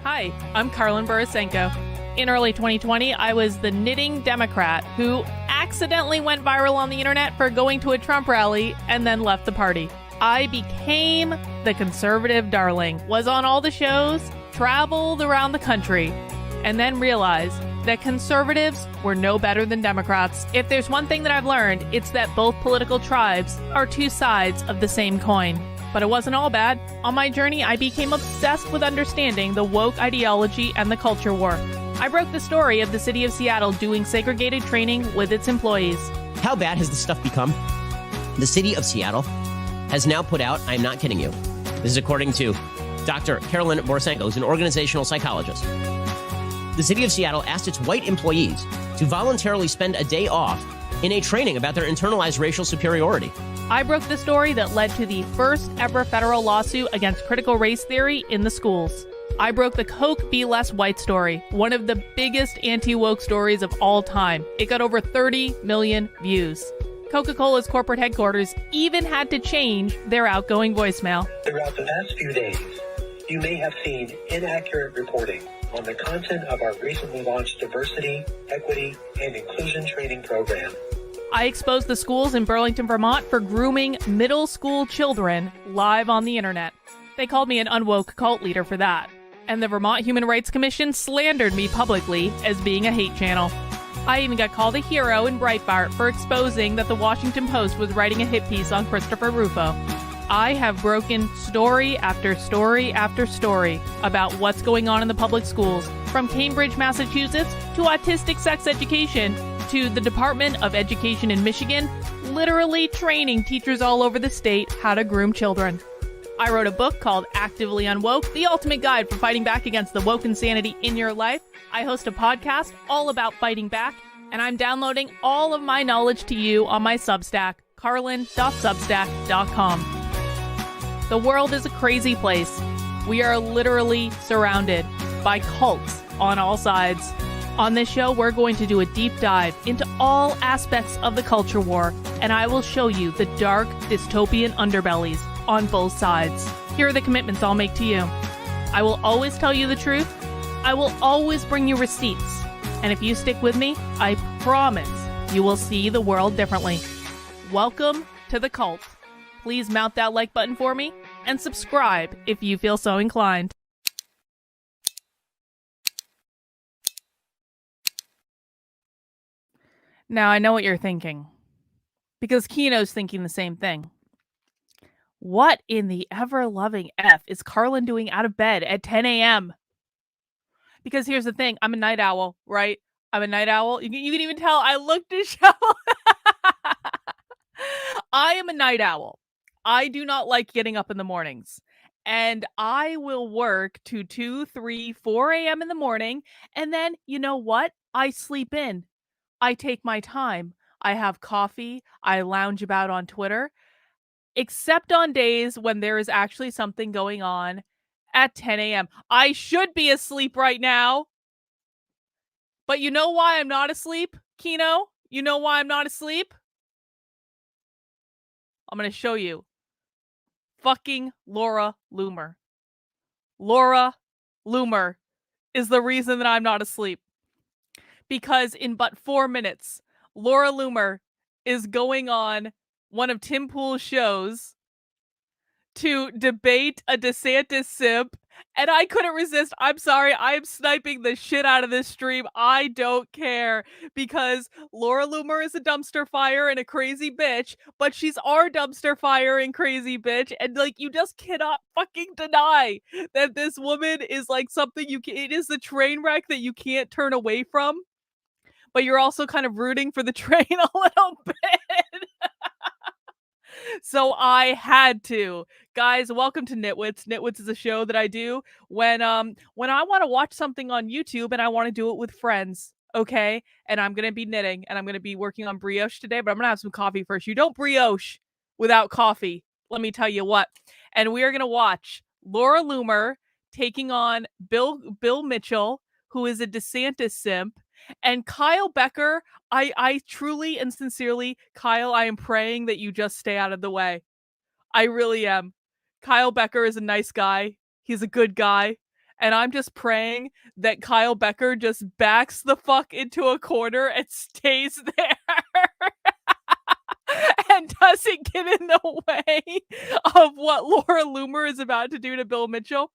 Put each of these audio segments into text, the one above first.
Hi, I'm Carlin Borisenko. In early 2020, I was the knitting Democrat who accidentally went viral on the internet for going to a Trump rally and then left the party. I became the conservative darling, was on all the shows, traveled around the country, and then realized that conservatives were no better than Democrats. If there's one thing that I've learned, it's that both political tribes are two sides of the same coin. But it wasn't all bad. On my journey, I became obsessed with understanding the woke ideology and the culture war. I broke the story of the city of Seattle doing segregated training with its employees. How bad has this stuff become? The city of Seattle has now put out, I'm not kidding you, this is according to Dr. Carolyn Borisenko, who's an organizational psychologist. The city of Seattle asked its white employees to voluntarily spend a day off in a training about their internalized racial superiority. I broke the story that led to the first ever federal lawsuit against critical race theory in the schools. I broke the Coke Be Less White story, one of the biggest anti-woke stories of all time. It got over 30 million views. Coca-Cola's corporate headquarters even had to change their outgoing voicemail. Throughout the past few days, you may have seen inaccurate reporting on the content of our recently launched diversity, equity, and inclusion training program. I exposed the schools in Burlington, Vermont for grooming middle school children live on the internet. They called me an unwoke cult leader for that. And the Vermont Human Rights Commission slandered me publicly as being a hate channel. I even got called a hero in Breitbart for exposing that the Washington Post was writing a hit piece on Christopher Rufo. I have broken story after story after story about what's going on in the public schools, from Cambridge, Massachusetts, to autistic sex education, to the Department of Education in Michigan, literally training teachers all over the state how to groom children. I wrote a book called Actively Unwoke, the ultimate guide for fighting back against the woke insanity in your life. I host a podcast all about fighting back, and I'm downloading all of my knowledge to you on my Substack, carlin.substack.com. The world is a crazy place. We are literally surrounded by cults on all sides. On this show, we're going to do a deep dive into all aspects of the culture war, and I will show you the dark, dystopian underbellies on both sides. Here are the commitments I'll make to you. I will always tell you the truth. I will always bring you receipts. And if you stick with me, I promise you will see the world differently. Welcome to the cult. Please mount that like button for me and subscribe if you feel so inclined. Now, I know what you're thinking, because Kino's thinking the same thing. What in the ever-loving F is Carlin doing out of bed at 10 a.m.? Because here's the thing, I'm a night owl, right? I'm a night owl. You can even tell I look disheveled. I am a night owl. I do not like getting up in the mornings. And I will work to 2, 3, 4 a.m. in the morning. And then, you know what? I sleep in. I take my time. I have coffee. I lounge about on Twitter. Except on days when there is actually something going on at 10 a.m. I should be asleep right now. But you know why I'm not asleep, Kino? You know why I'm not asleep? I'm going to show you. Fucking Laura Loomer. Laura Loomer is the reason that I'm not asleep. Because in but 4 minutes, Laura Loomer is going on one of Tim Pool's shows to debate a DeSantis simp, and I couldn't resist. I'm sorry, I am sniping the shit out of this stream. I don't care, because Laura Loomer is a dumpster fire and a crazy bitch, but she's our dumpster fire and crazy bitch, and like, you just cannot fucking deny that this woman is like something it is the train wreck that you can't turn away from, but you're also kind of rooting for the train a little bit. So I had to. Guys, welcome to Nitwits. Nitwits is a show that I do when I want to watch something on YouTube and I want to do it with friends, okay? And I'm going to be knitting and I'm going to be working on brioche today, but I'm going to have some coffee first. You don't brioche without coffee, let me tell you what. And we are going to watch Laura Loomer taking on Bill Michell, who is a DeSantis simp, and Kyle Becker. I truly and sincerely, Kyle, I am praying that you just stay out of the way. I really am. Kyle Becker is a nice guy. He's a good guy. and I'm just praying that Kyle Becker just backs the fuck into a corner and stays there. And doesn't get in the way of what Laura Loomer is about to do to Bill Michell.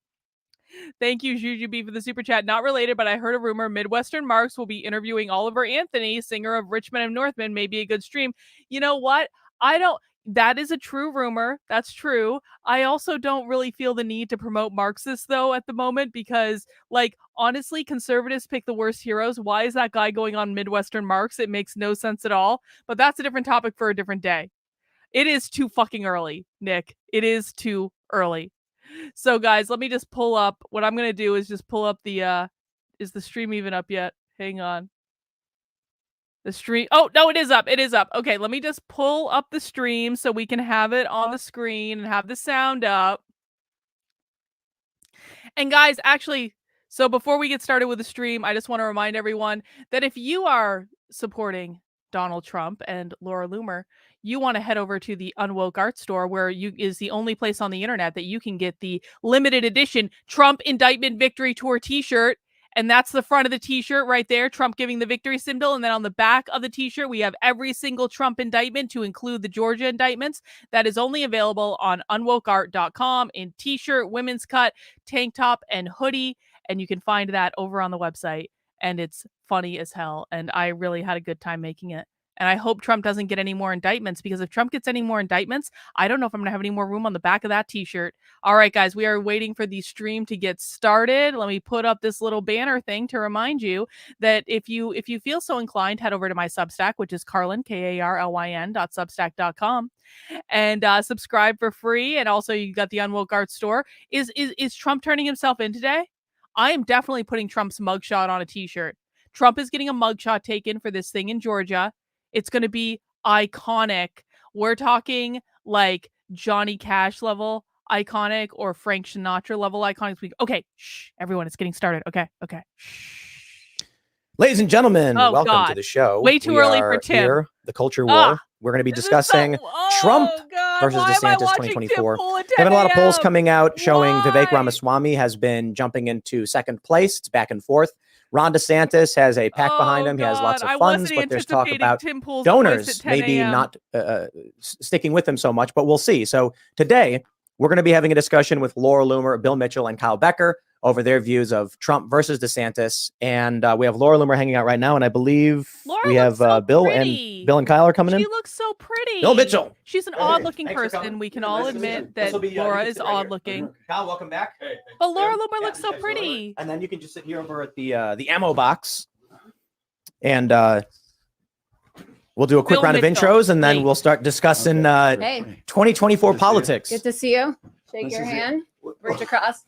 Thank you, Juju B, for the super chat. Not related, but I heard a rumor Midwestern Marks will be interviewing Oliver Anthony, singer of Richmond and Northman. Maybe a good stream. You know what? That is a true rumor. That's true. I also don't really feel the need to promote Marxists, though, at the moment, because, like, honestly, conservatives pick the worst heroes. Why is that guy going on Midwestern Marks? It makes no sense at all. But that's a different topic for a different day. It is too fucking early, Nick. It is too early. So, guys, let me just pull up. What I'm going to do is just pull up the, is the stream even up yet? Hang on. The stream. Oh, no, it is up. It is up. Okay, let me just pull up the stream so we can have it on the screen and have the sound up. And guys, actually, so before we get started with the stream, I just want to remind everyone that if you are supporting Donald Trump and Laura Loomer, you want to head over to the Unwoke art store, where is the only place on the internet that you can get the limited edition Trump Indictment Victory Tour t-shirt. And that's the front of the t-shirt right there, Trump giving the victory symbol. And then on the back of the t-shirt, we have every single Trump indictment to include the Georgia indictments. That is only available on unwokeart.com in t-shirt, women's cut, tank top, and hoodie. And you can find that over on the website. And it's funny as hell. And I really had a good time making it. And I hope Trump doesn't get any more indictments, because if Trump gets any more indictments, I don't know if I'm going to have any more room on the back of that t-shirt. All right, guys, we are waiting for the stream to get started. Let me put up this little banner thing to remind you that if you feel so inclined, head over to my Substack, which is Carlin, KARLYN.substack.com, and subscribe for free. And also, you got the Unwoke Art Store. Is Trump turning himself in today? I am definitely putting Trump's mugshot on a t-shirt. Trump is getting a mugshot taken for this thing in Georgia. It's going to be iconic. We're talking like Johnny Cash level iconic or Frank Sinatra level iconic. Okay, shh, everyone, it's getting started. Okay, shh. Ladies and gentlemen, welcome to the show. Way too early for Tim. Here, the culture war. We're going to be discussing Trump versus DeSantis 2024. Having a lot of polls coming out showing Vivek Ramaswamy has been jumping into second place. It's back and forth. Ron DeSantis has a pack behind him. He has lots of funds, but there's talk about donors maybe not sticking with him so much, but we'll see. So today, we're going to be having a discussion with Laura Loomer, Bill Michell, and Kyle Becker over their views of Trump versus DeSantis. And we have Laura Loomer hanging out right now, and I believe we have Bill and Kyle are coming in. She looks so pretty. Bill Mitchell. She's an odd-looking person. We can all admit that Laura is odd-looking. Kyle, welcome back. Hey, but Laura Loomer looks so pretty. And then you can just sit here over at the ammo box, and we'll do a quick round of intros, and then we'll start discussing 2024 politics. Good to see you. Shake your hand. Reach across.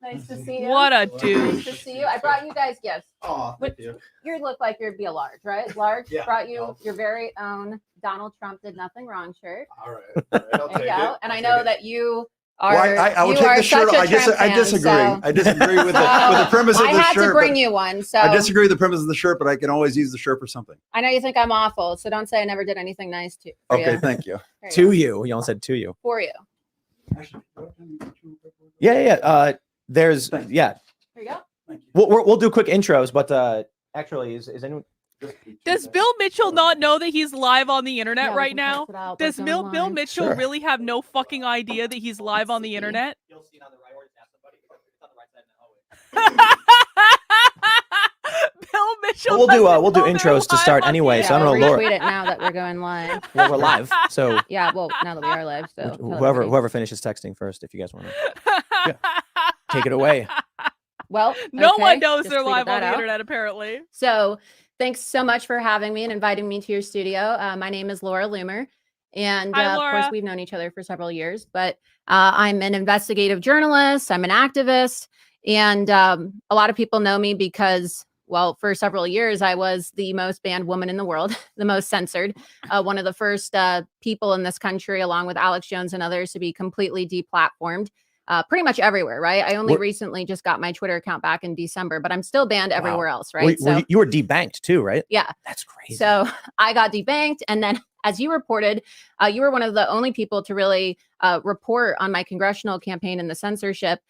Nice to see you. What a dude. Nice to see you. I brought you guys gifts. Oh, thank you. You look like you'd be a large, right? Large. Yeah. Brought you your very own Donald Trump did nothing wrong shirt. All right. I'll take it. And I know that you are. Well, I will take the shirt. I disagree. So. I disagree with the premise of the shirt. I had to bring you one. So I disagree with the premise of the shirt, but I can always use the shirt for something. I know you think I'm awful, so don't say I never did anything nice to you. Okay, thank you. To you. You all said to you. For you. Yeah. There's Here you go. We'll do quick intros, but actually, is anyone? Does Bill Mitchell not know that he's live on the internet right now? Does Bill Mitchell really have no fucking idea that he's live on the internet? Bill Mitchell. We'll do intros to start anyway. So I don't know, Laura. Retweet it now that we're going live. Well, we're live, so yeah. Well, now that we are live, so whoever finishes texting first, if you guys want to take it away. Well, no one knows they're live on the internet, apparently. So thanks so much for having me and inviting me to your studio. My name is Laura Loomer, and Hi, of Laura. course we've known each other for several years, but I'm an investigative journalist. I'm an activist, and a lot of people know me because, well, for several years, I was the most banned woman in the world, the most censored, one of the first people in this country, along with Alex Jones and others, to be completely deplatformed. Pretty much everywhere, right? I only recently just got my Twitter account back in December, but I'm still banned everywhere else, right? You were debanked too, right? Yeah. That's crazy. So I got debanked, and then As you reported, you were one of the only people to really report on my congressional campaign and the censorship.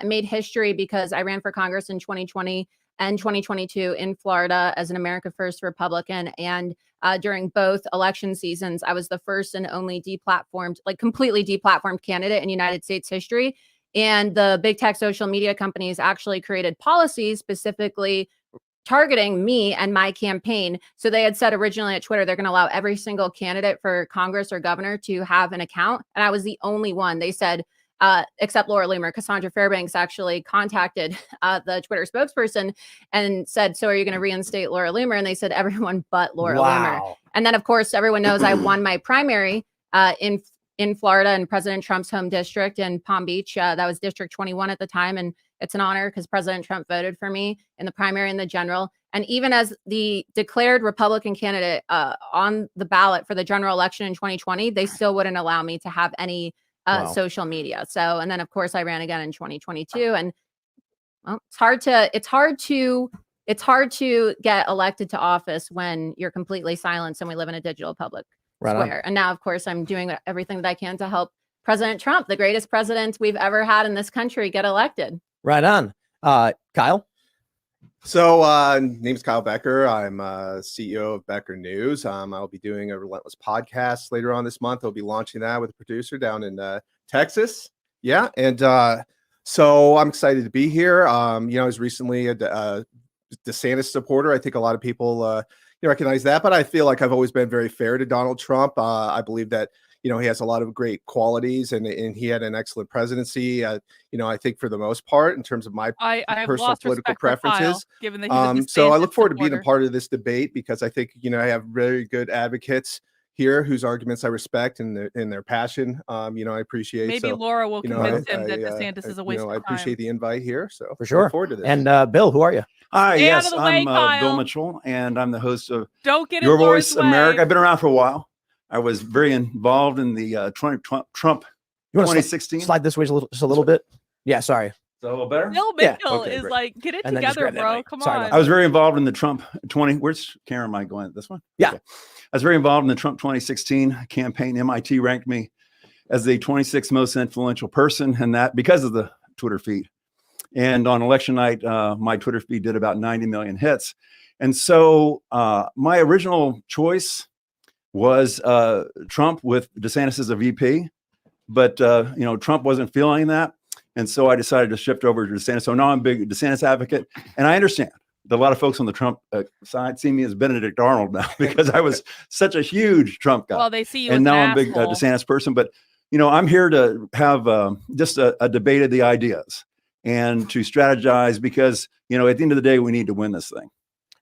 Made history because I ran for Congress in 2020 and 2022 in Florida as an America First Republican. And during both election seasons, I was the first and only deplatformed, like completely deplatformed candidate in United States history. And the big tech social media companies actually created policies specifically targeting me and my campaign. So they had said originally at Twitter, they're going to allow every single candidate for Congress or governor to have an account. And I was the only one. They said, except Laura Loomer, Cassandra Fairbanks actually contacted the Twitter spokesperson and said, so are you going to reinstate Laura Loomer? And they said, everyone but Laura Loomer. And then, of course, everyone knows I won my primary in Florida in President Trump's home district in Palm Beach. That was District 21 at the time. And it's an honor because President Trump voted for me in the primary and the general. And even as the declared Republican candidate on the ballot for the general election in 2020, they still wouldn't allow me to have any social media. So, and then of course I ran again in 2022, and well, it's hard to get elected to office when you're completely silenced and we live in a digital public square. And now, of course, I'm doing everything that I can to help President Trump, the greatest president we've ever had in this country, get elected. Right on. Kyle? So name's Kyle Becker. I'm CEO of Becker News. I'll be doing a Relentless podcast later on this month. I'll be launching that with a producer down in Texas. Yeah. And so I'm excited to be here. I was recently a DeSantis supporter. I think a lot of people recognize that, but I feel like I've always been very fair to Donald Trump. I believe that he has a lot of great qualities, and he had an excellent presidency. I think for the most part, in terms of my personal political preferences. Kyle, given that so I look forward to being a part of this debate because I think I have very good advocates here whose arguments I respect and their passion. I appreciate. Maybe Laura will convince him that DeSantis is a waste of time. I appreciate the invite here. So for sure, look forward to this. And Bill, who are you? Hi, Stay yes, out of the way, I'm Kyle. Bill Michell, and I'm the host of Don't Get in Your Laura's Voice way. America. I've been around for a while. I was very involved in the Trump You want 2016. to slide this way just a little bit? Yeah, sorry. Is that a little better? Bill Yeah. Mitchell Okay, is great. like, get it And then just together, grab that bro. mic. Come Sorry on. about I was very involved in the Trump 20. Where's camera am I going? This one? Yeah. Okay. I was very involved in the Trump 2016 campaign. MIT ranked me as the 26th most influential person, and that because of the Twitter feed. And on election night, my Twitter feed did about 90 million hits. And so my original choice was Trump with DeSantis as a VP, but Trump wasn't feeling that. And so I decided to shift over to DeSantis. So now I'm a big DeSantis advocate. And I understand that a lot of folks on the Trump side see me as Benedict Arnold now because I was such a huge Trump guy. Well, they see you and as now an I'm a big asshole. DeSantis person. But, I'm here to have just a debate of the ideas and to strategize because, at the end of the day, we need to win this thing.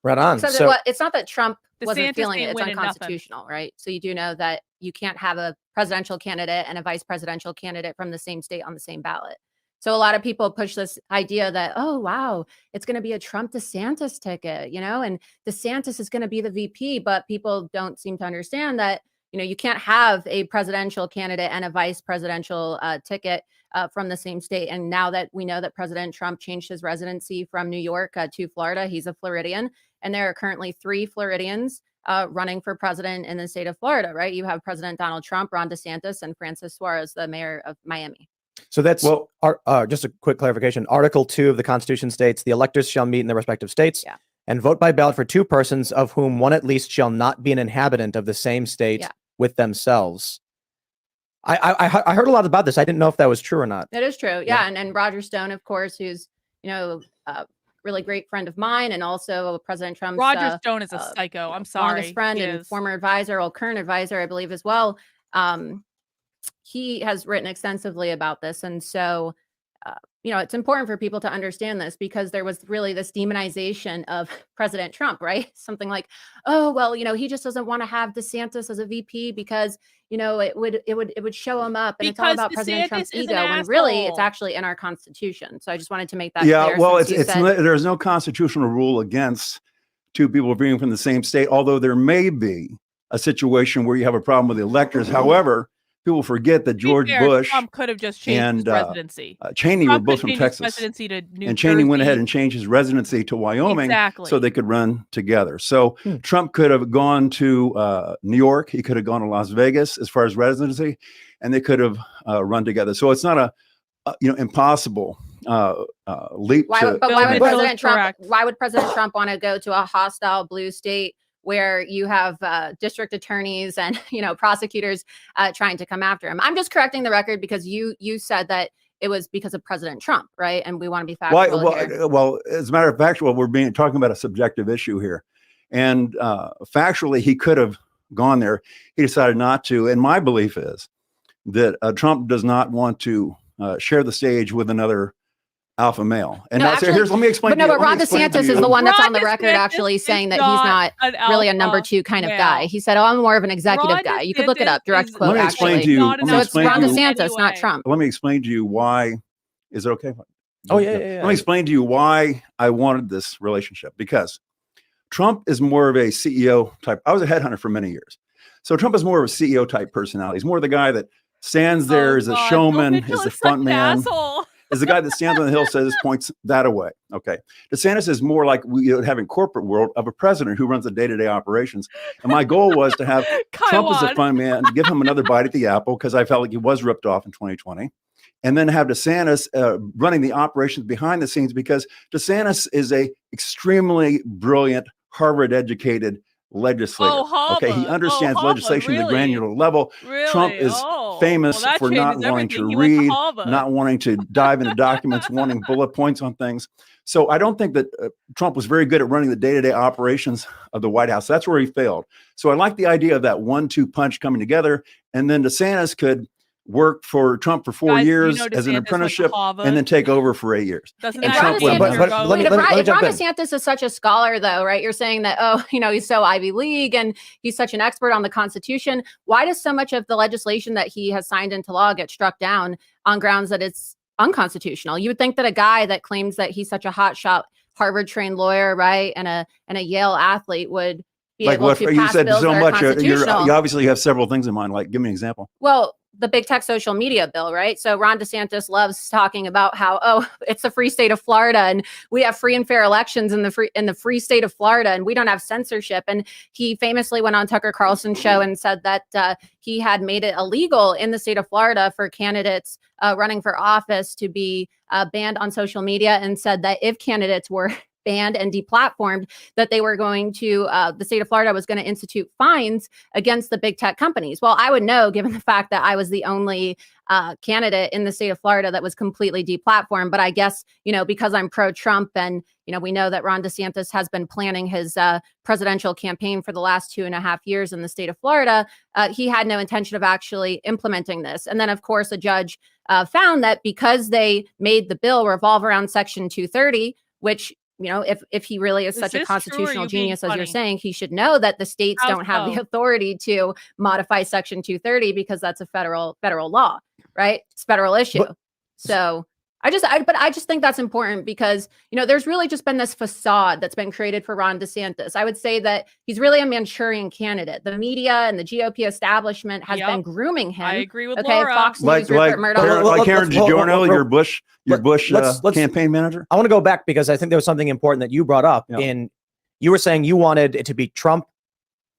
Right on. Except So, that it's not that Trump wasn't DeSantis feeling it. ain't It's winning nothing. unconstitutional, right? So you do know that you can't have a presidential candidate and a vice presidential candidate from the same state on the same ballot. So a lot of people push this idea that, oh, wow, it's going to be a Trump DeSantis ticket, and DeSantis is going to be the VP. But people don't seem to understand that, you can't have a presidential candidate and a vice presidential ticket from the same state. And now that we know that President Trump changed his residency from New York to Florida, he's a Floridian. And there are currently 3 Floridians running for president in the state of Florida, right? You have President Donald Trump, Ron DeSantis, and Francis Suarez, the mayor of Miami. So that's just a quick clarification. Article 2 of the Constitution states the electors shall meet in their respective states and vote by ballot for 2 persons of whom one at least shall not be an inhabitant of the same state with themselves. I heard a lot about this. I didn't know if that was true or not. That is true. Yeah. And Roger Stone, of course, who's, really great friend of mine and also President Trump's Roger Stone is a psycho. I'm sorry. Longest friend and former advisor, or current advisor, I believe, as well. He has written extensively about this. And so, it's important for people to understand this because there was really this demonization of President Trump, right? Something like, oh, well, he just doesn't want to have DeSantis as a VP because, it would show him up. And it's all about President Trump's ego when really it's actually in our Constitution. So I just wanted to make that clear. Well, there's no constitutional rule against 2 people being from the same state, although there may be a situation where you have a problem with the electors. However, people forget that To be George fair, Bush Trump could have just changed his and residency. Cheney Trump were both could from change his Texas. residency to New And Cheney went ahead Jersey. and changed his residency to Wyoming Exactly. so they could run together. So Trump could have gone to New York. He could have gone to Las Vegas as far as residency, and they could have run together. So it's not a impossible leap. Why would President Trump want to go to a hostile blue state where you have district attorneys and prosecutors trying to come after him? I'm just correcting the record because you said that it was because of President Trump, right? And we want to be factual here. Well, as a matter of fact, we're talking about a subjective issue here, and factually, he could have gone there. He decided not to, and my belief is that Trump does not want to share the stage with another alpha male. And let me explain. But Ron DeSantis is the one that's on the record actually saying that he's not really a number two kind of guy. He said, I'm more of an executive guy. You could look it up, direct quote, actually. So it's Ron DeSantis, not Trump. Let me explain to you why. Is it okay? Oh, yeah. Let me explain to you why I wanted this relationship. Because Trump is more of a CEO type. I was a headhunter for many years. So Trump is more of a CEO type personality. He's more the guy that stands there as a showman, is the front man. Is the guy that stands on the hill, says, points that away. Okay. DeSantis is more like we have in corporate world of a president who runs the day-to-day operations. And my goal was to have Trump as a fun man, to give him another bite at the apple, because I felt like he was ripped off in 2020. And then have DeSantis running the operations behind the scenes, because DeSantis is a extremely brilliant, Harvard-educated legislator. Okay, he understands legislation at the granular level. Trump is famous for not wanting to read, not wanting to dive into documents, wanting bullet points on things. So I don't think that Trump was very good at running the day-to-day operations of the White House. That's where he failed. So I like the idea of that 1-2 punch coming together, and then DeSantis could work for Trump for 4 years as an apprenticeship and then take over for 8 years. If Ron DeSantis is such a scholar, though, right? You're saying that, he's so Ivy League and he's such an expert on the Constitution. Why does so much of the legislation that he has signed into law get struck down on grounds that it's unconstitutional? You would think that a guy that claims that he's such a hotshot Harvard-trained lawyer, right, and a Yale athlete would be able to pass bills that are constitutional. You obviously have several things in mind. Like, give me an example. Well, the big tech social media bill, right? So Ron DeSantis loves talking about how, it's the free state of Florida and we have free and fair elections in the free state of Florida and we don't have censorship. And he famously went on Tucker Carlson's show and said that he had made it illegal in the state of Florida for candidates running for office to be banned on social media, and said that if candidates were banned and deplatformed, that they were going to, the state of Florida was going to institute fines against the big tech companies. Well, I would know, given the fact that I was the only candidate in the state of Florida that was completely deplatformed. But I guess, because I'm pro-Trump and, we know that Ron DeSantis has been planning his presidential campaign for the last 2.5 years in the state of Florida, he had no intention of actually implementing this. And then, of course, a judge found that because they made the bill revolve around Section 230, which if he really is such a constitutional genius, as you're saying, he should know that the states don't have the authority to modify Section 230 because that's a federal law, right? It's a federal issue. So I just think that's important because, there's really just been this facade that's been created for Ron DeSantis. I would say that he's really a Manchurian candidate. The media and the GOP establishment has been grooming him. I agree with Laura. Fox News, Rupert Murdoch. Like Karen DiGiorno, your Bush campaign manager. I want to go back because I think there was something important that you brought up. You were saying you wanted it to be Trump,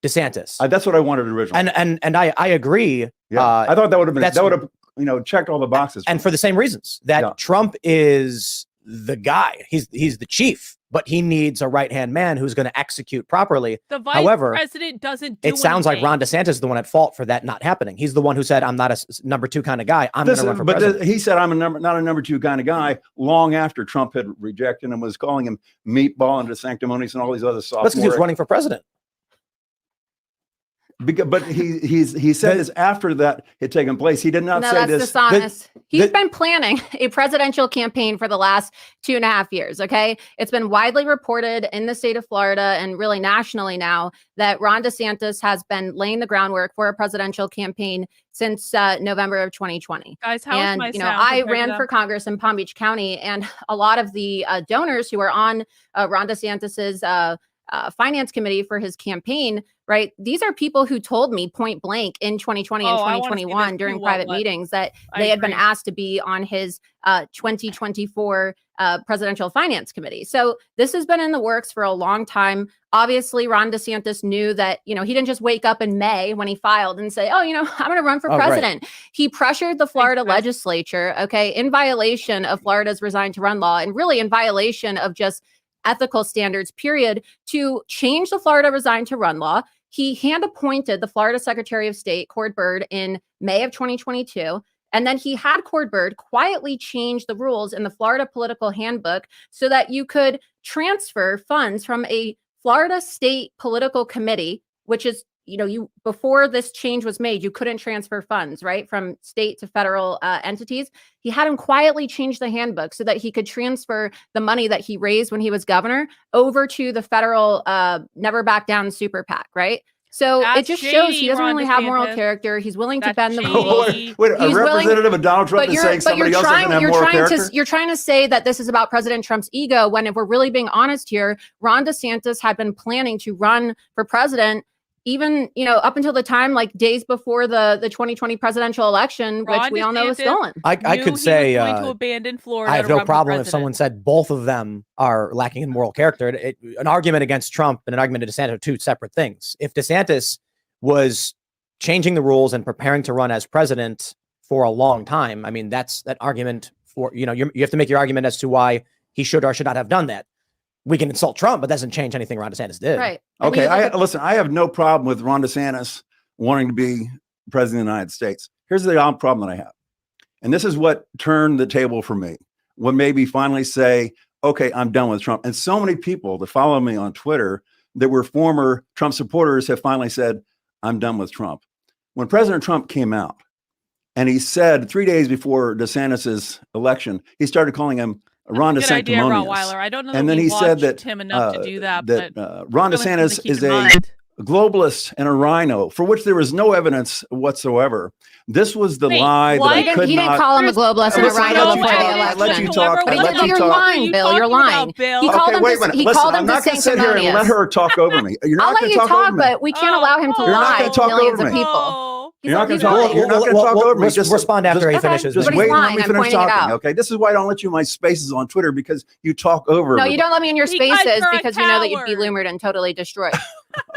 DeSantis. That's what I wanted originally. And I agree. Yeah. I thought that would have checked all the boxes. And for the same reasons that Trump is the guy, he's the chief, but he needs a right-hand man who's going to execute properly. The vice president doesn't do it sounds like Ron DeSantis is the one at fault for that not happening. He's the one who said, I'm not a number two kind of guy. I'm going to run for president. He said, I'm not a number two kind of guy long after Trump had rejected him, was calling him meatball and DeSanctimonious and all these other sophomore. That's because he was running for president. But he said this after that had taken place. He did not say this. That's dishonest. He's been planning a presidential campaign for the last 2.5 years. Okay. It's been widely reported in the state of Florida and really nationally now that Ron DeSantis has been laying the groundwork for a presidential campaign since November of 2020. Guys, how is my sound I ran for Congress in Palm Beach County, and a lot of the donors who are on Ron DeSantis's finance committee for his campaign right? These are people who told me point blank in 2020 and 2021 during private meetings that they had been asked to be on his 2024 presidential finance committee. So this has been in the works for a long time. Obviously, Ron DeSantis knew that, he didn't just wake up in May when he filed and say, I'm going to run for president. Right. He pressured the Florida legislature, in violation of Florida's Resign to Run law, and really in violation of just ethical standards, period, to change the Florida Resign to Run law. He hand appointed the Florida Secretary of State, Cord Bird, in May of 2022. And then he had Cord Bird quietly change the rules in the Florida Political Handbook so that you could transfer funds from a Florida State Political Committee, which is, before this change was made, you couldn't transfer funds, right, from state to federal entities. He had him quietly change the handbook so that he could transfer the money that he raised when he was governor over to the federal Never Back Down super PAC, right? So it just shows he doesn't really have moral character. He's willing to bend the rules. Wait, a representative of Donald Trump is saying somebody else doesn't have moral character? You're trying to say that this is about President Trump's ego, when if we're really being honest here, Ron DeSantis had been planning to run for president even, up until the time, like days before the 2020 presidential election, which we all know was stolen. I could say going to abandon Florida. I have no problem if someone said both of them are lacking in moral character. An argument against Trump and an argument to DeSantis are two separate things. If DeSantis was changing the rules and preparing to run as president for a long time, I mean, that's that argument for, you have to make your argument as to why he should or should not have done that. We can insult Trump, but that doesn't change anything Ron DeSantis did. Right. Okay. Listen, I have no problem with Ron DeSantis wanting to be president of the United States. Here's the odd problem that I have. And this is what turned the table for me. What made me finally say, okay, I'm done with Trump. And so many people that follow me on Twitter that were former Trump supporters have finally said, I'm done with Trump. When President Trump came out and he said 3 days before DeSantis's election, he started calling him Ron DeSantis. I don't know. And then he said that him enough to do that. Ron DeSantis is a globalist and a rhino, for which there was no evidence whatsoever. This was the lie that I could He not. didn't call him a globalist and a rhino before the election. Let you talk. You're lying, Bill. You're lying. He called him. He called him I'm not going to sit here and let her talk over me. I'll let you talk, but we can't allow him to lie to millions of people. You're not going to talk over me. Just respond after he finishes. Just wait and let me finish talking. Okay, this is why I don't let you in my spaces on Twitter, because you talk over. No, you don't let me in your spaces because you know that you'd be Loomered and totally destroyed.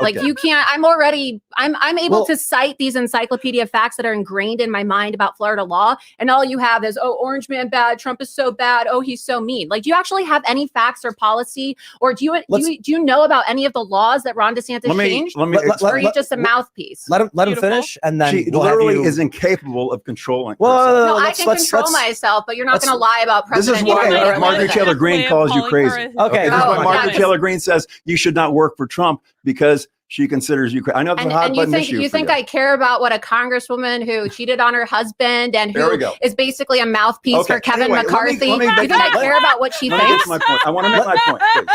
Like you can't. I'm able to cite these encyclopedia facts that are ingrained in my mind about Florida law, and all you have is, Orange man bad, Trump is so bad, he's so mean. Like, do you actually have any facts or policy, or do you know about any of the laws that Ron DeSantis changed? Or are you just a mouthpiece? Let him finish, and then she literally is incapable of controlling. Well, I can control myself, but you're not going to lie about President Trump. This is why Marjorie Taylor Greene calls you crazy. Okay, this is why Marjorie Taylor Greene says you should not work for Trump, because she considers you crazy. I know it's a hot button issue. You think I care about what a congresswoman who cheated on her husband and who is basically a mouthpiece for Kevin McCarthy? You think I care about what she thinks? I want to make my point, please.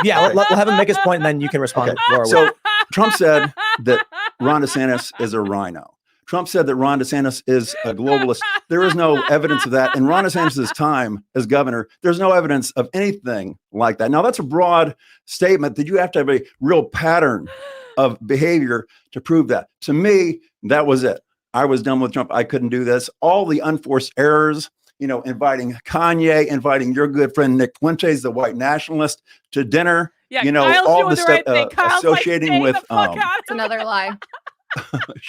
Yeah, we'll have him make his point, and then you can respond. Okay. So Trump said that Ron DeSantis is a rhino. Trump said that Ron DeSantis is a globalist. There is no evidence of that. In Ron DeSantis' time as governor, there's no evidence of anything like that. Now, that's a broad statement that you have to have a real pattern of behavior to prove that. To me, that was it. I was done with Trump. I couldn't do this. All the unforced errors, inviting Kanye, inviting your good friend Nick Fuentes, the white nationalist, to dinner, all the stuff associating with. It's another lie.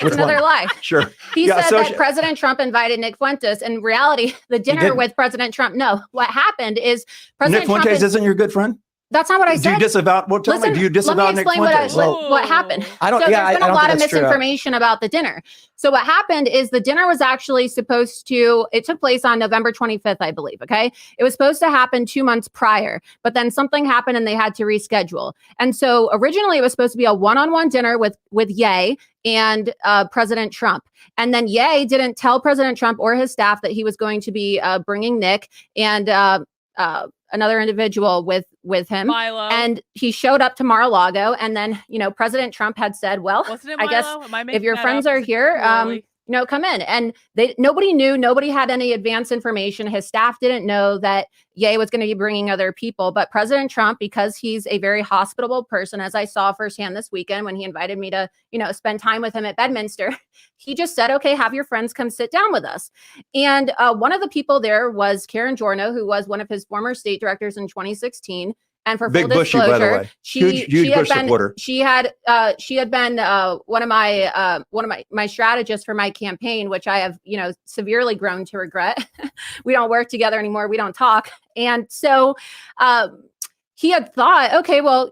It's another lie. Sure. He said that President Trump invited Nick Fuentes. In reality, the dinner with President Trump. No, what happened is President Nick Fuentes isn't your good friend? That's not what I said. Do you disavow? Do you disavow Nick Fuentes? What happened? There's been a lot of misinformation about the dinner. So what happened is the dinner was actually it took place on November 25th, I believe. Okay. It was supposed to happen 2 months prior, but then something happened and they had to reschedule. And so originally it was supposed to be a one-on-one dinner with Ye and President Trump. And then Ye didn't tell President Trump or his staff that he was going to be bringing Nick and another individual with him. Milo. And he showed up to Mar-a-Lago. And then, President Trump had said, well, I guess if your friends are here, come in. And nobody knew, nobody had any advance information. His staff didn't know that Ye was going to be bringing other people. But President Trump, because he's a very hospitable person, as I saw firsthand this weekend when he invited me to, spend time with him at Bedminster, he just said, okay, have your friends come sit down with us. And one of the people there was Karen Giorno, who was one of his former state directors in 2016. And for full disclosure, by the way. Huge Bush supporter. She had been one of my strategists for my campaign, which I have severely grown to regret. We don't work together anymore. We don't talk. And so he had thought, okay, well,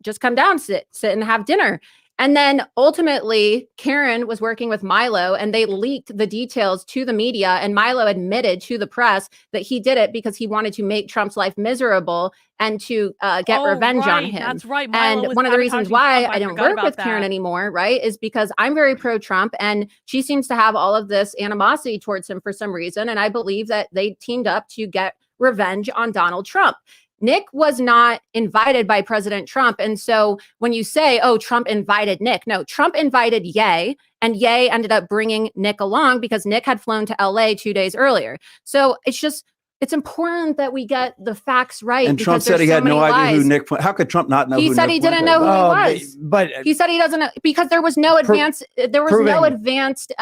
just come down, sit and have dinner. And then ultimately, Karen was working with Milo and they leaked the details to the media. And Milo admitted to the press that he did it because he wanted to make Trump's life miserable and to get revenge on him. That's right. Milo and one of the reasons why I don't work with Karen anymore, right, is because I'm very pro-Trump and she seems to have all of this animosity towards him for some reason. And I believe that they teamed up to get revenge on Donald Trump. Nick was not invited by President Trump. And so when you say, oh, Trump invited Nick, no, Trump invited Ye, and Ye ended up bringing Nick along because Nick had flown to LA 2 days earlier. So it's important that we get the facts right. And Trump said he had no idea who Nick. How could Trump not know? He said he didn't know who he was. But he said he doesn't know because there was no advance. There was no advanced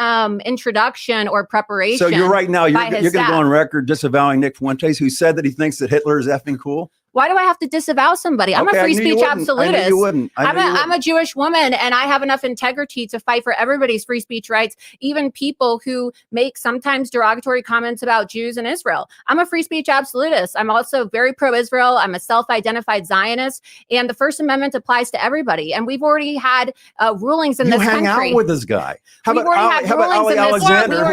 introduction or preparation. So you're right now. You're going to go on record disavowing Nick Fuentes, who said that he thinks that Hitler is effing cool. Why do I have to disavow somebody? I'm a free speech absolutist. I knew you wouldn't. I'm a Jewish woman, and I have enough integrity to fight for everybody's free speech rights, even people who make sometimes derogatory comments about Jews in Israel. I'm a free speech absolutist. I'm also very pro-Israel. I'm a self-identified Zionist, and the First Amendment applies to everybody. And we've already had rulings in this country. You hang out with this guy. How about Ali Alexander,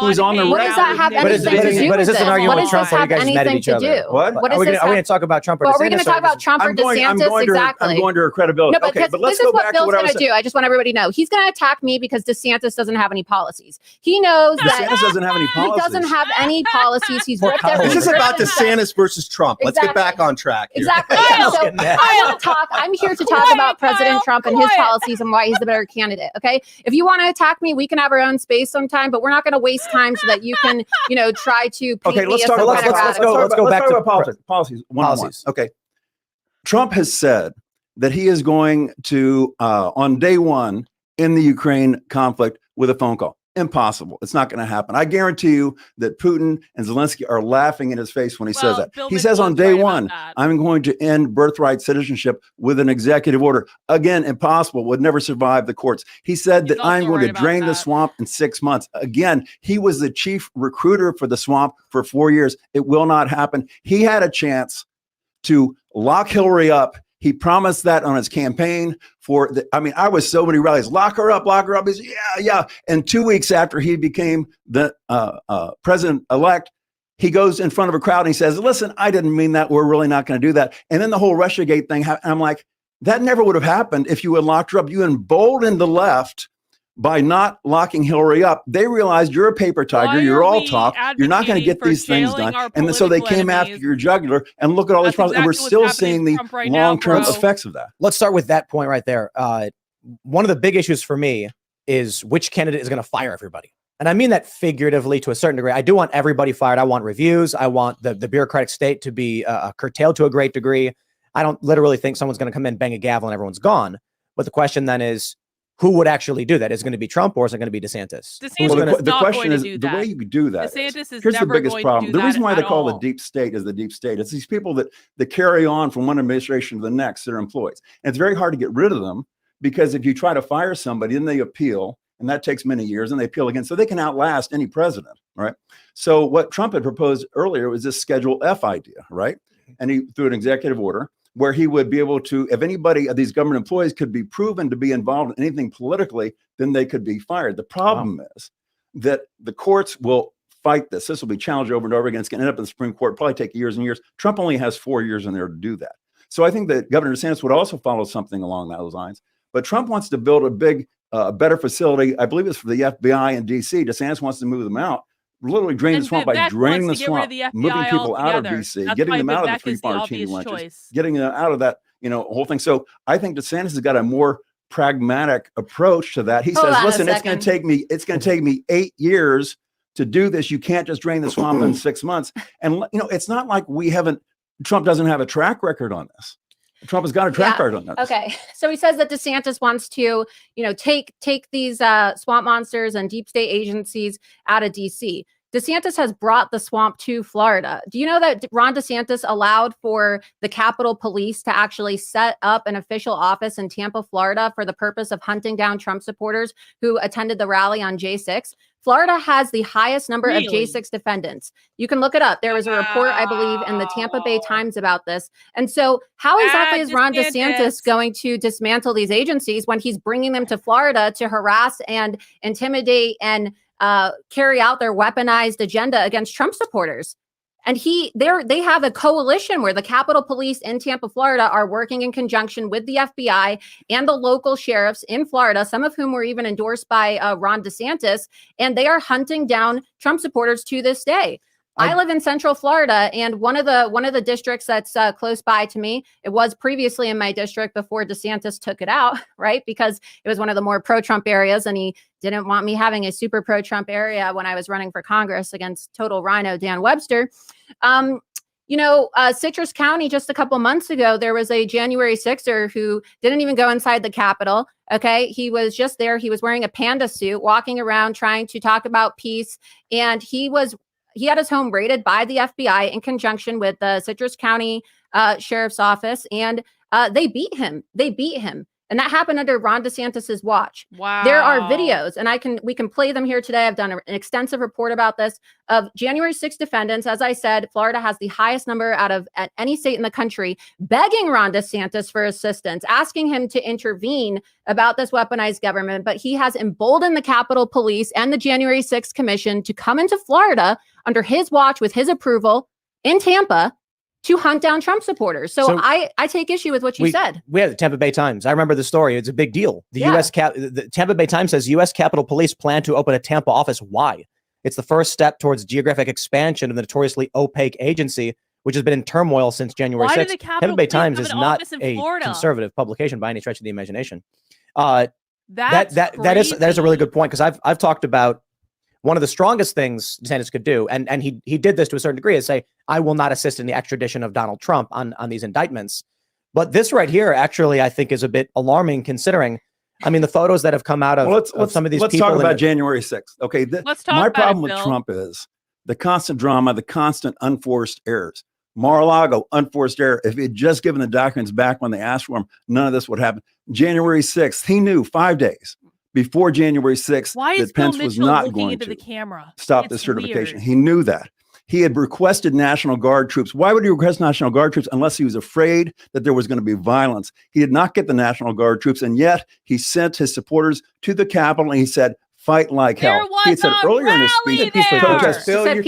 who's on the What does that have anything to do with is this an argument with Trump or you guys met each other? What? Are we going to talk about Trump or DeSantis? Are we going to talk about Trump or DeSantis? Exactly. I'm going to her credibility. No, but let's go back to what Bill's going to do. I just want everybody to know. He's going to attack me because DeSantis doesn't have any policies. He knows that DeSantis doesn't have any policies. He doesn't have any policies. He's ripped everything. This is about DeSantis versus Trump. Let's get back on track here. Exactly. So I want to talk. I'm here to talk about President Trump and his policies and why he's the better candidate. Okay. If you want to attack me, we can have our own space sometime, but we're not going to waste time so that you can, try to paint me as let's go back to policies. Policies. Okay. Trump has said that he is going to, on day one in the Ukraine conflict, with a phone call. Impossible. It's not going to happen. I guarantee you that Putin and Zelensky are laughing in his face when he says that. He says on day one, I'm going to end birthright citizenship with an executive order. Again, impossible. Would never survive the courts. He said that I'm going to drain the swamp in 6 months. Again, he was the chief recruiter for the swamp for 4 years. It will not happen. He had a chance to lock Hillary up. He promised that on his campaign I was so many rallies, lock her up. He's, yeah. And 2 weeks after he became the president-elect, he goes in front of a crowd and he says, listen, I didn't mean that. We're really not going to do that. And then the whole Russiagate thing happened. I'm like, that never would have happened if you had locked her up. You emboldened the left by not locking Hillary up. They realized you're a paper tiger. You're all talk. You're not going to get these things done. And so they came after your jugular, and look at all these problems. And we're still seeing the long-term effects of that. Let's start with that point right there. One of the big issues for me is which candidate is going to fire everybody. And I mean that figuratively to a certain degree. I do want everybody fired. I want reviews. I want the bureaucratic state to be curtailed to a great degree. I don't literally think someone's going to come in, bang a gavel, and everyone's gone. But the question then is, who would actually do that? Is it going to be Trump or is it going to be DeSantis? The question is the way you do that. DeSantis is here's never the biggest going problem. to do The reason why they call all. the deep state is the deep state. It's these people that carry on from one administration to the next that are employees. And it's very hard to get rid of them because if you try to fire somebody, then they appeal, and that takes many years, and they appeal again. So they can outlast any president, right? So what Trump had proposed earlier was this Schedule F idea, right? And he threw an executive order where he would be able to, if anybody of these government employees could be proven to be involved in anything politically, then they could be fired. The problem is that the courts will fight this. This will be challenged over and over again. It's going to end up in the Supreme Court, probably take years and years. Trump only has 4 years in there to do that. So I think that Governor DeSantis would also follow something along those lines. But Trump wants to build a big, better facility. I believe it's for the FBI in D.C. DeSantis wants to move them out. Literally drain the swamp by draining the swamp, moving people out of DC, getting them out of the three-party lunches, getting them out of that, whole thing. So I think DeSantis has got a more pragmatic approach to that. He Hold says, on a listen, it's going second. to take me 8 years to do this. You can't just drain the swamp in 6 months. And, it's not like Trump doesn't have a track record on this. Trump has got a track record on that. Okay. So he says that DeSantis wants to, take these swamp monsters and deep state agencies out of DC. DeSantis has brought the swamp to Florida. Do you know that Ron DeSantis allowed for the Capitol Police to actually set up an official office in Tampa, Florida, for the purpose of hunting down Trump supporters who attended the rally on J6? Florida has the highest number of J6 defendants. You can look it up. There was a report, I believe, in the Tampa Bay Times about this. And so how exactly is Ron DeSantis going to dismantle these agencies when he's bringing them to Florida to harass and intimidate and carry out their weaponized agenda against Trump supporters? And they have a coalition where the Capitol Police in Tampa, Florida are working in conjunction with the FBI and the local sheriffs in Florida, some of whom were even endorsed by Ron DeSantis, and they are hunting down Trump supporters to this day. I live in Central Florida, and one of the districts that's close by to me, it was previously in my district before DeSantis took it out, right? Because it was one of the more pro-Trump areas, and he didn't want me having a super pro-Trump area when I was running for Congress against total rhino Dan Webster. Citrus County, just a couple months ago, there was a January 6er who didn't even go inside the Capitol. Okay. He was just there. He was wearing a panda suit, walking around trying to talk about peace. And he had his home raided by the FBI in conjunction with the Citrus County Sheriff's Office. And they beat him. And that happened under Ron DeSantis's watch. Wow. There are videos, and we can play them here today. I've done an extensive report about this, of January 6 defendants. As I said, Florida has the highest number at any state in the country, begging Ron DeSantis for assistance, asking him to intervene about this weaponized government. But he has emboldened the Capitol Police and the January 6 Commission to come into Florida under his watch with his approval in Tampa to hunt down Trump supporters. So I take issue with what you said. We had the Tampa Bay Times. I remember the story. It's a big deal. The Tampa Bay Times says U.S. Capitol Police plan to open a Tampa office. Why? It's the first step towards geographic expansion of the notoriously opaque agency, which has been in turmoil since January 6th. Tampa Bay Times is not a conservative publication by any stretch of the imagination. That is a really good point, because I've talked about one of the strongest things DeSantis could do, and he did this to a certain degree, is say, I will not assist in the extradition of Donald Trump on these indictments. But this right here, actually, I think is a bit alarming, considering, the photos that have come out of some of these people. Let's talk about January 6th. Okay. My problem with Bill. Trump is the constant drama, the constant unforced errors. Mar-a-Lago, unforced error. If he had just given the documents back when they asked for them, none of this would happen. January 6th, he knew 5 days before January 6th that Pence was not going to stop the certification. Weird. He knew that. He had requested National Guard troops. Why would he request National Guard troops unless he was afraid that there was going to be violence? He did not get the National Guard troops, and yet he sent his supporters to the Capitol, and he said, fight like hell. He had said earlier in his speech, peaceful protest. Bill, you're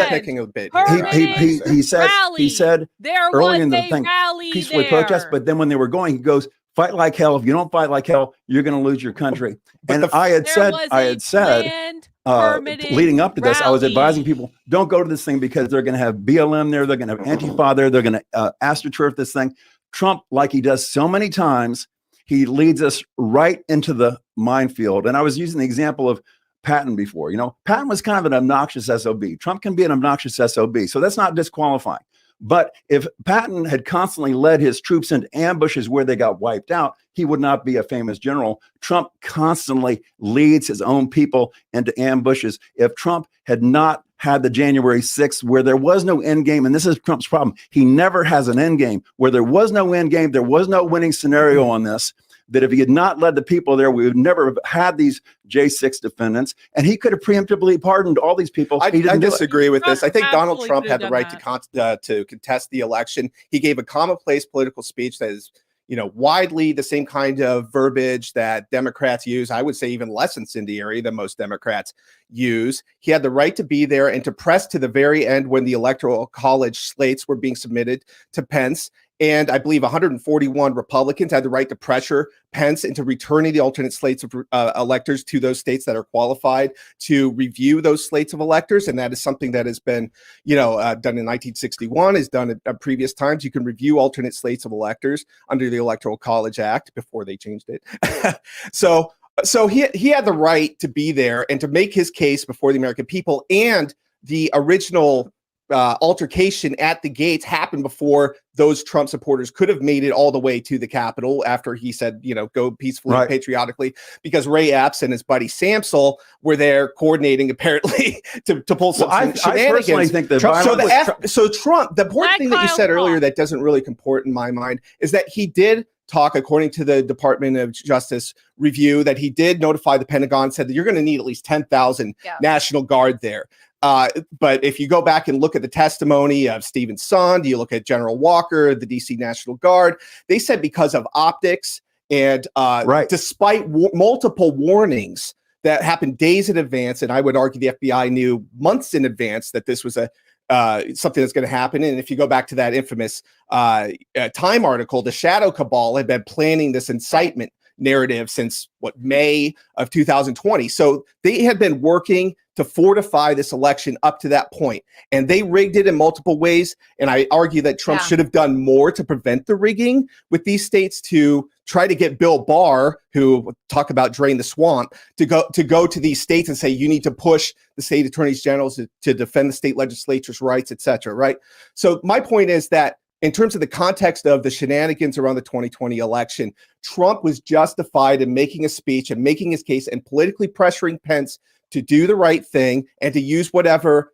picking a bit. He said earlier in the thing, peacefully protest, but then when they were going, he goes, fight like hell. If you don't fight like hell, you're going to lose your country. And I had said, leading up to this, I was advising people, don't go to this thing because they're going to have BLM there. They're going to have Antifa there. They're going to astroturf this thing. Trump, like he does so many times, he leads us right into the minefield. And I was using the example of Patton before. Patton was kind of an obnoxious SOB. Trump can be an obnoxious SOB. So that's not disqualifying. But if Patton had constantly led his troops into ambushes where they got wiped out, he would not be a famous general. Trump constantly leads his own people into ambushes. If Trump had not had the January 6th where there was no end game, and this is Trump's problem, he never has an end game. Where there was no end game, there was no winning scenario on this. That if he had not led the people there, we would never have had these J6 defendants, and he could have preemptively pardoned all these people. I disagree with this. I think Donald Trump had the right to contest the election. He gave a commonplace political speech that is, widely the same kind of verbiage that Democrats use. I would say even less incendiary than most Democrats use. He had the right to be there and to press to the very end when the Electoral College slates were being submitted to Pence. And I believe 141 Republicans had the right to pressure Pence into returning the alternate slates of electors to those states that are qualified to review those slates of electors. And that is something that has been, done in 1961, is done at previous times. You can review alternate slates of electors under the Electoral College Act before they changed it. So he had the right to be there and to make his case before the American people. And the original altercation at the gates happened before those Trump supporters could have made it all the way to the Capitol after he said, go peacefully and patriotically, because Ray Epps and his buddy Samsel were there coordinating apparently to pull some shenanigans. I personally think that Trump, the important thing that you said earlier that doesn't really comport in my mind is that he did talk, according to the Department of Justice review, that he did notify the Pentagon, said that you're going to need at least 10,000 National Guard there. But if you go back and look at the testimony of Stephen Sund, you look at General Walker, the DC National Guard, they said because of optics and despite multiple warnings that happened days in advance, and I would argue the FBI knew months in advance that this was something that's going to happen. And if you go back to that infamous Time article, the Shadow Cabal had been planning this incitement narrative since May of 2020. So they had been working to fortify this election up to that point, and they rigged it in multiple ways. And I argue that Trump should have done more to prevent the rigging with these states, to try to get Bill Barr, who talk about drain the swamp, to go to these states and say, you need to push the state attorneys generals to defend the state legislatures' rights, et cetera. Right. So my point is that in terms of the context of the shenanigans around the 2020 election, Trump was justified in making a speech and making his case and politically pressuring Pence to do the right thing and to use whatever,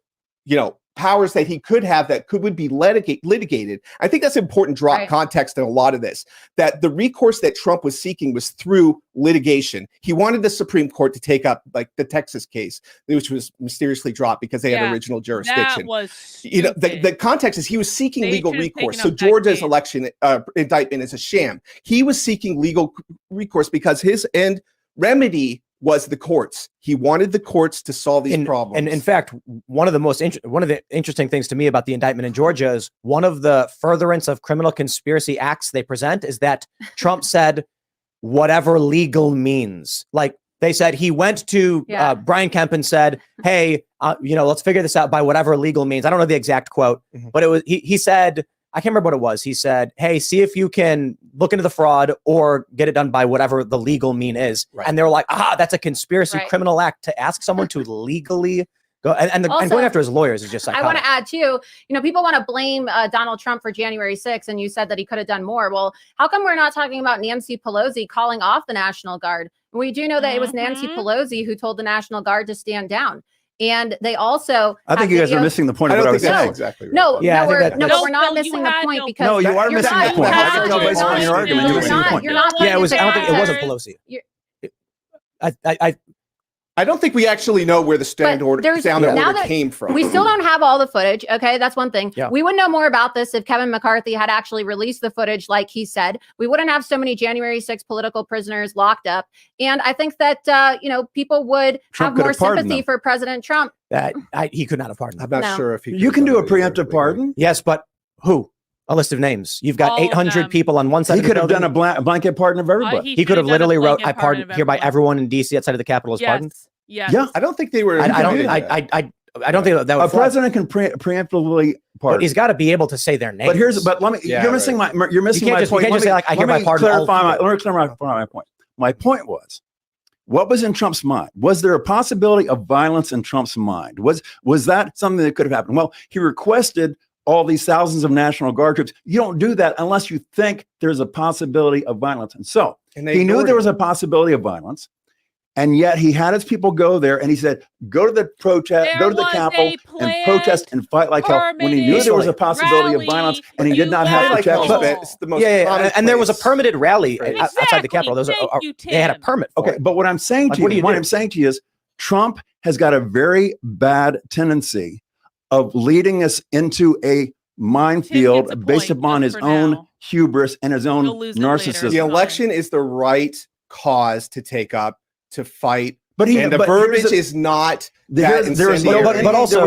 powers that he could have that would be litigated. I think that's important context in a lot of this, that the recourse that Trump was seeking was through litigation. He wanted the Supreme Court to take up like the Texas case, which was mysteriously dropped because they had original jurisdiction. That was stupid. The context is he was seeking legal recourse. So Georgia's election indictment is a sham. He was seeking legal recourse because his end remedy was the courts. He wanted the courts to solve these problems. And in fact, one of the interesting things to me about the indictment in Georgia is one of the furtherance of criminal conspiracy acts they present is that Trump said whatever legal means. Like they said he went to Brian Kemp and said, hey, let's figure this out by whatever legal means. I don't know the exact quote, but it was he said, I can't remember what it was. He said, hey, see if you can look into the fraud or get it done by whatever the legal mean is. Right. And they were like, that's a conspiracy criminal act to ask someone to legally go. And going after his lawyers is just psychotic. I want to add too, people want to blame Donald Trump for January 6th. And you said that he could have done more. Well, how come we're not talking about Nancy Pelosi calling off the National Guard? We do know that it was Nancy Pelosi who told the National Guard to stand down. And they also, I think you guys are missing the point of what I was saying. Exactly right. No, we're not missing the point because no, you are missing the point. I can tell based on your argument, you're missing the point. Yeah, it was. I don't think it wasn't Pelosi. I don't think we actually know where the sound order came from. We still don't have all the footage. Okay, that's one thing. Yeah. We would know more about this if Kevin McCarthy had actually released the footage like he said. We wouldn't have so many January 6th political prisoners locked up. And I think that, people would have more sympathy for President Trump. He could not have pardoned. I'm not sure if he You can do a preemptive pardon. Yes, but who? A list of names. You've got 800 people on one side. He could have done a blanket pardon of everybody. He could have literally wrote, "I pardon hereby everyone in DC outside of the Capitol is pardoned." Yes. Yeah, I don't think they were. I don't think that would. A president can preemptively pardon. He's got to be able to say their names. You're missing my point. You can't just say like, I hereby pardon. Let me clarify my point. My point was, what was in Trump's mind? Was there a possibility of violence in Trump's mind? Was that something that could have happened? Well, he requested all these thousands of National Guard troops. You don't do that unless you think there's a possibility of violence. And so he knew there was a possibility of violence. And yet he had his people go there and he said, go to the protest, go to the Capitol and protest and fight like hell, when he knew there was a possibility of violence and he did not have protection. It's the most and there was a permitted rally outside the Capitol. They had a permit. Okay, but what I'm saying to you is Trump has got a very bad tendency of leading us into a minefield based upon his own hubris and his own narcissism. The election is the right cause to take up to fight But the verbiage is not there is no, but also there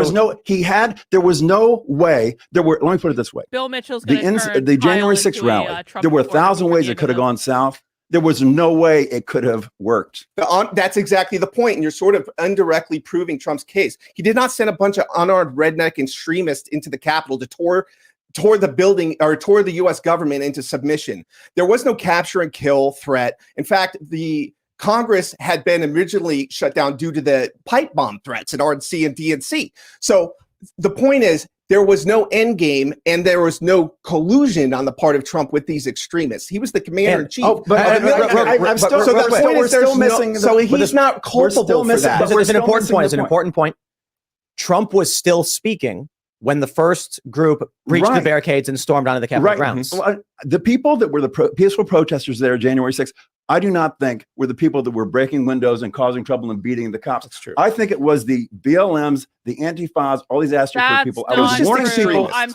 was no way. Let me put it this way. Bill Mitchell's the January 6th rally. There were 1,000 ways it could have gone south. There was no way it could have worked. That's exactly the point. And you're sort of indirectly proving Trump's case. He did not send a bunch of unarmed redneck extremists into the Capitol to tore the building or tore the U.S. government into submission. There was no capture and kill threat. In fact, the Congress had been originally shut down due to the pipe bomb threats at RNC and DNC. So the point is, there was no end game and there was no collusion on the part of Trump with these extremists. He was the commander in chief. So he's not culpable for that. It's an important point. It's an important point. Trump was still speaking when the first group breached the barricades and stormed onto the Capitol grounds. Well, the people that were the peaceful protesters there January 6th, I do not think were the people that were breaking windows and causing trouble and beating the cops. That's true. I think it was the BLMs, the Antifas, all these astroturf people. I was warning people. I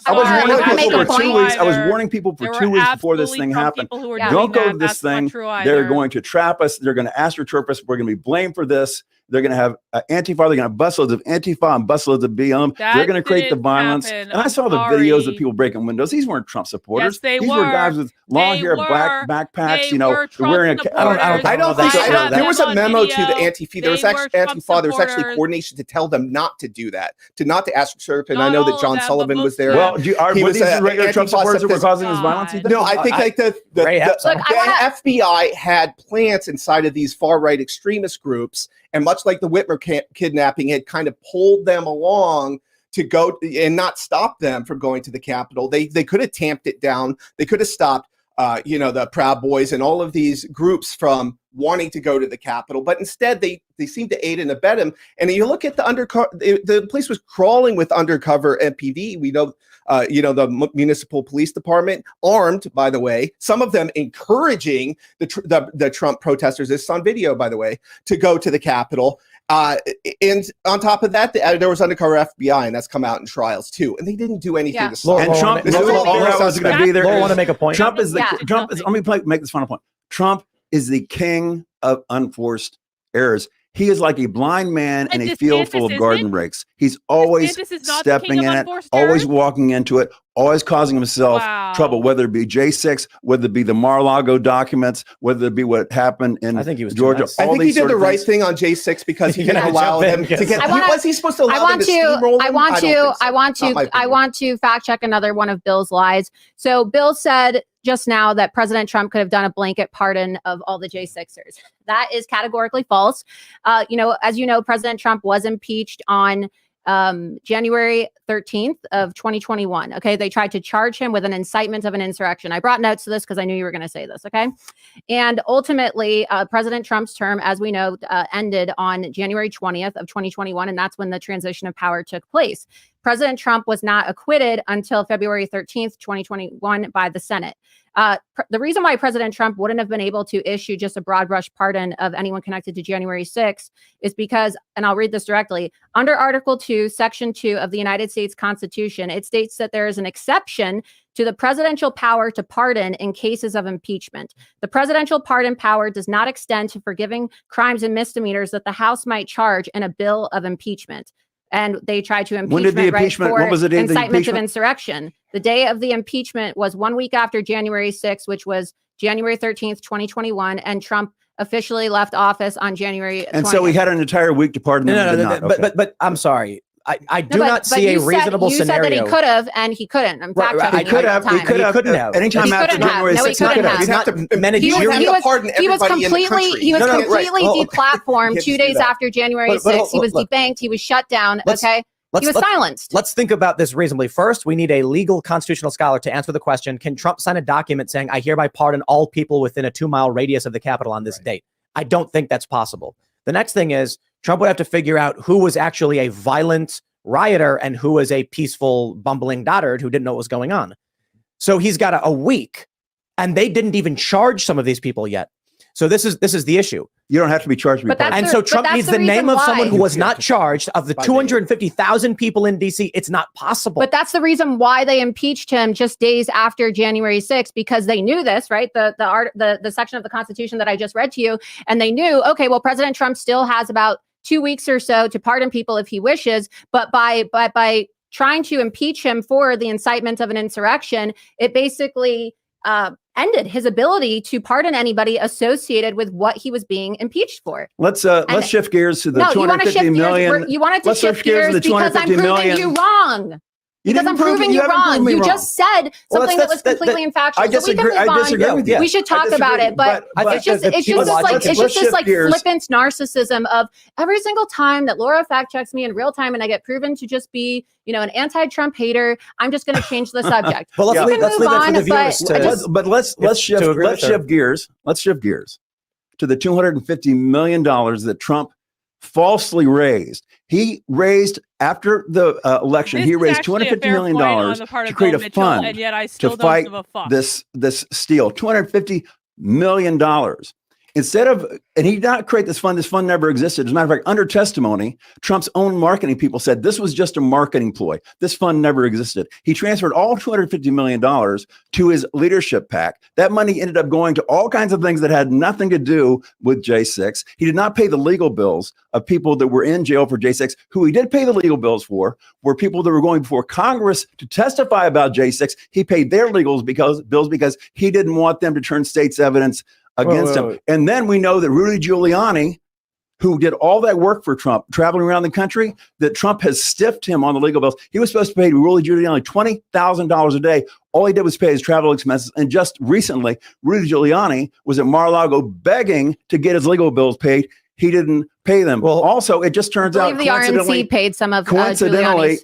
was warning people for 2 weeks before this thing happened. Don't go to this thing. They're going to trap us. They're going to astroturf us. We're going to be blamed for this. They're going to have Antifa. They're going to have busloads of Antifa and busloads of BLM. They're going to create the violence. And I saw the videos of people breaking windows. These weren't Trump supporters. Yes, These were guys with long hair, black backpacks. Wearing a. I don't think so. There was a memo to the Antifa. There was actually Antifa. There was actually coordination to tell them not to do that, not to astroturf. And I know that John Sullivan was there. Well, were these regular Trump supporters that were causing this violence? No, I think like the FBI had plants inside of these far right extremist groups. And much like the Whitmer kidnapping, had kind of pulled them along to go and not stop them from going to the Capitol. They could have tamped it down. They could have stopped, the Proud Boys and all of these groups from wanting to go to the Capitol. But instead, they seem to aid and abet him. And you look at the police was crawling with undercover MPD. We know, the municipal police department, armed, by the way, some of them encouraging the Trump protesters, this is on video, by the way, to go to the Capitol. And on top of that, there was undercover FBI, and that's come out in trials too. And they didn't do anything to stop. And Trump is going to be there. I want to make a point. Trump is let me make this final point. Trump is the king of unforced errors. He is like a blind man in a field full of garden rakes. He's always stepping in it, always walking into it, always causing himself trouble, whether it be J6, whether it be the Mar-a-Lago documents, whether it be what happened in Georgia. Nice. I think he did the right thing on J6 because he didn't allow them to get. Was he supposed to allow them to steamroll him? I want to fact check another one of Bill's lies. So Bill said just now that President Trump could have done a blanket pardon of all the J6ers. That is categorically false. As you know, President Trump was impeached on January 13th of 2021. Okay. They tried to charge him with an incitement of an insurrection. I brought notes to this because I knew you were going to say this. Okay. And ultimately, President Trump's term, as we know, ended on January 20th of 2021. And that's when the transition of power took place. President Trump was not acquitted until February 13th, 2021 by the Senate. The reason why President Trump wouldn't have been able to issue just a broad brush pardon of anyone connected to January 6th is because, and I'll read this directly, under Article 2, Section 2 of the United States Constitution, it states that there is an exception to the presidential power to pardon in cases of impeachment. The presidential pardon power does not extend to forgiving crimes and misdemeanors that the House might charge in a bill of impeachment. And they tried to impeach when was it incitement of insurrection. The day of the impeachment was 1 week after January 6th, which was January 13th, 2021. And Trump officially left office on January 20th. And so he had an entire week to pardon him. But I'm sorry. I do not see a reasonable scenario. You said that he could have, and he couldn't. I'm fact-checking. He could have. He couldn't have. Anytime after January 6th, he was completely deplatformed 2 days after January 6th. He was debanked. He was shut down. Okay. He was silenced. Let's think about this reasonably. First, we need a legal constitutional scholar to answer the question, can Trump sign a document saying, I hereby pardon all people within a 2-mile radius of the Capitol on this date? I don't think that's possible. The next thing is, Trump would have to figure out who was actually a violent rioter and who was a peaceful, bumbling dotard who didn't know what was going on. So he's got a week, and they didn't even charge some of these people yet. So this is the issue. You don't have to be charged. But that's And the- so but Trump that's needs the the name reason of why. someone who was not charged. Of the 250,000 people in DC, it's not possible. But that's the reason why they impeached him just days after January 6th, because they knew this, right? The section of the Constitution that I just read to you, and they knew, okay, well, President Trump still has about 2 weeks or so to pardon people if he wishes, but by trying to impeach him for the incitement of an insurrection, it basically ended his ability to pardon anybody associated with what he was being impeached for. Let's shift gears to the No, you want to 250 shift million. gears. You wanted to Let's shift gears to the because I'm 250 proving million. you wrong. You Because didn't I'm prove- proving you you haven't wrong. proved me You wrong. just said something that was completely infactual. I So we can disagree. move I on. disagree with you. We should talk about it, but it's just this like flippant narcissism of every single time that Laura fact checks me in real time and I get proven to just be, an anti-Trump hater, I'm just going to change the subject. Well, let's leave it for the viewers But let's shift gears. Let's shift gears to the $250 million that Trump falsely raised. He raised after the election. He raised $250 million to create a fund and yet I still to fight don't give a fuck. this steal. $250 million. Instead of, and he did not create this fund. This fund never existed. As a matter of fact, under testimony, Trump's own marketing people said this was just a marketing ploy. This fund never existed. He transferred all $250 million to his leadership PAC. That money ended up going to all kinds of things that had nothing to do with J6. He did not pay the legal bills of people that were in jail for J6. Who he did pay the legal bills for were people that were going before Congress to testify about J6. He paid their bills because he didn't want them to turn state's evidence against him. And then we know that Rudy Giuliani, who did all that work for Trump, traveling around the country, that Trump has stiffed him on the legal bills. He was supposed to pay Rudy Giuliani $20,000 a day. All he did was pay his travel expenses. And just recently, Rudy Giuliani was at Mar-a-Lago begging to get his legal bills paid. He didn't pay them. Well, also, it just turns out the RNC paid some of coincidentally,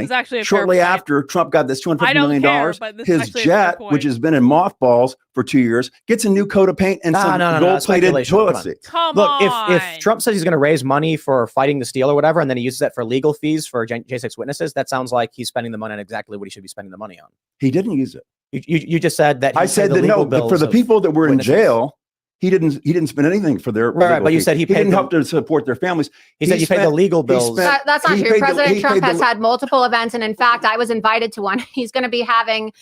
It's actually a shortly fair point. after Trump got this $250 million, but this is his actually a fair jet, point. which has been in mothballs for 2 years, gets a new coat of paint and some gold-plated toilet seats. Look, if Trump says he's going to raise money for fighting the steal or whatever, and then he uses that for legal fees for J6 witnesses, that sounds like he's spending the money on exactly what he should be spending the money on. He didn't use it. You just said that. I said that no, for the people that were in jail. He didn't spend anything for their right, but you said he didn't help to support their families. He said you paid the legal bills. That's not true. President Trump has had multiple events, and in fact, I was invited to one. He's going to be having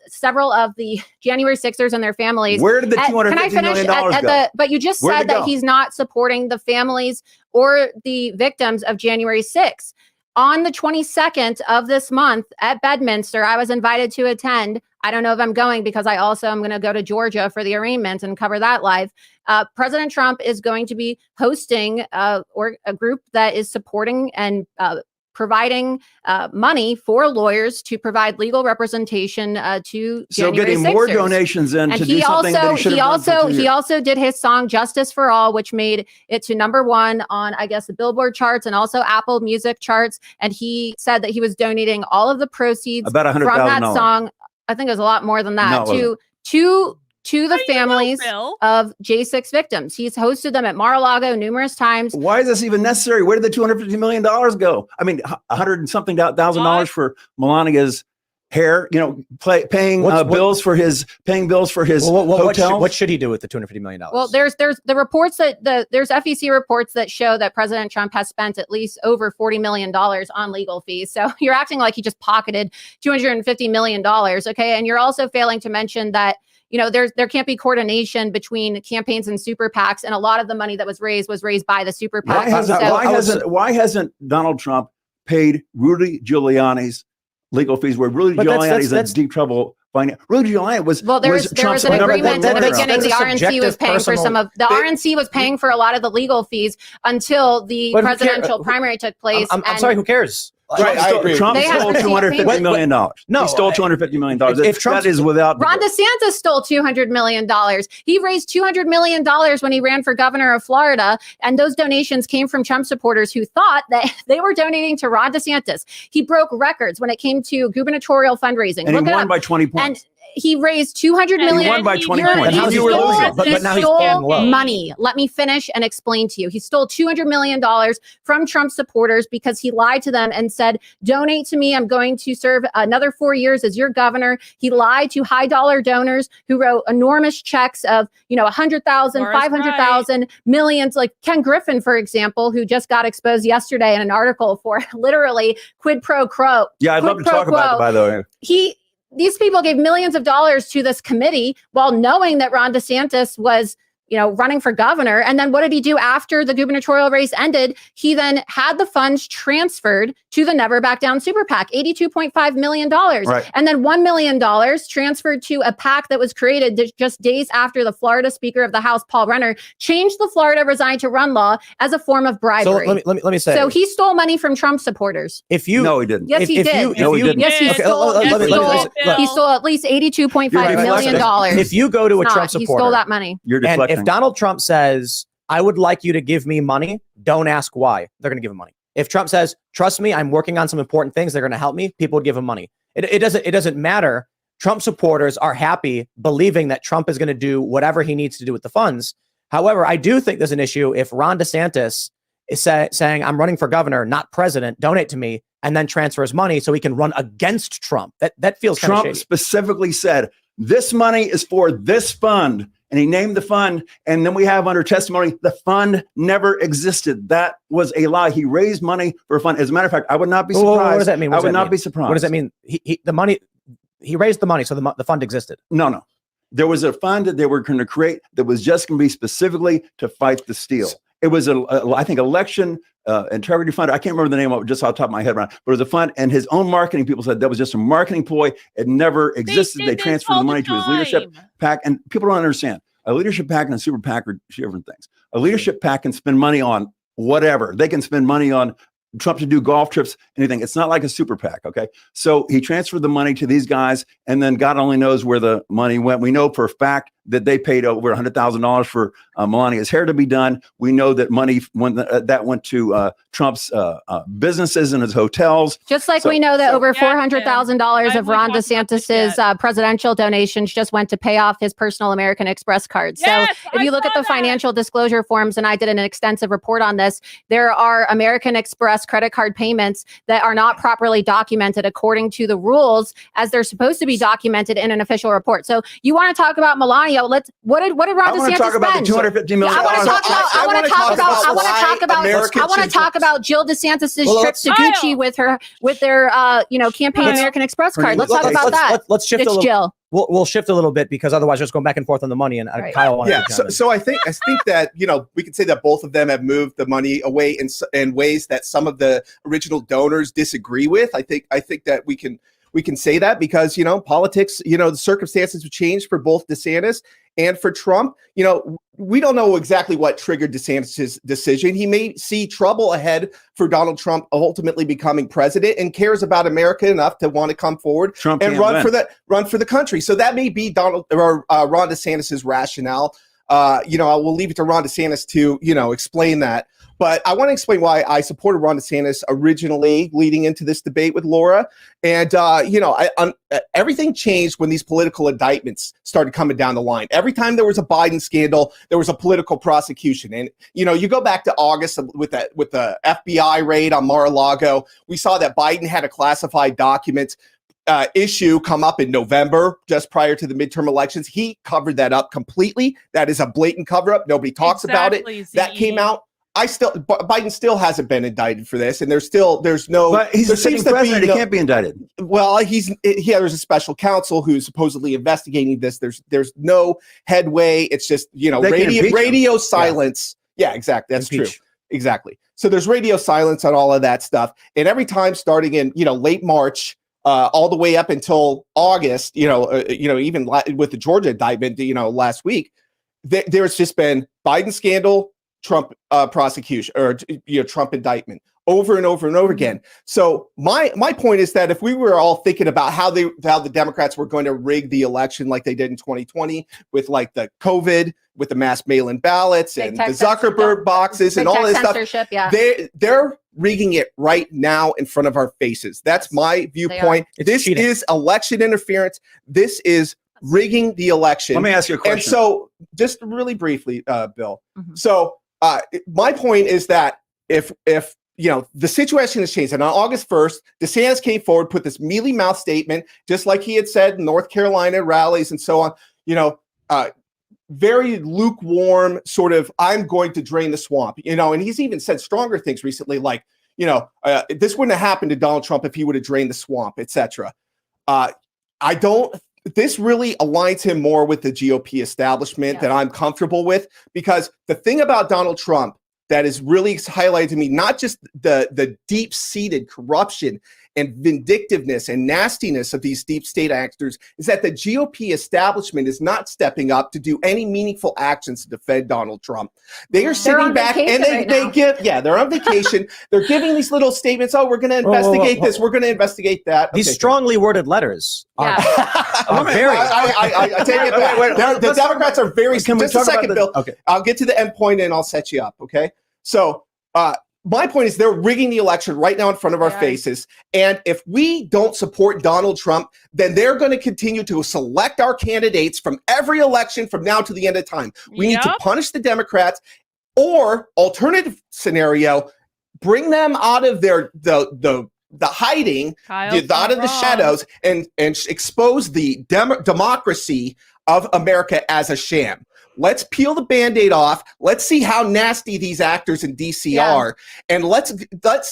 several of the January 6ers and their families. Where did the $250 million go? But you just said that he's not supporting the families or the victims of January 6th. On the 22nd of this month at Bedminster, I was invited to attend. I don't know if I'm going because I also am going to go to Georgia for the arraignment and cover that live. President Trump is going to be hosting a group that is supporting and providing money for lawyers to provide legal representation to so January getting 6ers. more donations in And to do something that he should have done for 2 years. He also did his song Justice for All, which made it to #1 on, I guess, the Billboard charts and also Apple Music charts. And he said that he was donating all of the proceeds about from that song. I think it was a lot more than that to the families of J6 victims. He's hosted them at Mar-a-Lago numerous times. Why is this even necessary? Where did the $250 million go? I mean, $100 and something thousand for Melania's hair, paying bills for his hotel. What should he do with the $250 million? Well, there's the reports that there's FEC reports that show that President Trump has spent at least over $40 million on legal fees. So you're acting like he just pocketed $250 million. Okay. And you're also failing to mention that there can't be coordination between campaigns and super PACs, and a lot of the money that was raised by the super PACs. Why hasn't Donald Trump paid Rudy Giuliani's legal fees? Where Rudy Giuliani's in deep trouble. Rudy Giuliani was there was an agreement in the beginning. The RNC was paying for some of the RNC was paying for a lot of the legal fees until the presidential primary took place. I'm sorry, who cares? Trump stole $250 million. No, he stole $250 million. That is without. Ron DeSantis stole $200 million. He raised $200 million when he ran for governor of Florida, and those donations came from Trump supporters who thought that they were donating to Ron DeSantis. He broke records when it came to gubernatorial fundraising. And he won by 20 points. he raised $200 million. He won by 20 You're- points. he How's he stole- still losing? But he now he's stole paying low. money. Let me finish and explain to you. He stole $200 million from Trump supporters because he lied to them and said, donate to me. I'm going to serve another 4 years as your governor. He lied to high dollar donors who wrote enormous checks of, 100,000, Laura's 500,000, millions, like Ken Griffin, for example, who just got exposed yesterday in an article for literally quid pro quo. Yeah, I'd love to talk about it, by the way. These people gave millions of dollars to this committee while knowing that Ron DeSantis was, running for governor. And then what did he do after the gubernatorial race ended? He then had the funds transferred to the Never Back Down Super PAC, $82.5 million. Right. And then $1 million transferred to a PAC that was created just days after the Florida Speaker of the House, Paul Renner, changed the Florida Resign to Run law as a form of bribery. So let me say. So he stole money from Trump supporters. No, he didn't. Yes, he did. No, he didn't. Yes, he Okay, stole. He stole at least $82.5 million. If you go to a Trump He supporter, stole that money. You're and deflecting. if Donald Trump says, I would like you to give me money, don't ask why. They're going to give him money. If Trump says, trust me, I'm working on some important things, they're going to help me, people would give him money. It doesn't matter. Trump supporters are happy believing that Trump is going to do whatever he needs to do with the funds. However, I do think there's an issue if Ron DeSantis is saying, I'm running for governor, not president, donate to me, and then transfers money so he can run against Trump. That feels kind of Trump shady. specifically said, this money is for this fund. And he named the fund. And then we have under testimony, the fund never existed. That was a lie. He raised money for a fund. As a matter of fact, I would not be surprised. What does that mean? I would not be surprised. What does that mean? He raised the money, so the fund existed. No. There was a fund that they were going to create that was just going to be specifically to fight the steal. It was I think election integrity fund. I can't remember the name of it just off the top of my head right now, but it was a fund, and his own marketing people said that was just a marketing ploy. It never existed. They transferred the money to his leadership PAC, and people don't understand. A leadership PAC and a super PAC are different things. A leadership PAC can spend money on whatever. They can spend money on Trump to do golf trips, anything. It's not like a super PAC, okay? So he transferred the money to these guys, and then God only knows where the money went. We know for a fact that they paid over $100,000 for Melania's hair to be done. We know that money that went to Trump's businesses and his hotels. Just like we know that over $400,000 of Ron talked about this DeSantis's presidential donations just went to pay off his personal American Express card. Yes, So if you look at the financial disclosure forms, and I did an extensive report on this, there are American Express credit card payments that are not properly documented according to the rules as they're supposed to be documented in an official report. So you want to talk about Melania? What did Ron DeSantis spend? I want to talk about the $250 million. I want to talk about Jill DeSantis' trip to Gucci with their campaign American Express card. Let's talk about that. Let's shift it's a little. Jill. We'll shift a little bit because otherwise, we're just going back and forth on the money. And Right. Kyle wanted to jump in. So I think that we can say that both of them have moved the money away in ways that some of the original donors disagree with. I think that we can say that because politics, the circumstances have changed for both DeSantis and for Trump. We don't know exactly what triggered DeSantis' decision. He may see trouble ahead for Donald Trump ultimately becoming president and cares about America enough to want to come forward and run for the country. So that may be Ron DeSantis' rationale. I will leave it to Ron DeSantis to explain that. But I want to explain why I supported Ron DeSantis originally leading into this debate with Laura. And, everything changed when these political indictments started coming down the line. Every time there was a Biden scandal, there was a political prosecution. And, you go back to August with the FBI raid on Mar-a-Lago, we saw that Biden had a classified document issue come up in November, just prior to the midterm elections. He covered that up completely. That is a blatant cover up. Nobody talks about it. That came out. Biden still hasn't been indicted for this, and there's no. But he's a sitting president. He can't be indicted. Well, there's a special counsel who's supposedly investigating this. There's no headway. It's just radio silence. Yeah, exactly. That's true. Exactly. So there's radio silence on all of that stuff, and every time starting in late March. All the way up until August, even with the Georgia indictment, last week, there's just been Biden scandal, Trump prosecution, or Trump indictment over and over and over again. So my point is that if we were all thinking about how the Democrats were going to rig the election like they did in 2020 with like the COVID, with the mass mail-in ballots and the Zuckerberg boxes and all this stuff, they're rigging it right now in front of our faces. That's my viewpoint. This is election interference. This is rigging the election. Let me ask you a question. And so, just really briefly, Bill. Mm-hmm. So, my point is that if the situation has changed, and on August 1st, DeSantis came forward, put this mealy mouth statement, just like he had said in North Carolina rallies and so on. Very lukewarm, sort of, I'm going to drain the swamp. And he's even said stronger things recently, like, this wouldn't have happened to Donald Trump if he would have drained the swamp, etc. This really aligns him more with the GOP establishment that I'm comfortable with, because the thing about Donald Trump that is really highlighted to me, not just the deep-seated corruption and vindictiveness and nastiness of these deep state actors, is that the GOP establishment is not stepping up to do any meaningful actions to defend Donald Trump. They are sitting back and they're on vacation. They're giving these little statements. Oh, we're going to investigate this. We're going to investigate that. These strongly worded letters are very. I take it back. The Democrats are very. Just a second, Bill. Okay. I'll get to the end point and I'll set you up. Okay. So, my point is they're rigging the election right now in front of our faces. And if we don't support Donald Trump, then they're going to continue to select our candidates from every election from now to the end of time. We need to punish the Democrats, or alternative scenario, bring them out of their the hiding, out of the shadows, and expose the democracy of America as a sham. Let's peel the Band-Aid off. Let's see how nasty these actors in DC are. And let's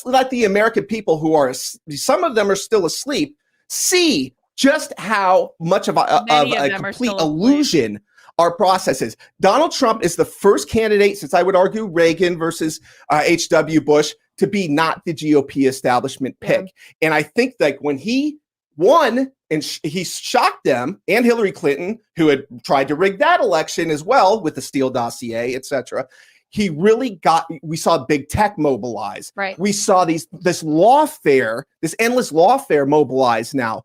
let the American people, who are, some of them are still asleep, see just how much of a complete illusion our process is. Donald Trump is the first candidate since, I would argue, Reagan versus H.W. Bush, to be not the GOP establishment pick. And I think that when he won, and he shocked them and Hillary Clinton, who had tried to rig that election as well with the Steele dossier, etc. We saw big tech mobilize. Right. We saw this endless lawfare mobilize now.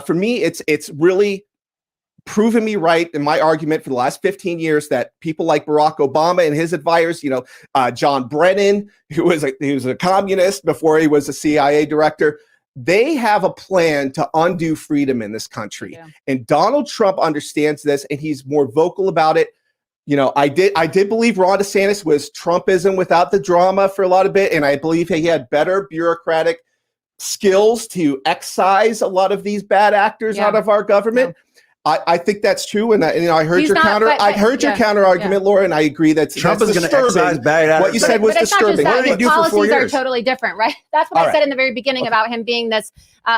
For me, it's really proven me right in my argument for the last 15 years that people like Barack Obama and his advisors, John Brennan, who was a communist before he was a CIA director, they have a plan to undo freedom in this country. Yeah. And Donald Trump understands this, and he's more vocal about it. I did believe Ron DeSantis was Trumpism without the drama for a lot of it, and I believe he had better bureaucratic skills to excise a lot of these bad actors out of our government. Yeah. I think that's true, and I heard your counter argument, Laura, and I agree that Trump is going to excise bad actors. What you said was disturbing. What did he do for 4 years? Policies are totally different, right? That's what I said in the very beginning about him being this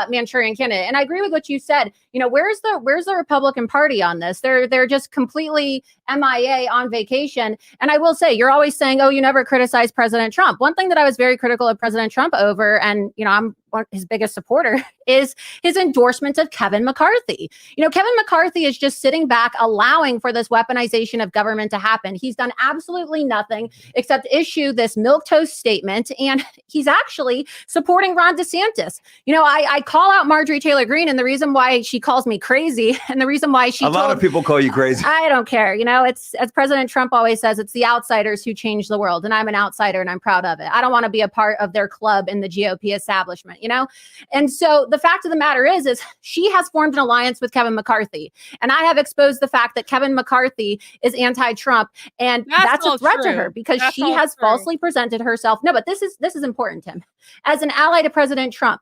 Manchurian candidate, and I agree with what you said. Where's the Republican Party on this? They're just completely MIA on vacation. And I will say, you're always saying, "Oh, you never criticize President Trump." One thing that I was very critical of President Trump over, and I'm his biggest supporter, is his endorsement of Kevin McCarthy. Kevin McCarthy is just sitting back, allowing for this weaponization of government to happen. He's done absolutely nothing except issue this milquetoast statement, and he's actually supporting Ron DeSantis. I call out Marjorie Taylor Greene, and the reason why she calls me crazy, and the reason why a lot of people call you crazy. I don't care. It's, as President Trump always says, it's the outsiders who change the world, and I'm an outsider, and I'm proud of it. I don't want to be a part of their club in the GOP establishment. And so the fact of the matter is she has formed an alliance with Kevin McCarthy. And I have exposed the fact that Kevin McCarthy is anti-Trump. And that's a threat to her, because she has falsely presented herself. No, but this is important, Tim. As an ally to President Trump,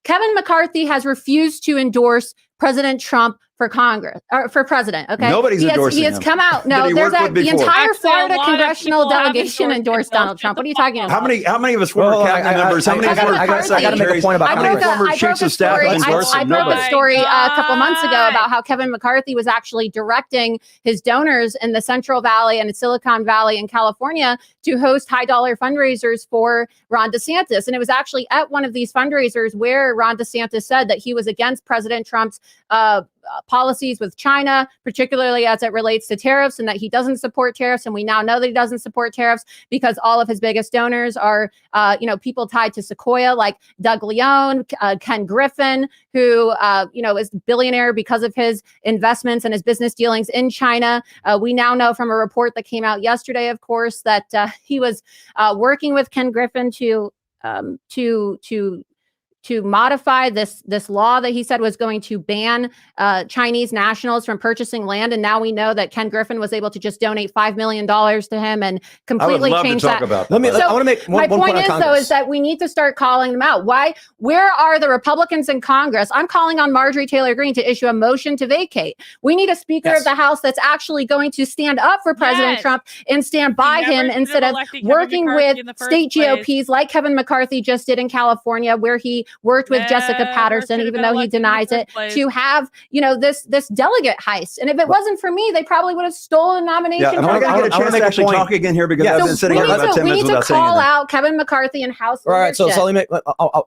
Kevin McCarthy has refused to endorse President Trump for Congress or for president. Okay, nobody's endorsing him. He has come out. No, there's the entire Florida congressional delegation endorsed Donald Trump. What are you talking about? How many of us former cabinet members? How many I got to make a point about how many former chiefs of staff endorse him? I broke a story a couple months ago about how Kevin McCarthy was actually directing his donors in the Central Valley and Silicon Valley in California to host high-dollar fundraisers for Ron DeSantis. And it was actually at one of these fundraisers where Ron DeSantis said that he was against President Trump's policies with China, particularly as it relates to tariffs, and that he doesn't support tariffs. And we now know that he doesn't support tariffs because all of his biggest donors are, people tied to Sequoia, like Doug Leone, Ken Griffin, who, is billionaire because of his investments and his business dealings in China. We now know from a report that came out yesterday, of course, that he was working with Ken Griffin to to modify this law that he said was going to ban Chinese nationals from purchasing land. And now we know that Ken Griffin was able to just donate $5 million to him and completely change that. About that. Let me. So I want to make one my point point on is, Congress. though, is that we need to start calling them out. Where are the Republicans in Congress? I'm calling on Marjorie Taylor Greene to issue a motion to vacate. We need a Speaker of the House that's actually going to stand up for President Trump and stand by him instead of working with state GOPs like Kevin McCarthy just did in California, where he worked with Jessica Patterson, even though he denies it, to have, this delegate heist. And if it wasn't for me, they probably would have stolen a nomination. Yeah, I'm not going to get a chance to actually talk again here because I've been sitting here about 10 minutes without saying anything. We need to call out Kevin McCarthy and House All right, so leadership. let me make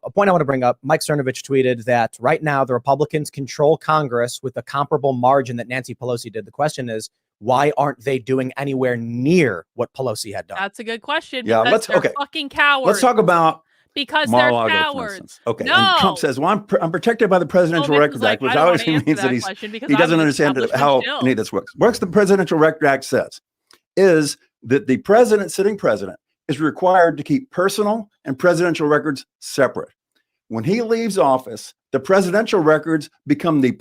a point I want to bring up. Mike Cernovich tweeted that right now the Republicans control Congress with a comparable margin that Nancy Pelosi did. The question is, why aren't they doing anywhere near what Pelosi had done? That's a good question. Yeah, because they're fucking cowards. Let's talk about because Mar-a-Lago, they're cowards. Okay. No. And Trump says, "Well, I'm protected by the Presidential Records Act," which obviously means that he doesn't understand how any of this works. What the Presidential Records Act says is that the sitting president, is required to keep personal and presidential records separate. When he leaves office, the presidential records become the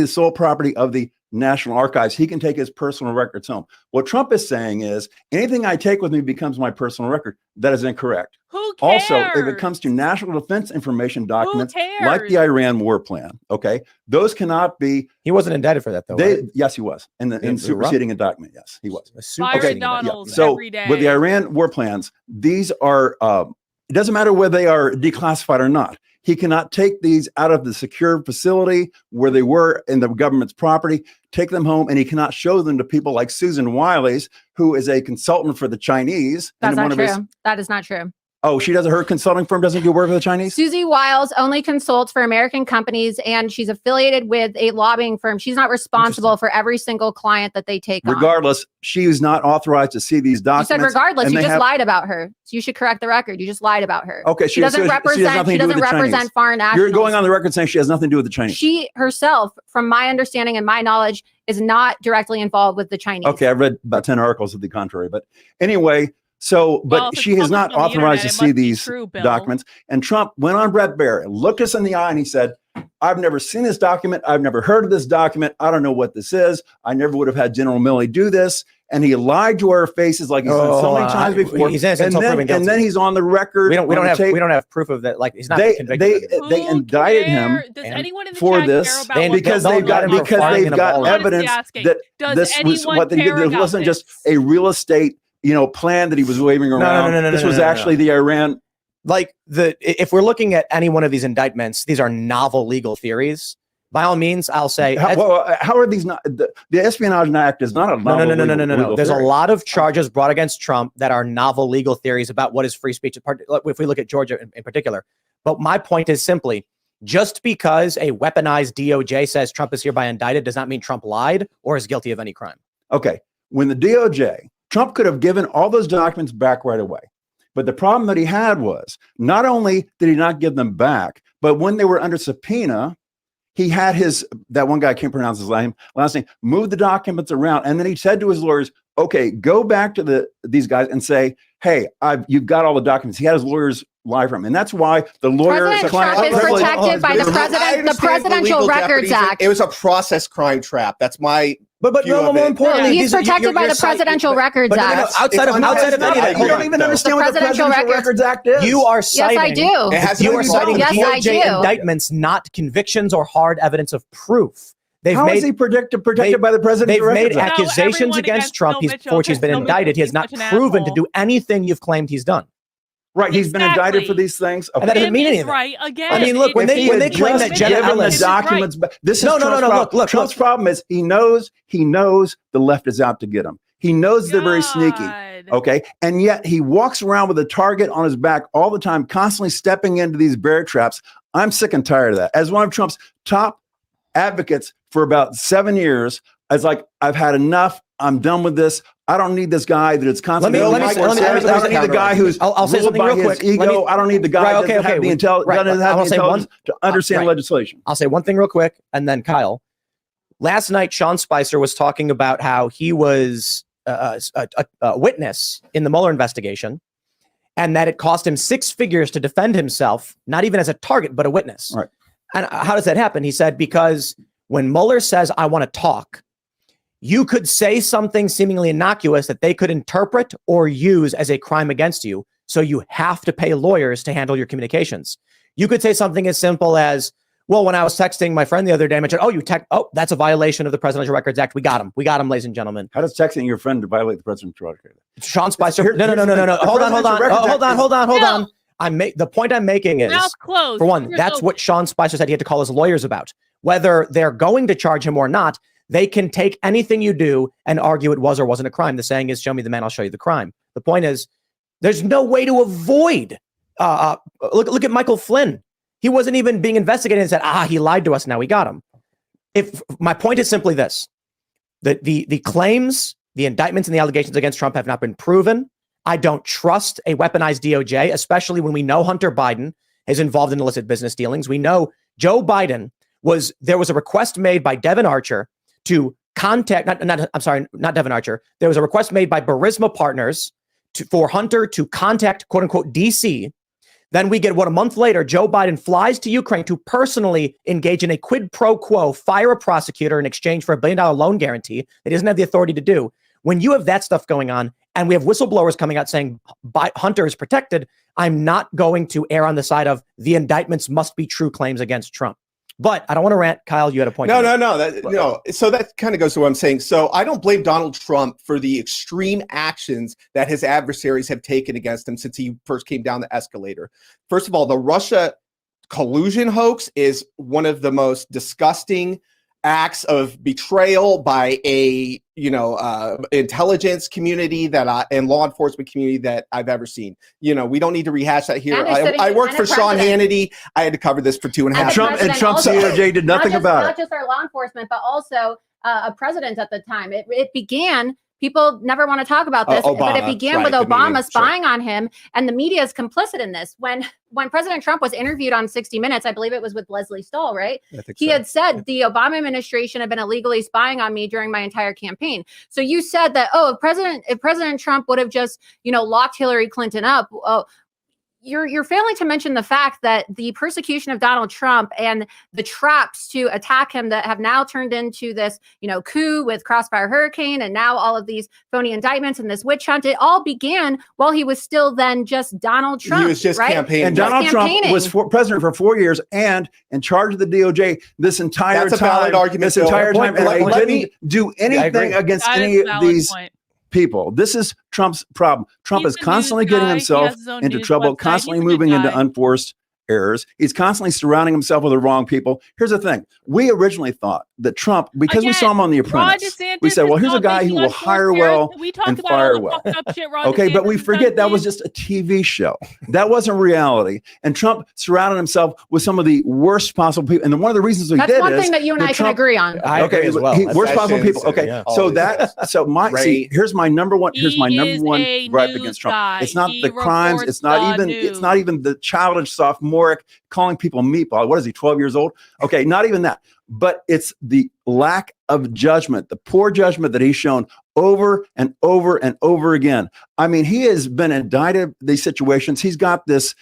sole property of the National Archives. He can take his personal records home. What Trump is saying is, anything I take with me becomes my personal record. That is incorrect. Who cares? Also, if it comes to national defense information documents like the Iran war plan, those cannot be. He wasn't indicted for that, though. Yes, he was in superseding indictment. Yes, he was. So every day. With the Iran war plans, these are. It doesn't matter whether they are declassified or not. He cannot take these out of the secure facility where they were in the government's property, take them home, and he cannot show them to people like Susan Wiles, who is a consultant for the Chinese. That's not true. That is not true. Oh, her consulting firm doesn't do work for the Chinese? Susie Wiles only consults for American companies, and she's affiliated with a lobbying firm. She's not responsible for every single client that they take on. Regardless, she is not authorized to see these documents. You said regardless. You just lied about her. So you should correct the record. You just lied about her. Okay, she doesn't represent foreign nationals. You're going on the record saying she has nothing to do with the Chinese. She herself, from my understanding and my knowledge, is not directly involved with the Chinese. Okay, I've read about 10 articles of the contrary. But anyway, she is not authorized to see these documents. And Trump went on Brett Baier, looked us in the eye, and he said, "I've never seen this document. I've never heard of this document. I don't know what this is. I never would have had General Milley do this." And he lied to our faces like he's done so many times before. And then he's on the record. We don't have proof of that. Like he's not convicted. They indicted him for this because they've got evidence that this was what they did. This wasn't just a real estate plan that he was waving around. This was actually the Iran. If we're looking at any one of these indictments, these are novel legal theories. By all means, I'll say. How are these not? The Espionage Act is not a novel No. There's a lot of charges brought against Trump that are novel legal theories about what is free speech. If we look at Georgia in particular. But my point is simply, just because a weaponized DOJ says Trump is hereby indicted does not mean Trump lied or is guilty of any crime. Okay. When the DOJ, Trump could have given all those documents back right away. But the problem that he had was not only did he not give them back, but when they were under subpoena, he had that one guy, I can't pronounce his last name, move the documents around. And then he said to his lawyers, okay, go back to these guys and say, hey, you've got all the documents. He had his lawyers lie for him. And that's why the lawyer President Trump is protected by the Presidential Records Act. It was a process crime trap. That's my But more importantly, he's protected by the Presidential Records Act. Outside of you don't even understand what the Presidential Records Act is. You are citing. Yes, I do. You are citing DOJ do. indictments, not convictions or hard evidence of proof. How is he protected by the President's They've Records made Act? accusations against Trump for which he's been indicted. He has not proven to do anything you've claimed he's done. Right, he's been indicted for these things. Okay. And that doesn't mean anything. Right, again. I mean, look, when they claim that Jenna Ellis, the documents, this is Look. Trump's problem is he knows the left is out to get him. He knows they're very sneaky. Okay, and yet he walks around with a target on his back all the time, constantly stepping into these bear traps. I'm sick and tired of that. As one of Trump's top advocates for about 7 years, it's like, I've had enough. I'm done with this. I don't need this guy that is constantly. I don't need the guy who's I'll say something real quick. Ego. I don't need the guy that doesn't have the intelligence to understand legislation. I'll say one thing real quick, and then Kyle. Last night, Sean Spicer was talking about how he was a witness in the Mueller investigation, and that it cost him 6 figures to defend himself, not even as a target, but a witness. Right. And how does that happen? He said, because when Mueller says, I want to talk, you could say something seemingly innocuous that they could interpret or use as a crime against you. So you have to pay lawyers to handle your communications. You could say something as simple as, well, when I was texting my friend the other day, I mentioned, that's a violation of the Presidential Records Act. We got him, ladies and gentlemen. How does texting your friend violate the Presidential Records Act? Sean Spicer. No. Hold on. The point I'm making is, for one, that's what Sean Spicer said he had to call his lawyers about. Whether they're going to charge him or not, they can take anything you do and argue it was or wasn't a crime. The saying is, show me the man, I'll show you the crime. The point is, there's no way to avoid. Look at Michael Flynn. He wasn't even being investigated and said, he lied to us. Now we got him. If my point is simply this, that the claims, the indictments and the allegations against Trump have not been proven. I don't trust a weaponized DOJ, especially when we know Hunter Biden is involved in illicit business dealings. We know Joe Biden there was a request made by Devin Archer to contact, not Devin Archer. There was a request made by Burisma Partners for Hunter to contact, quote unquote, DC. Then we get a month later, Joe Biden flies to Ukraine to personally engage in a quid pro quo, fire a prosecutor in exchange for $1 billion loan guarantee that he doesn't have the authority to do. When you have that stuff going on and we have whistleblowers coming out saying Hunter is protected, I'm not going to err on the side of the indictments must be true claims against Trump. But I don't want to rant. Kyle, you had a point. No. So that kind of goes to what I'm saying. So I don't blame Donald Trump for the extreme actions that his adversaries have taken against him since he first came down the escalator. First of all, the Russia collusion hoax is one of the most disgusting acts of betrayal by a intelligence community and law enforcement community that I've ever seen. We don't need to rehash that here. I worked for Sean Hannity. I had to cover this for 2.5 years. And Trump's DOJ did nothing about it. Not just our law enforcement, but also a president at the time. It began. People never want to talk about this, Obama, but it began with Obama spying on him, and the media is complicit in this. When President Trump was interviewed on 60 Minutes, I believe it was with Leslie Stahl, right? He had said the Obama administration had been illegally spying on me during my entire campaign. So you said that, if President Trump would have just, locked Hillary Clinton up, you're failing to mention the fact that the persecution of Donald Trump and the traps to attack him that have now turned into this, coup with Crossfire Hurricane and now all of these phony indictments and this witch hunt, it all began while he was still then just Donald Trump. He was just campaigning. And Donald Trump was president for 4 years and in charge of the DOJ this entire time. That's a valid argument. This entire time. And he didn't do anything against any of these people. This is Trump's problem. Trump is constantly getting himself into trouble, constantly moving into unforced errors. He's constantly surrounding himself with the wrong people. Here's the thing. We originally thought that Trump, because we saw him on The Apprentice, we said, well, here's a guy who will hire well and fire well. Okay, but we forget that was just a TV show. That wasn't reality. And Trump surrounded himself with some of the worst possible people. And one of the reasons we did is... That's one thing that you and I can agree on. I agree as well. Worst possible people. Okay, here's my number one gripe against Trump. It's not the crimes. It's not even the childish sophomoric calling people meatball. What is he, 12 years old? Okay, not even that. But it's the lack of judgment, the poor judgment that he's shown over and over and over again. I mean, he has been indicted these situations. He's got this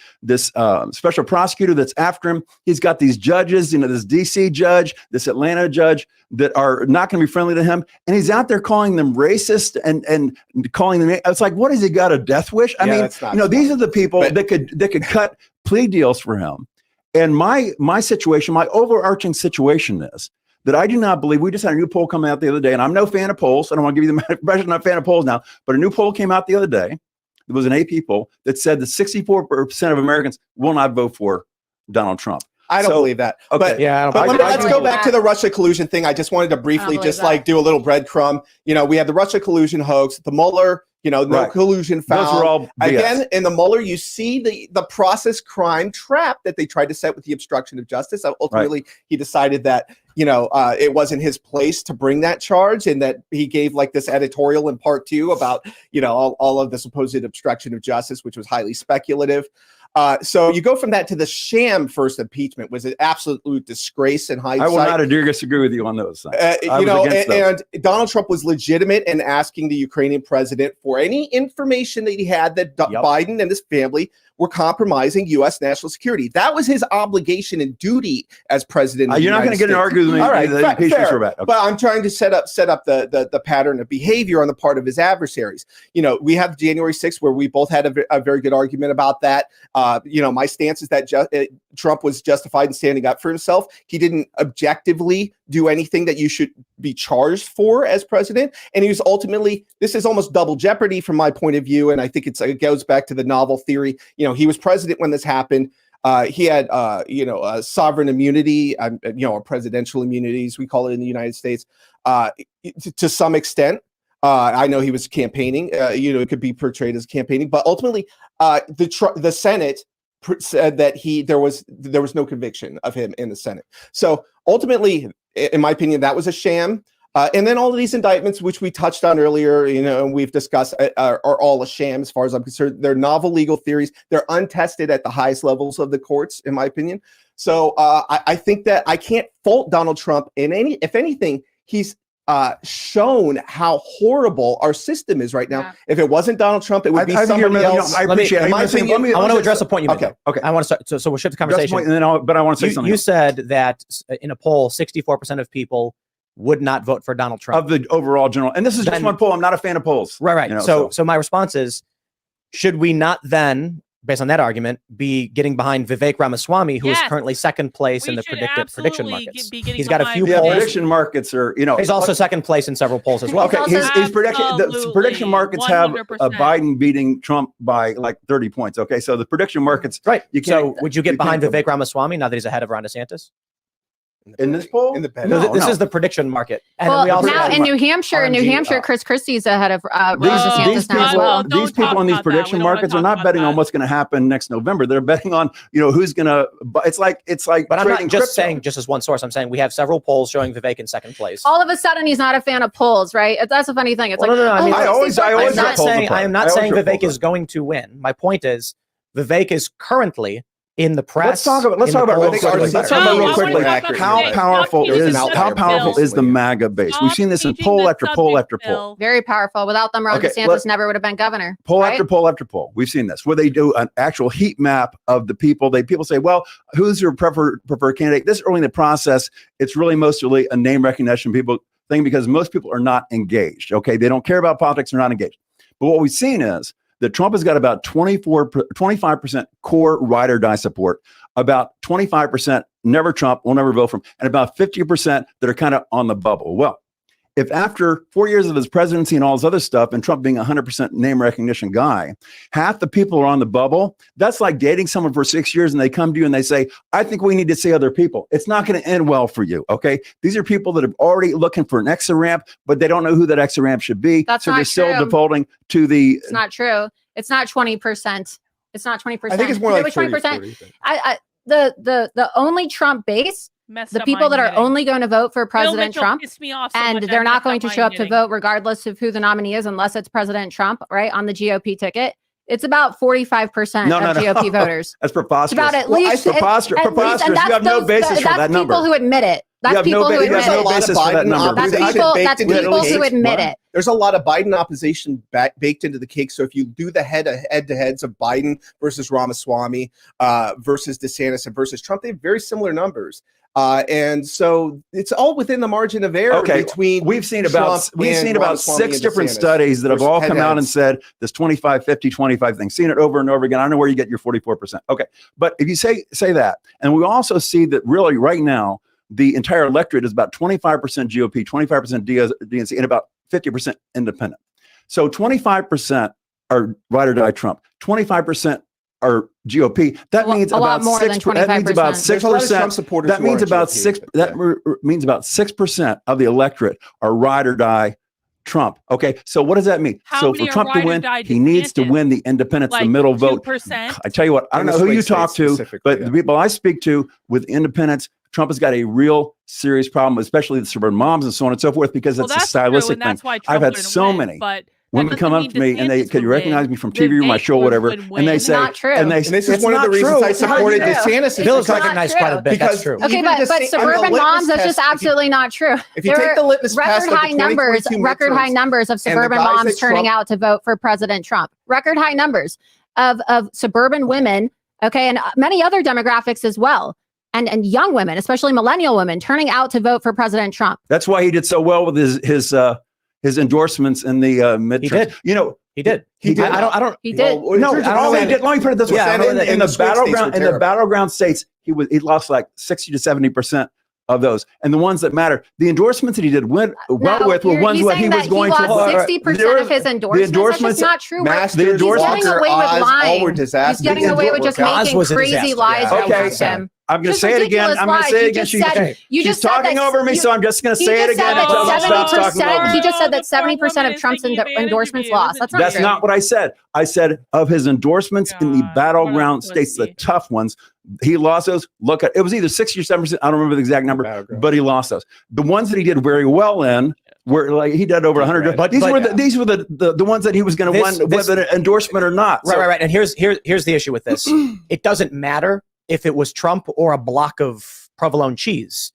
special prosecutor that's after him. He's got these judges, this DC judge, this Atlanta judge that are not going to be friendly to him. And he's out there calling them racist and calling them. It's like, what has he got, a death wish? I mean, these are the people that could cut plea deals for him. And my situation, my overarching situation is that I do not believe, we just had a new poll come out the other day, and I'm no fan of polls. I don't want to give you the impression I'm not a fan of polls now, but a new poll came out the other day. It was an AP poll that said that 64% of Americans will not vote for Donald Trump. I don't believe that. Okay. But let's go back to the Russia collusion thing. I just wanted to briefly do a little breadcrumb. We had the Russia collusion hoax, the Mueller, no collusion found. Those are all BS. Again, in the Mueller, you see the process crime trap that they tried to set with the obstruction of justice. Ultimately, he decided that, it wasn't his place to bring that charge, and that he gave like this editorial in part 2 about, all of the supposed obstruction of justice, which was highly speculative. So you go from that to the sham first impeachment was an absolute disgrace in hindsight. I will not disagree with you on those things. And Donald Trump was legitimate in asking the Ukrainian president for any information that he had that Biden and his family were compromising U.S. national security. That was his obligation and duty as president. You're not going to get an argument with me. All right, fair. Okay. But I'm trying to set up the pattern of behavior on the part of his adversaries. We have January 6th where we both had a very good argument about that. My stance is that Trump was justified in standing up for himself. He didn't objectively do anything that you should be charged for as president. And he was ultimately, this is almost double jeopardy from my point of view. And I think it goes back to the novel theory. He was president when this happened. He had, sovereign immunity, or presidential immunities, we call it in the United States, to some extent. I know he was campaigning, it could be portrayed as campaigning, but ultimately the Senate said that there was no conviction of him in the Senate. So ultimately, in my opinion, that was a sham. And then all of these indictments, which we touched on earlier, and we've discussed, are all a sham as far as I'm concerned. They're novel legal theories. They're untested at the highest levels of the courts, in my opinion. So I think that I can't fault Donald Trump if anything, he's shown how horrible our system is right now. Yeah. If it wasn't Donald Trump, it would be somebody else. I appreciate it. I want to address a point you made. Okay. I want to start. So we'll shift the conversation. But I want to say something. You said that in a poll, 64% of people would not vote for Donald Trump. Of the overall general. And this is just one poll. I'm not a fan of polls. Right. So my response is, should we not then, based on that argument, be getting behind Vivek Ramaswamy, who is currently second place in the prediction markets? He's got a few polls. Prediction markets are, he's also second place in several polls as well. Okay, his prediction markets 100%. Have Biden beating Trump by like 30 points. Okay, so the prediction markets. Right. So would you get behind Vivek Ramaswamy now that he's ahead of Ron DeSantis? In this poll? This is the prediction market. And we also now in New Hampshire, Chris Christie's ahead of Ron DeSantis now as well. These people on these prediction markets are not betting on what's going to happen next November. They're betting on, who's going to. It's like. But I'm not just saying just as one source. I'm saying we have several polls showing Vivek in second place. All of a sudden, he's not a fan of polls, right? That's a funny thing. It's I'm not saying Vivek is going to win. My point is, Vivek is currently in the press. Let's talk about real quickly. How powerful is the MAGA base? We've seen this in poll after poll after poll. Very powerful. Without them, Ron DeSantis never would have been governor. Poll after poll after poll. We've seen this where they do an actual heat map of the people. People say, well, who's your preferred candidate? This early in the process, it's really mostly a name recognition thing because most people are not engaged. Okay, they don't care about politics. They're not engaged. But what we've seen is that Trump has got about 25% core ride or die support, about 25% never Trump, will never vote for him, and about 50% that are kind of on the bubble. Well, if after 4 years of his presidency and all this other stuff, and Trump being a 100% name recognition guy, half the people are on the bubble, that's like dating someone for 6 years and they come to you and they say, I think we need to see other people. It's not going to end well for you, okay? These are people that are already looking for an exit ramp, but they don't know who that exit ramp should be. That's so not they're still true. defaulting to the... It's not true. It's not 20%. It's not 20%. I think it's more like 20%. The only Trump base, the people that are only going to vote for President Trump, and they're not going to show up to vote regardless of who the nominee is, unless it's President Trump, right, on the GOP ticket. It's about 45% of GOP voters. That's preposterous. It's about at least preposterous. You have no basis for that number. That's people who admit it. That's people who admit it. That's people who admit it. There's a lot of Biden opposition baked into the cake. So if you do the head-to-heads of Biden versus Ramaswamy versus DeSantis and versus Trump, they have very similar numbers. And so it's all within the margin of error between we've seen about 6 different studies that have all come out and said this 25-50-25 thing. Seen it over and over again. I don't know where you get your 44%. Okay. But if you say that, and we also see that really right now, the entire electorate is about 25% GOP, 25% DNC, and about 50% independent. So 25% are ride or die Trump, 25% are GOP. That means about 6%. That means about 6%. That means about 6. That means about 6% of the electorate are ride or die Trump. Okay, so what does that mean? So for Trump to win, he needs to win the independents, the middle vote. 2%? I tell you what, I don't know who you talk to, but the people I speak to with independents, Trump has got a real serious problem, especially the suburban moms and so on and so forth, because it's a stylistic thing. I've had so many. But Women come up to me and they, can you recognize me from TV or my show, whatever, and they say, not true. and this is one of the reasons I supported DeSantis. Bill's recognized quite a bit. That's true. Okay, but suburban moms, that's just absolutely not true. If you take the litmus test, record high numbers of suburban moms turning out to vote for President Trump. Record high numbers of suburban women. Okay, and many other demographics as well. And young women, especially millennial women, turning out to vote for President Trump. That's why he did so well with his endorsements in the midterms. He did. You know, he did. He did. He did. No, he did. Let me put it this way. In the battleground states, he lost like 60 to 70% of those, and the ones that matter, the endorsements that he did went well with were ones that he was going to. 60% of his endorsements. That's just not true. The endorsements getting away with lying. All were disastrous. He's getting away with just making crazy lies against him. I'm going to say it again. I'm going to say it again. She's talking over me, so I'm just going to say it again. He just said that 70% of Trump's endorsements lost. That's true. Not what I said. I said of his endorsements in the battleground states, the tough ones, he lost those. Look at it was either 60 or 7%. I don't remember the exact number, but he lost those. The ones that he did very well in were like he did over 100. But these were the ones that he was going to win, whether an endorsement or not. Right. And here's the issue with this. It doesn't matter if it was Trump or a block of provolone cheese.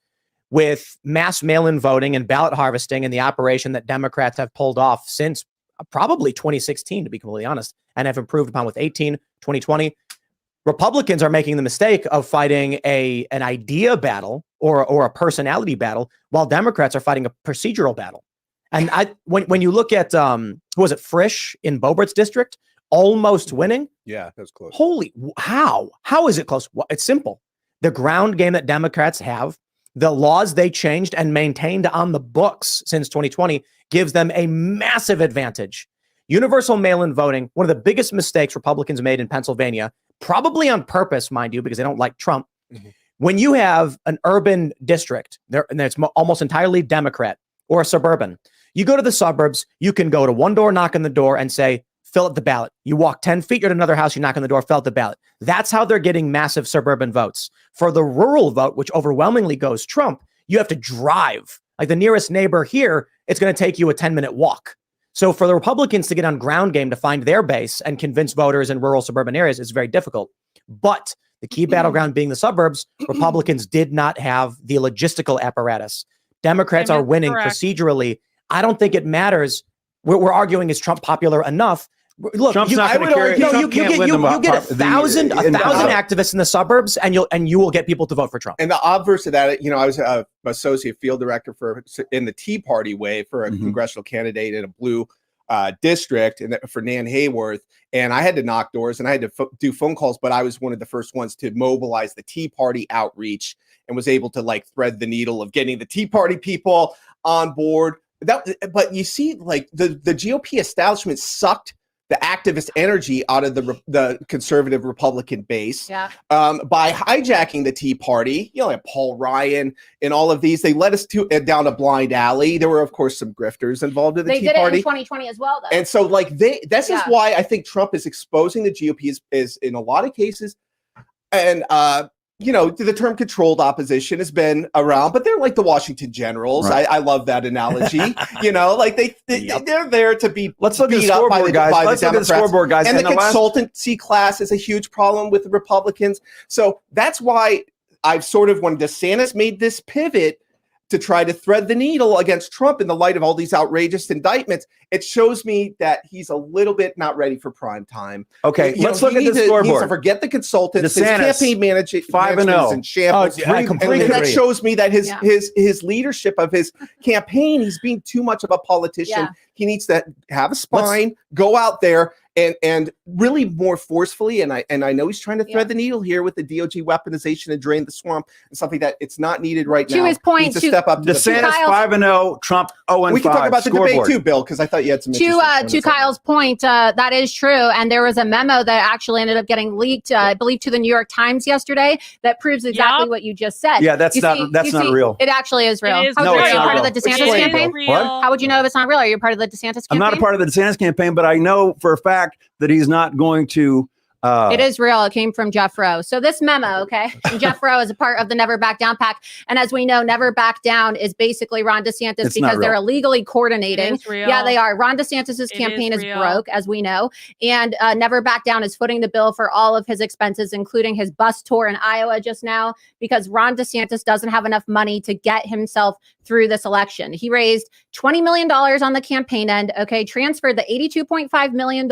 With mass mail-in voting and ballot harvesting and the operation that Democrats have pulled off since probably 2016, to be completely honest, and have improved upon with 18, 2020, Republicans are making the mistake of fighting an idea battle or a personality battle, while Democrats are fighting a procedural battle. And when you look at who was it, Frisch in Boebert's district, almost winning. Yeah, that was close. Holy, how is it close? Well, it's simple. The ground game that Democrats have, the laws they changed and maintained on the books since 2020 gives them a massive advantage. Universal mail-in voting, one of the biggest mistakes Republicans made in Pennsylvania, probably on purpose, mind you, because they don't like Trump. Mm-hmm. When you have an urban district, and it's almost entirely Democrat, or a suburban, you go to the suburbs, you can go to one door, knock on the door, and say, fill out the ballot. You walk 10 feet, you're at another house, you knock on the door, fill out the ballot. That's how they're getting massive suburban votes. For the rural vote, which overwhelmingly goes Trump, you have to drive. Like the nearest neighbor here, it's going to take you a 10-minute walk. So for the Republicans to get on ground game to find their base and convince voters in rural suburban areas is very difficult. But the key battleground being the suburbs, Republicans did not have the logistical apparatus. Democrats are winning procedurally. I don't think it matters. We're arguing, is Trump popular enough? Look, Trump's not going to carry. You get 1,000 activists in the suburbs, and you will get people to vote for Trump. And the obverse of that, I was an associate field director in the Tea Party way for a congressional candidate in a blue district, and for Nan Hayworth. And I had to knock doors and I had to do phone calls, but I was one of the first ones to mobilize the Tea Party outreach and was able to thread the needle of getting the Tea Party people on board. But you see, the GOP establishment sucked the activist energy out of the conservative Republican base by hijacking the Tea Party. Like Paul Ryan and all of these, they led us down a blind alley. There were, of course, some grifters involved in the Tea Party. They did it in 2020 as well, though. And so, this is why I think Trump is exposing the GOP is in a lot of cases, and the term controlled opposition has been around, but they're like the Washington Generals. Right. I love that analogy. They're there to be Let's look at the scoreboard, guys. Let's look at the scoreboard, guys. And the consultancy class is a huge problem with the Republicans. So that's why I've sort of, when DeSantis made this pivot to try to thread the needle against Trump in the light of all these outrageous indictments, it shows me that he's a little bit not ready for prime time. Okay, let's look at the scoreboard. He needs to forget the consultants. DeSantis, his campaign management 5-0 in shambles. I completely agree. That shows me that his leadership of his campaign, he's being too much of a politician. Yeah. He needs to have a spine, go out there and really more forcefully. And I know he's trying to thread the needle here with the DOJ weaponization and drain the swamp and something that it's not needed right now. To his point, to step up. DeSantis 5-0, Trump 0-5. We can talk about the debate too, Bill, because I thought you had some. To Kyle's point, that is true. And there was a memo that actually ended up getting leaked, I believe, to the New York Times yesterday that proves exactly what you just said. Yeah, that's not real. It actually is real. Are you part of the DeSantis campaign? What? How would you know if it's not real? Are you part of the DeSantis campaign? I'm not a part of the DeSantis campaign, but I know for a fact that he's not going to It is real. It came from Jeff Rowe. So this memo, okay, and Jeff Rowe is a part of the Never Back Down PAC. And as we know, Never Back Down is basically Ron DeSantis It's because not they're real. illegally coordinating. It is real. Yeah, they are. Ron DeSantis's It campaign is real. broke, as we know. And Never Back Down is footing the bill for all of his expenses, including his bus tour in Iowa just now, because Ron DeSantis doesn't have enough money to get himself through this election. He raised $20 million on the campaign end, okay, transferred the $82.5 million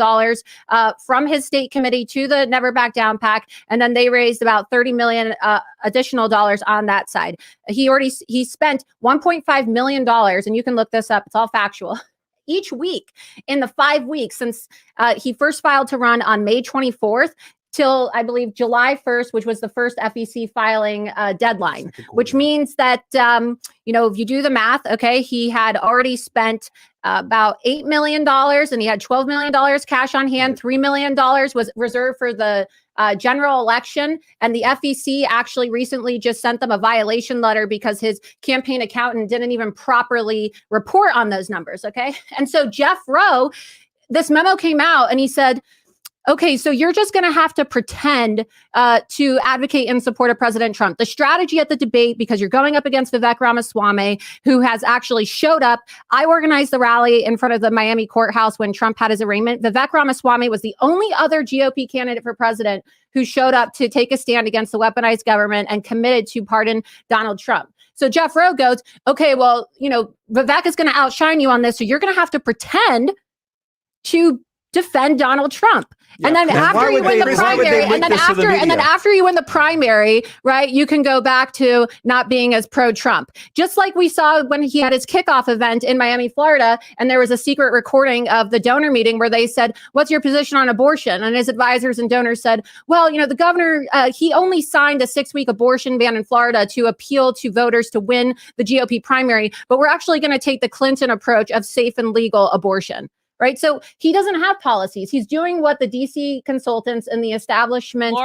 from his state committee to the Never Back Down PAC, and then they raised about $30 million additional dollars on that side. He spent $1.5 million, and you can look this up, it's all factual, each week in the 5 weeks since he first filed to run on May 24th till I believe July 1st, which was the first FEC filing deadline, which means that, if you do the math, okay, he had already spent about $8 million and he had $12 million cash on hand. $3 million was reserved for the general election. And the FEC actually recently just sent them a violation letter because his campaign accountant didn't even properly report on those numbers. Okay. And so Jeff Rowe, this memo came out and he said, okay, so you're just going to have to pretend to advocate in support of President Trump. The strategy at the debate, because you're going up against Vivek Ramaswamy, who has actually showed up. I organized the rally in front of the Miami courthouse when Trump had his arraignment. Vivek Ramaswamy was the only other GOP candidate for president who showed up to take a stand against the weaponized government and committed to pardon Donald Trump. So Jeff Rowe goes, okay, well, Vivek is going to outshine you on this, so you're going to have to pretend to defend Donald Trump. Yeah. And then after you win the primary, after you win the primary, right, you can go back to not being as pro-Trump. Just like we saw when he had his kickoff event in Miami, Florida, and there was a secret recording of the donor meeting where they said, what's your position on abortion? And his advisors and donors said, well, the governor, he only signed a 6-week abortion ban in Florida to appeal to voters to win the GOP primary, but we're actually going to take the Clinton approach of safe and legal abortion. Right. So he doesn't have policies. He's doing what the DC consultants and the establishment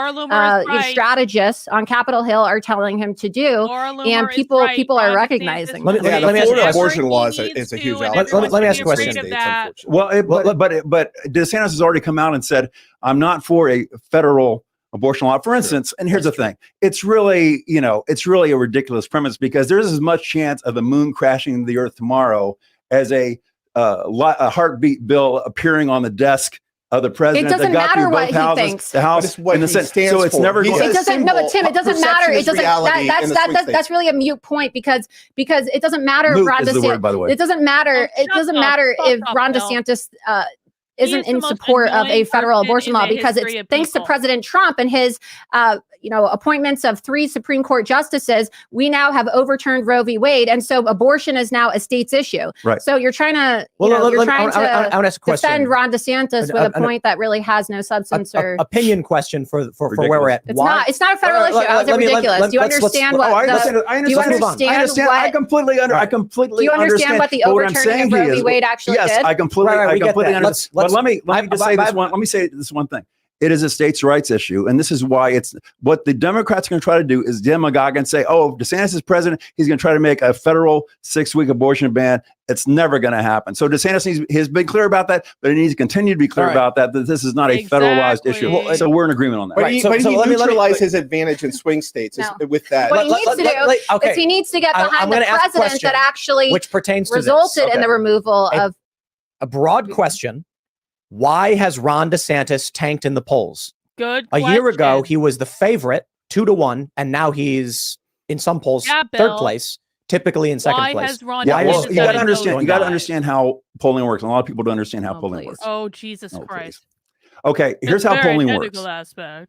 strategists on Capitol Hill are telling him to do. And people are recognizing. Let me ask you a question. Abortion law is a huge let me ask a question. But DeSantis has already come out and said, I'm not for a federal abortion law, for instance. And here's the thing. It's really a ridiculous premise because there's as much chance of the moon crashing into the earth tomorrow as a heartbeat bill appearing on the desk of the president. It doesn't matter what he thinks. The House and the Senate. So it's never going. It doesn't. No, but Tim, it doesn't matter. It doesn't. That's really a mute point because it doesn't matter if Ron DeSantis. It doesn't matter. It doesn't matter if Ron DeSantis isn't in support of a federal abortion law because it's thanks to President Trump and his appointments of 3 Supreme Court justices, we now have overturned Roe v. Wade. And so abortion is now a state's issue. Right. So you're trying to, defend Ron DeSantis with a point that really has no substance or opinion question for where we're at. It's not a federal issue. How is it ridiculous? Do you understand what I completely understand what the overturning of Roe v. Wade actually did? Yes, I completely understand. But let me just say this one. Let me say this one thing. It is a states' rights issue, and this is why it's what the Democrats are going to try to do is demagogue and say, "Oh, if DeSantis is president, he's going to try to make a federal 6-week abortion ban." It's never going to happen. So DeSantis has been clear about that, but he needs to continue to be clear about that this is not a federalized issue. So we're in agreement on that. But he neutralized his advantage in swing states with that. What he needs to do is he needs to get behind the president that actually resulted in the removal of a broad question. Why has Ron DeSantis tanked in the polls? Good question. A year ago, he was the favorite 2-1, and now he's in some polls third place, typically in second place. You got to understand how polling works. And a lot of people don't understand how polling works. Oh, Jesus Christ. Okay, here's how polling works.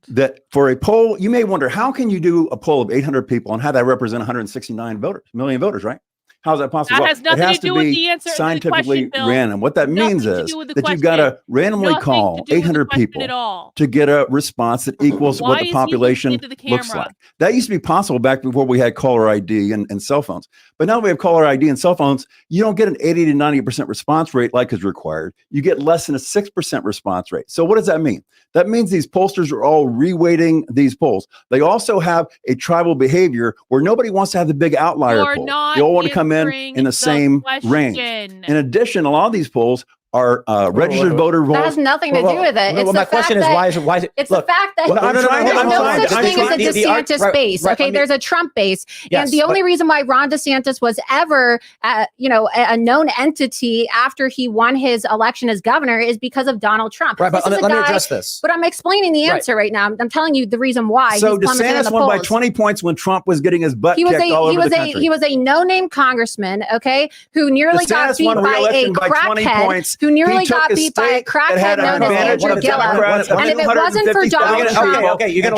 That for a poll, you may wonder, how can you do a poll of 800 people and have that represent 169 million voters, right? How is that possible? That has nothing to do with the answer. Scientifically random. What that means is that you've got to randomly call 800 people to get a response that equals what the population looks like. That used to be possible back before we had caller ID and cell phones. But now we have caller ID and cell phones. You don't get an 80 to 90% response rate like is required. You get less than a 6% response rate. So what does that mean? That means these pollsters are all reweighting these polls. They also have a tribal behavior where nobody wants to have the big outlier poll. They all want to come in the same range. In addition, a lot of these polls are registered voter rolls. That has nothing to do with it. Well, It's my the question fact is that why is it it's the fact that Well, there's no such thing as a DeSantis base. Okay, there's a Trump base, and the only reason why Ron DeSantis was ever, a known entity after he won his election as governor is because of Donald Trump. Right, but let me address this. But I'm explaining the answer right now. I'm telling you the reason why. So he's plummeted in DeSantis the won by polls. 20 points when Trump was getting his butt kicked all over the country. He was a no-name congressman, okay, who nearly got beat by a crackhead, who nearly got beat by a crackhead known as Andrew Gillum. And if it wasn't for Donald Trump, if it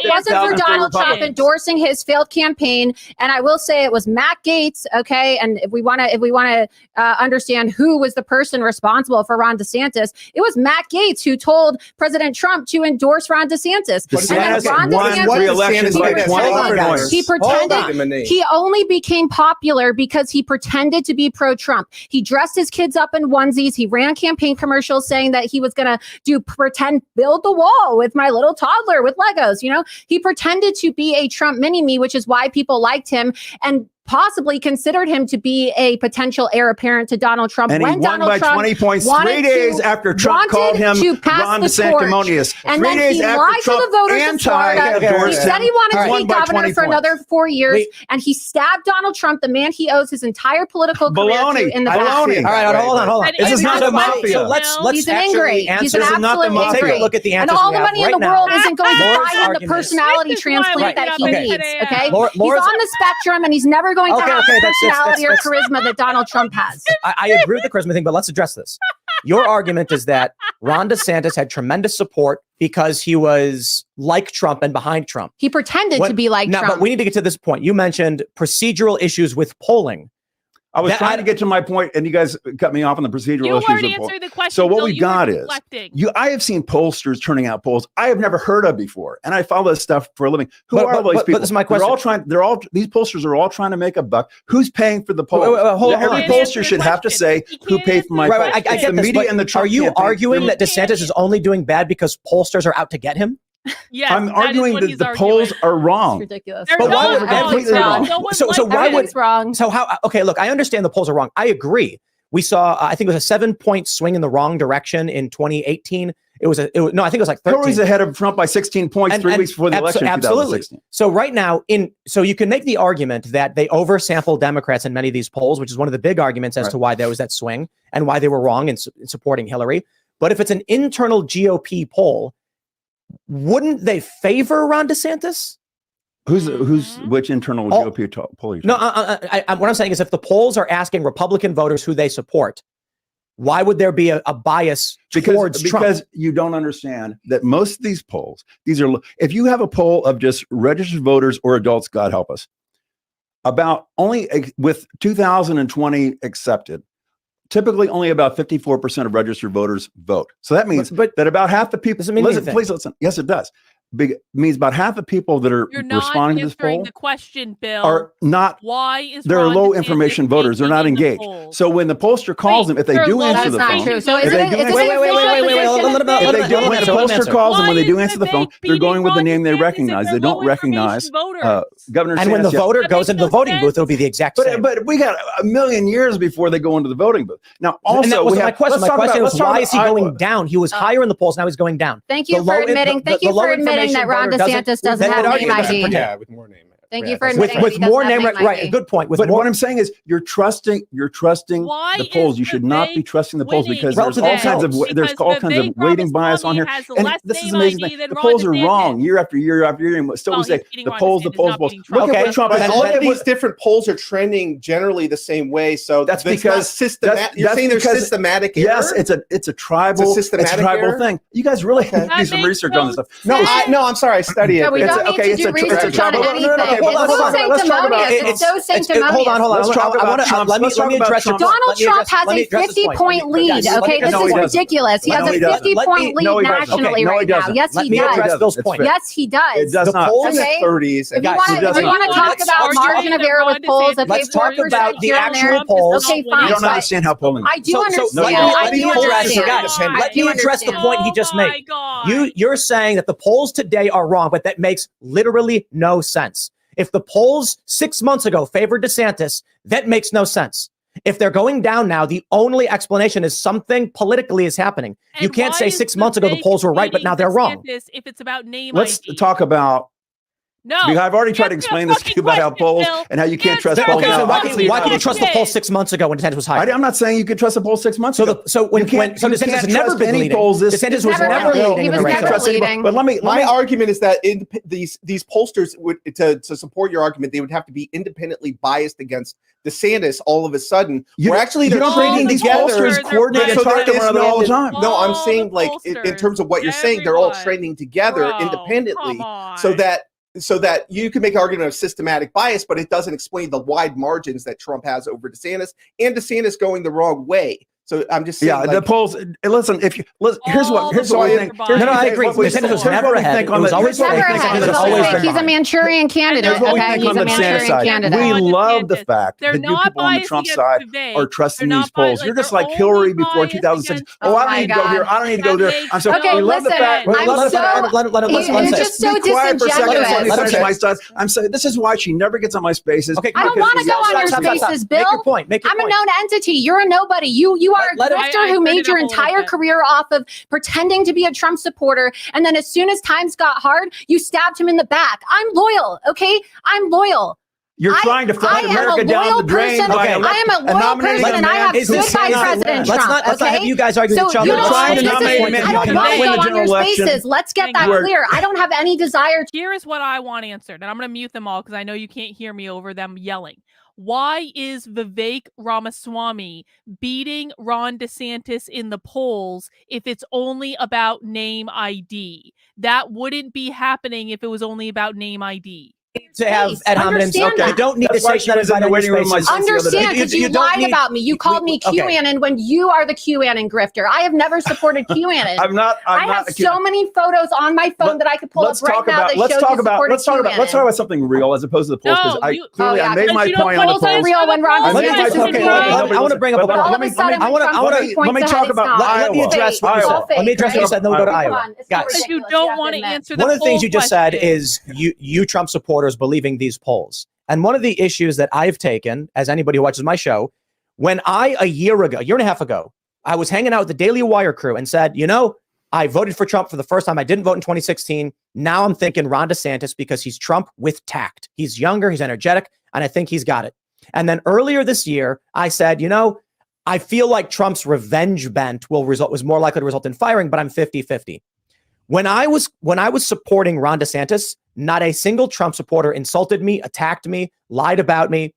wasn't for Donald Trump endorsing his failed campaign, and I will say it was Matt Gaetz, okay, and if we want to understand who was the person responsible for Ron DeSantis, it was Matt Gaetz who told President Trump to endorse Ron DeSantis. DeSantis won re-election by 20 points. He pretended. He only became popular because he pretended to be pro-Trump. He dressed his kids up in onesies. He ran campaign commercials saying that he was going to pretend build the wall with my little toddler with Legos. He pretended to be a Trump mini-me, which is why people liked him and possibly considered him to be a potential heir apparent to Donald Trump. And when he won Donald by Trump 20 points 3 days after Trump called him Ron DeSanctimonious. And then he lied to the voters of Florida. He said he wanted to be governor for another 4 years, and he stabbed Donald Trump, the man he owes his entire political career to in the past. All right, hold on. This is not the mafia. So let's actually answer. He's an absolute ingrate. Take a look at the answers. And all the money in the world isn't going to buy him the personality transplant that he needs. Okay, he's on the spectrum, and he's never going to have personality or charisma that Donald Trump has. I agree with the charisma thing, but let's address this. Your argument is that Ron DeSantis had tremendous support because he was like Trump and behind Trump. He pretended to be like Trump. But we need to get to this point. You mentioned procedural issues with polling. I was trying to get to my point, and you guys cut me off on the procedural you issues. Already answered the question. So what we got is I have seen pollsters turning out polls I have never heard of before, and I follow this stuff for a living. Who are all these people? But this is my question. These pollsters are all trying to make a buck. Who's paying for the poll? Every pollster should have to say who paid for my poll. I get the media and the Trump Are you arguing that DeSantis is only doing bad because pollsters are out to get him? Yes, I'm arguing that the polls are wrong. It's ridiculous. But why would completely wrong? So why would wrong? So how? Okay, look, I understand the polls are wrong. I agree. We saw, I think it was a 7-point swing in the wrong direction in 2018. I think it was like 13. Hillary's ahead of Trump by 16 points 3 weeks before the election. Absolutely. 2016. So right now, so you can make the argument that they oversample Democrats in many of these polls, which is one of the big arguments as to why there was that swing and why they were wrong in supporting Hillary. But if it's an internal GOP poll, wouldn't they favor Ron DeSantis? Which internal GOP poll? No, what I'm saying is if the polls are asking Republican voters who they support, why would there be a bias towards Trump? Because you don't understand that most of these polls, if you have a poll of just registered voters or adults, God help us, about only with 2020 accepted, typically only about 54% of registered voters vote. So that means that about half the people, please listen. Yes, it does. Means about half the people that are responding to this poll the question, Bill, are not. Why is they're low information voters? They're not engaged. So when the pollster calls them, if they do answer the phone, true. So if they do answer the pollster calls them when they do answer the phone, they're going with the name they recognize. They don't recognize Governor. And when the voter goes into the voting booth, it'll be the exact same. But we got a million years before they go into the voting booth. Now, also, my question was, why is he going down? He was higher in the polls. Now he's going down. Thank you for admitting. Thank you for admitting that Ron DeSantis doesn't have name ID. Yeah, with more name. Thank you for admitting with more name. Right, good point. But what I'm saying is, you're trusting the polls. You should not be trusting the polls because there's all kinds of weighting bias on here. And this is amazing. The polls are wrong year after year after year. And still we say the polls. Look at what Trump. But all of these different polls are trending generally the same way. So that's because systematic. You're saying there's systematic error? Yes, it's a tribal thing. You guys really have to do some research on this stuff. No, I'm sorry. I study it. We don't need to do research on anything. Let's talk about it. It's so sanctimonious. Hold on. Let's talk about Trump. Let me address your point. Donald Trump has a 50-point lead. Okay, this is ridiculous. He has a 50-point lead nationally right now. Yes, he does. Yes, he does. It does not. Okay. 30s. If you want to talk about margin of error with polls, okay, let's talk about the actual polls. Okay, fine. You don't understand how polling works. I do understand. Let me address the point he just made. You're saying that the polls today are wrong, but that makes literally no sense. If the polls 6 months ago favored DeSantis, that makes no sense. If they're going down now, the only explanation is something politically is happening. And you can't why say is 6 months ago the Vivek polls were right, but now they're wrong. DeSantis if it's about name Let's ID? talk about. No, Because I've already tried to answer explain the this to you about how fucking polls question, and how you can't trust Answer polls Okay, the so now. why can you trust the question. poll 6 months ago when DeSantis was hired? I'm not saying you can trust the polls 6 months ago. So DeSantis has never been leading. DeSantis was never leading He in was the never race. leading. But let me My argument is that these pollsters would to support your argument, they would have to be independently biased against DeSantis. All of a sudden, we're actually you don't trading think these together. pollsters coordinate and So talk there to is one another all the time? No, I'm All saying the like in pollsters, terms of what you're saying, they're all everyone. trending together Bro, independently, come on. so that you can make an argument of systematic bias, but it doesn't explain the wide margins that Trump has over DeSantis and DeSantis going the wrong way. So I'm just saying, Yeah, the polls. Listen, if you listen, here's what we think. No, I agree. DeSantis was never ahead. It was always Never fake. ahead. It was always been He's a behind. Manchurian candidate. Here's what we Okay, think he's on a the DeSantis Manchurian side. candidate. We Ron love the DeSantis. fact They're that you not people on the biased Trump against side Vivek. are trusting They're these not polls. biased. You're just They're like Hillary only before biased 2006. against- Oh, I Oh don't my need to go here. God. I don't need to go there. I'm sorry. Okay, we love the listen, fact. I'm Love the so- fact. It's just so Be quiet for a second. disingenuous. Let me finish Okay. my thoughts. I'm saying this is why she never gets on my spaces. Okay, I don't want to go on your Stop, stop, stop. spaces, Make Bill. your point. Make your I'm a point. known entity. You're a nobody. You are a Let him- grifter who I made heard your it a little entire bit. career off of pretending to be a Trump supporter. And then as soon as times got hard, you stabbed him in the back. I'm loyal. Okay. I'm loyal. You're trying to flush I am America a down loyal the drain. person. by I am a loyal nominating person, and I have Is stood this by not- President let's Trump. not Okay. have you guys argue with each other. you You're know, trying to this is- nominate a man I who don't cannot want to win go the on general your election. spaces. Let's get Hang that on. clear. I don't have any desire to. Here is what I want answered, and I'm going to mute them all because I know you can't hear me over them yelling. Why is Vivek Ramaswamy beating Ron DeSantis in the polls if it's only about name ID? That wouldn't be happening if it was only about name ID. To have Please, ad hominems. understand You that. don't need That's to why say she was in the waiting room of my spaces. space the other day. Understand, because you don't lied need- about me. You called me okay. QAnon when you are the QAnon grifter. I have never supported QAnon. I'm not. I have so many photos on my phone that I could pull up Let's right talk now about. that Let's show talk you about. supported Let's talk about. Let's QAnon. talk about something real as opposed to the polls because No, I you- clearly Oh, yeah, I made because my you don't point on the polls are polls. real when Ron I made my DeSantis point. is Okay, real. I want to bring up a But point. All of a sudden, I wanna- when Trump let points me ahead, talk it's about not. Iowa. Let me address what you Iowa. said. Let me address what you said, then we'll go to Come Iowa. on, it's Guys, Because you ridiculous, don't have want to admit. answer the one of the things poll you just said question. is you Trump supporters believing these polls. And one of the issues that I've taken, as anybody who watches my show, when a year and a half ago, I was hanging out with the Daily Wire crew and said, I voted for Trump for the first time. I didn't vote in 2016. Now I'm thinking Ron DeSantis because he's Trump with tact. He's younger, he's energetic, and I think he's got it. And then earlier this year, I said, I feel like Trump's revenge bent was more likely to result in firing, but I'm 50-50. When I was supporting Ron DeSantis, not a single Trump supporter insulted me, attacked me, lied about me.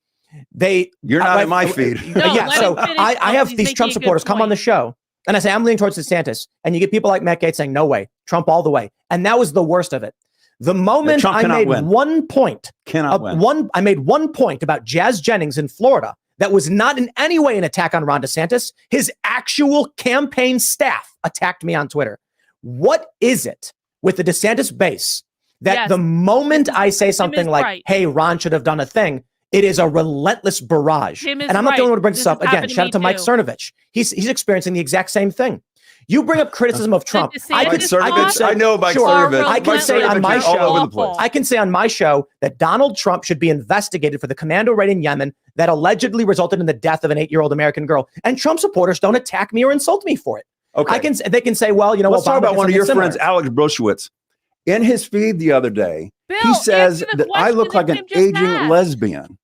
You're not in my feed. No, Yeah, let so him finish, I have he's these making Trump a good supporters come on point. the show, and I say I'm leaning towards DeSantis, and you get people like Matt Gaetz saying no way, Trump all the way, and that was the worst of it. The moment Trump I cannot made win. 1 point, Cannot win. I made 1 point about Jazz Jennings in Florida that was not in any way an attack on Ron DeSantis. His actual campaign staff attacked me on Twitter. What is it with the DeSantis base that Yes. the moment I say something is like, right. hey, Ron should have done a thing, it is a relentless barrage. Tim is And I'm not the only one to bring right. this up. This has Again, happened to shout me out to Mike too. Cernovich. He's experiencing the exact same thing. You bring up criticism of Trump. I could I know Mike Sure. Cernovich. I can Mike say on Cernovich my is all over the show, place. I can say on my show that Donald Trump should be investigated for the commando raid in Yemen that allegedly resulted in the death of an 8-year-old American girl. And Trump supporters don't attack me or insult me for it. Okay. They can say, well, Let's talk Obama about did one of your something friends, similar. Alex Brushwitz. In his feed the other day, Bill, he says answer the that I look like question an that Tim just aging asked. lesbian.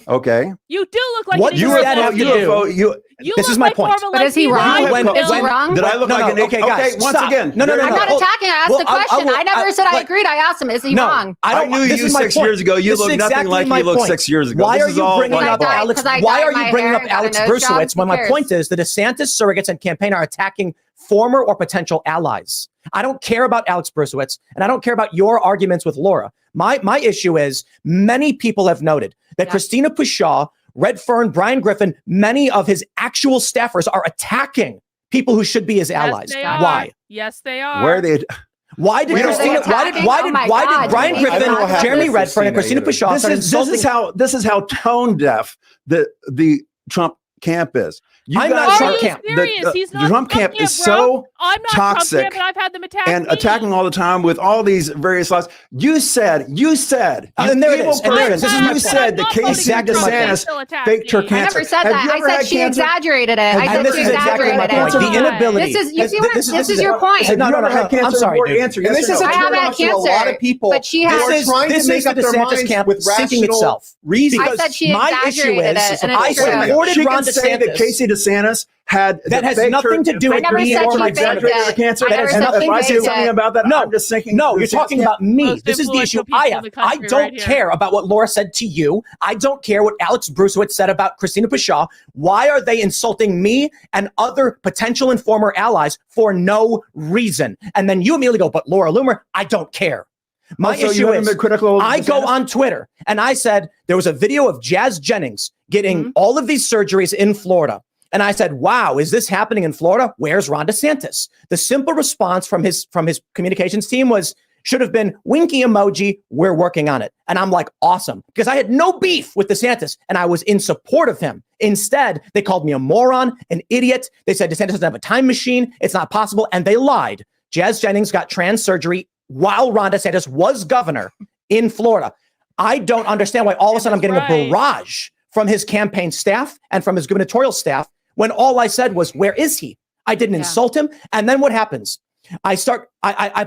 Okay. You do look like What an does ignorant that have to lesbian. do? You This look is my like more point. of a But is he lesbian wrong? than I do. Is he wrong? Did I look No, like an okay, guys, once stop. again. No. I'm not attacking. I asked Well, the question. I never said I agreed. I asked him, is he wrong? I knew this you is my 6 point. years ago. You This is look nothing exactly like my you looked point. 6 years ago. Why This are is you all bringing like up ball. Alex? Because I Why dyed are my you bringing hair up and got a Alex nose job? Brushwitz when Who my cares? point is the DeSantis surrogates and campaign are attacking former or potential allies? I don't care about Alex Brushwitz, and I don't care about your arguments with Laura. My issue is many people have noted that Christina Pushaw, Redfern, Brian Griffin, many of his actual staffers are attacking people who should be his allies. Yes, they are. Why? Yes, they are. Where are they? Why did Where are they Christina? attacking? Why Oh did my why God, did Brian you need to Griffin, talk about Jeremy this. Redfern, and Christina Pushaw This start is insulting? this is how tone deaf the Trump camp is. You I'm guys not Are Trump you camp. serious? He's not The Trump camp bro. is so I'm not toxic Trump camp, and I've had them attack and me. attacking all the time with all these various lies. You said, and there it is. And there it is. This is my you point. said that Casey DeSantis faked her I cancer. never said Have that. you I ever said had she cancer? exaggerated it. I And said this she is exactly my exaggerated point. it. The inability. This is your point. Have No, you no, ever no, had no. cancer? I'm sorry, Report dude. answer. And Yes this or is no? a I haven't had turn-off to a lot cancer, of people. but she who has- are This is trying to the make up their DeSantis minds camp with sinking rational itself. reasons. I said she my issue exaggerated is it, and I it's true. supported She Ron can say that DeSantis. Casey DeSantis had That has faked nothing to do I with never me said or she my faked exaggerated it. her cancer. I never That has said nothing she If I to say faked something it. about that, No, I'm just thinking. no, you're talking about me. Most This is the issue influential people I in have. the I country don't right here. care about what Laura said to you. I don't care what Alex Brusowitz said about Christina Pashaw. Why are they insulting me and other potential and former allies for no reason? And then you immediately go, but Laura Loomer, I don't care. My So you issue haven't is been critical of I go DeSantis? on Twitter and I said there was a video of Jazz Jennings getting Mhm. all of these surgeries in Florida. And I said, wow, is this happening in Florida? Where's Ron DeSantis? The simple response from his communications team should have been winky emoji. We're working on it. And I'm like, awesome. Because I had no beef with DeSantis and I was in support of him. Instead, they called me a moron, an idiot. They said DeSantis doesn't have a time machine. It's not possible. And they lied. Jazz Jennings got trans surgery while Ron DeSantis was governor in Florida. I don't understand why all of a sudden I'm getting a barrage from his campaign staff and from his gubernatorial staff when all I said was, where is he? I didn't insult him. And then what happens? I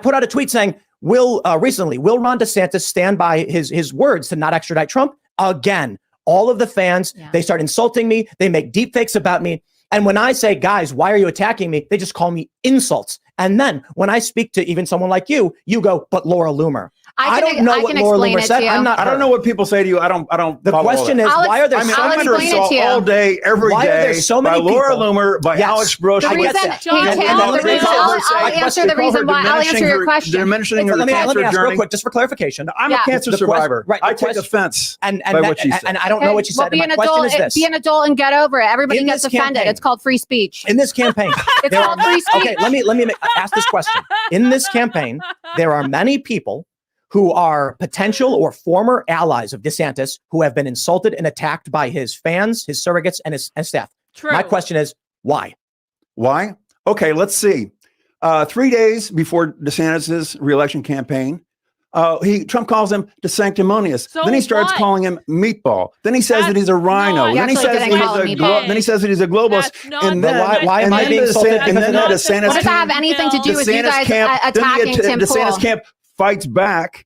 put out a tweet saying, will Ron DeSantis stand by his words to not extradite Trump? Again, all of the fans, they start insulting me. They make deep fakes about me. And when I say, guys, why are you attacking me? They just call me insults. And then when I speak to even someone like you, you go, but Laura Loomer. I don't know what Laura Loomer said. I'm not. I don't know what people say to you. I don't. The question is, why are there? I'm under assault all day, every day. Why are there so many by Laura people? Loomer, by Alex Brooks. The reason, I'll answer the reason why. I'll answer your question. Let me ask real quick, just for clarification. I'm a cancer survivor. Right. I take offense by what she said. And I don't know what you said. Be an My question is adult. this: Be an adult and get over it. Everybody In gets this offended. campaign- It's called free speech. in this campaign, It's called free speech. okay, let me ask this question. In this campaign, there are many people who are potential or former allies of DeSantis who have been insulted and attacked by his fans, his surrogates, and his staff. True. My question is, why? Why? Okay, let's see. 3 days before DeSantis' reelection campaign, Trump calls him DeSanctimonious. So then he starts what? calling him meatball. Then he says that he's a rhino. No, then he actually says didn't call him meatball. then he says that he's a globalist. That's not And the then right why am I and being then insulted DeSantis- and then because of DeSantis that? What does that have anything to do with you DeSantis guys camp, attacking Tim DeSantis Pool? camp fights back.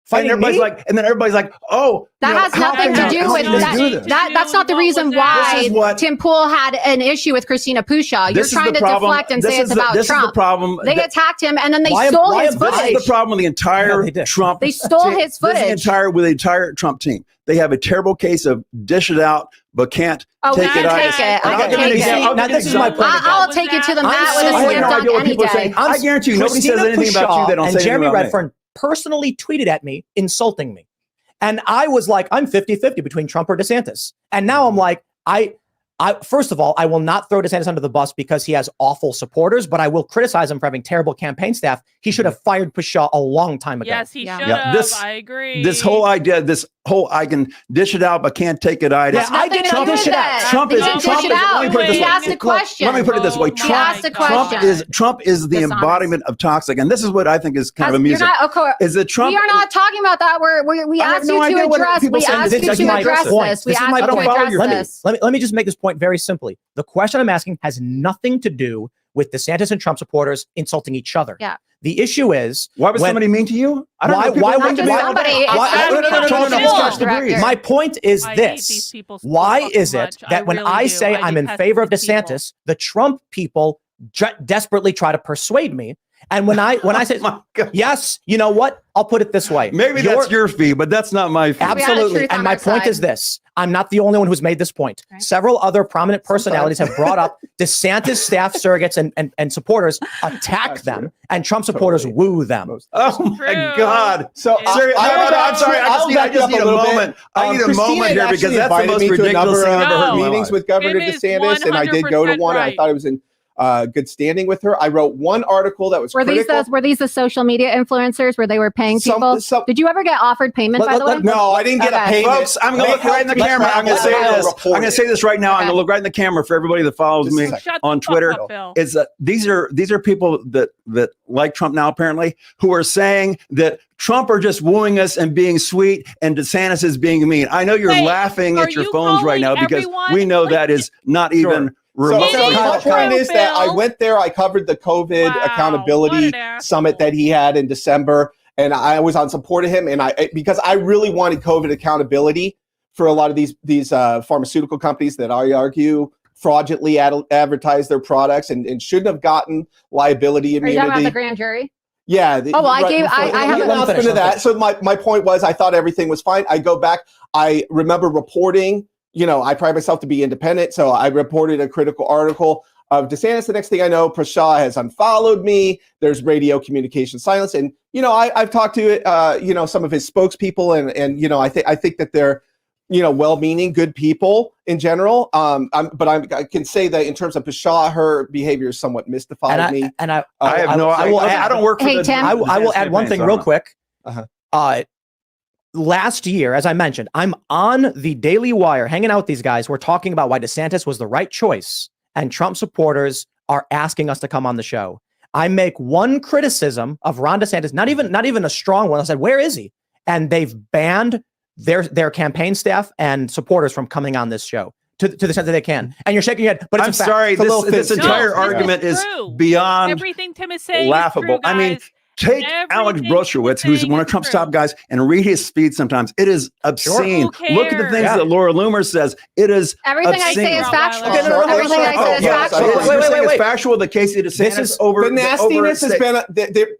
Fighting and everybody's me? like, and then everybody's like, oh, That has nothing to do with that. That's not the reason why Tim Pool had an issue with Christina Pushaw. You're trying to deflect and say it's about This is Trump. the problem. They attacked him and then they Why am- stole why his am- This is footage. the problem with the entire they did. Trump. They stole team. his footage. This is with the entire Trump team. They have a terrible case of dish it out, but can't Oh, we take can it take it. I can take it. Now, this is my point. I'll take you to the mat with a so slam annoyed dunk what any people are day. saying. I guarantee you, nobody Christina says anything about Pushaw you. They don't and say anything Jeremy about me. Redfern personally tweeted at me, insulting me. And I was like, I'm 50-50 between Trump or DeSantis. And now I'm like, first of all, I will not throw DeSantis under the bus because he has awful supporters, but I will criticize him for having terrible campaign staff. He should have fired Pushaw a long time ago. Yes, he Yeah. should Yeah, have. I agree. This whole idea, I can dish it out, but can't take it idea. Yeah, I did not Nothing to do dish with it out. that. Trump He is. didn't Trump dish is. it out. Let me put it this He way. asked a question. Let me put it this way. Oh Trump, my Trump God. is the Dishonest. embodiment of toxic, and this is what I think is kind of You're amusing. not, of course, Is that Trump? we are not talking about that. We I have asked no you idea to what address. people We say. asked This you is to my address point. this. We This is asked my you to point. address this. Let me just make this point very simply. The question I'm asking has nothing to do with DeSantis and Trump supporters insulting each other. Yeah. The issue is Why was somebody mean to you? I don't know. People why are mean would to you? me. somebody- My point is I hate these this. people so Why fucking is it much. that when really I do. say I'm in detest favor of these people. DeSantis, the Trump people desperately try to persuade me? And when I say, My God. yes, you know what? I'll put it this way. Maybe that's your fee, but that's not my fee. We had the Absolutely. truth And on my our point side. is this. I'm not the only one who's made this point. Right. Several other prominent personalities have brought up DeSantis staff surrogates and supportors attack them, and Trump supporters woo them. Oh my True. God! So Seriously, I'm sorry. I just need a moment. I need a moment here because that's the most ridiculous thing I've ever heard. meetings with Governor It is DeSantis, and I did go to 100% one. And I right. thought it was good standing with her. I wrote one article that was critical. Were these the social media influencers where they were paying people? Did you ever get offered payment, by the way? No, I didn't get a payment. Folks, I'm going to look right in the camera. I'm going to say this. I'm going to say this right now. I'm going to look right in the camera for everybody that follows me on Twitter. These are people that like Trump now, apparently, who are saying that Trump are just wooing us and being sweet, and DeSantis is being mean. I know you're laughing at your phones right now because we know that is not even remote. So my point is that I went there. I covered the COVID accountability summit that he had in December, and I was on support of him. And because I really wanted COVID accountability for a lot of these pharmaceutical companies that I argue fraudulently advertise their products and shouldn't have gotten liability immunity. Are you talking about the grand jury? Yeah. I have an announcement of that. So my point was, I thought everything was fine. I go back. I remember reporting, I pride myself to be independent. So I reported a critical article of DeSantis. The next thing I know, Prashad has unfollowed me. There's radio communication silence. And, I've talked to, some of his spokespeople and I think that they're, well-meaning, good people in general. But I can say that in terms of Prashad, her behavior somewhat mystified me. And I don't work for Tim. I will add one thing real quick. Last year, as I mentioned, I'm on the Daily Wire hanging out with these guys. We're talking about why DeSantis was the right choice, and Trump supporters are asking us to come on the show. I make one criticism of Ron DeSantis, not even a strong one. I said, where is he? And they've banned their campaign staff and supporters from coming on this show to the extent that they can. And you're shaking your head, but it's I'm sorry. This entire argument is beyond everything Tim is saying laughable. Is true, I mean, take Alex Broshowitz, who's one of Trump's top guys, and read his speech sometimes. It is obscene. Look at the things that Laura Loomer says. It is everything obscene. I say is factual. Everything I say is factual. Wait. It's factual that Casey DeSantis the nastiness has been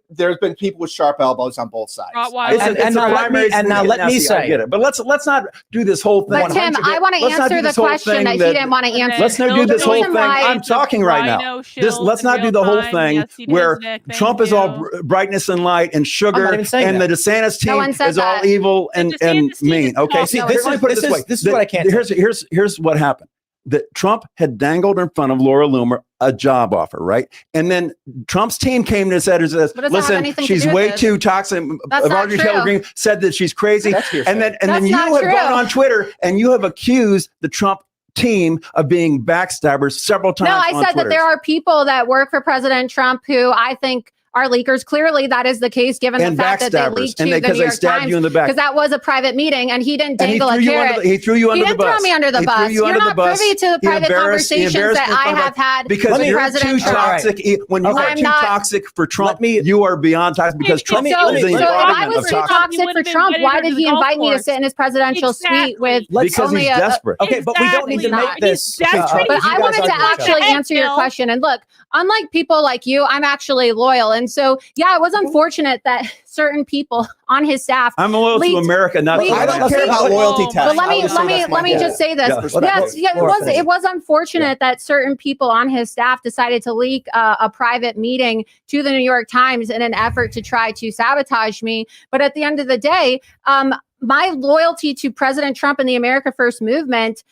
there's been people with sharp elbows on both sides. Now let me say, I get it. But let's not do this whole thing. But Tim, I want to answer the question that he didn't want to answer. Let's not do this whole thing. I'm talking right now. Let's not do the whole thing where Trump is all brightness and light and sugar, and the DeSantis team is all evil and mean. Okay, see, this is what I can't. Here's what happened. That Trump had dangled in front of Laura Loomer a job offer, right? And then Trump's team came and said, listen, she's way too toxic. Marjorie Taylor Greene said that she's crazy. And then you have gone on Twitter and you have accused the Trump team of being backstabbers several times. No, I said that there are people that work for President Trump who I think are leakers. Clearly, that is the case, given the fact that they leaked to the New York Times, because that was a private meeting, and he didn't dangle a carrot. He threw you under the bus. He didn't throw me under the bus. You're not privy to the private conversations that I have had with President Trump. When you are too toxic for Trump, you are beyond toxic because Trump is so if I was too toxic for Trump, why did he invite me to sit in his presidential suite with because he's desperate. Okay, but we don't need to make this. But I wanted to actually answer your question. And look, unlike people like you, I'm actually loyal. And so, yeah, it was unfortunate that certain people on his staff. I'm loyal to America, not to I don't care about loyalty tests. But let me just say this. It was unfortunate that certain people on his staff decided to leak a private meeting to the New York Times in an effort to try to sabotage me. But at the end of the day, my loyalty to President Trump and the America First movement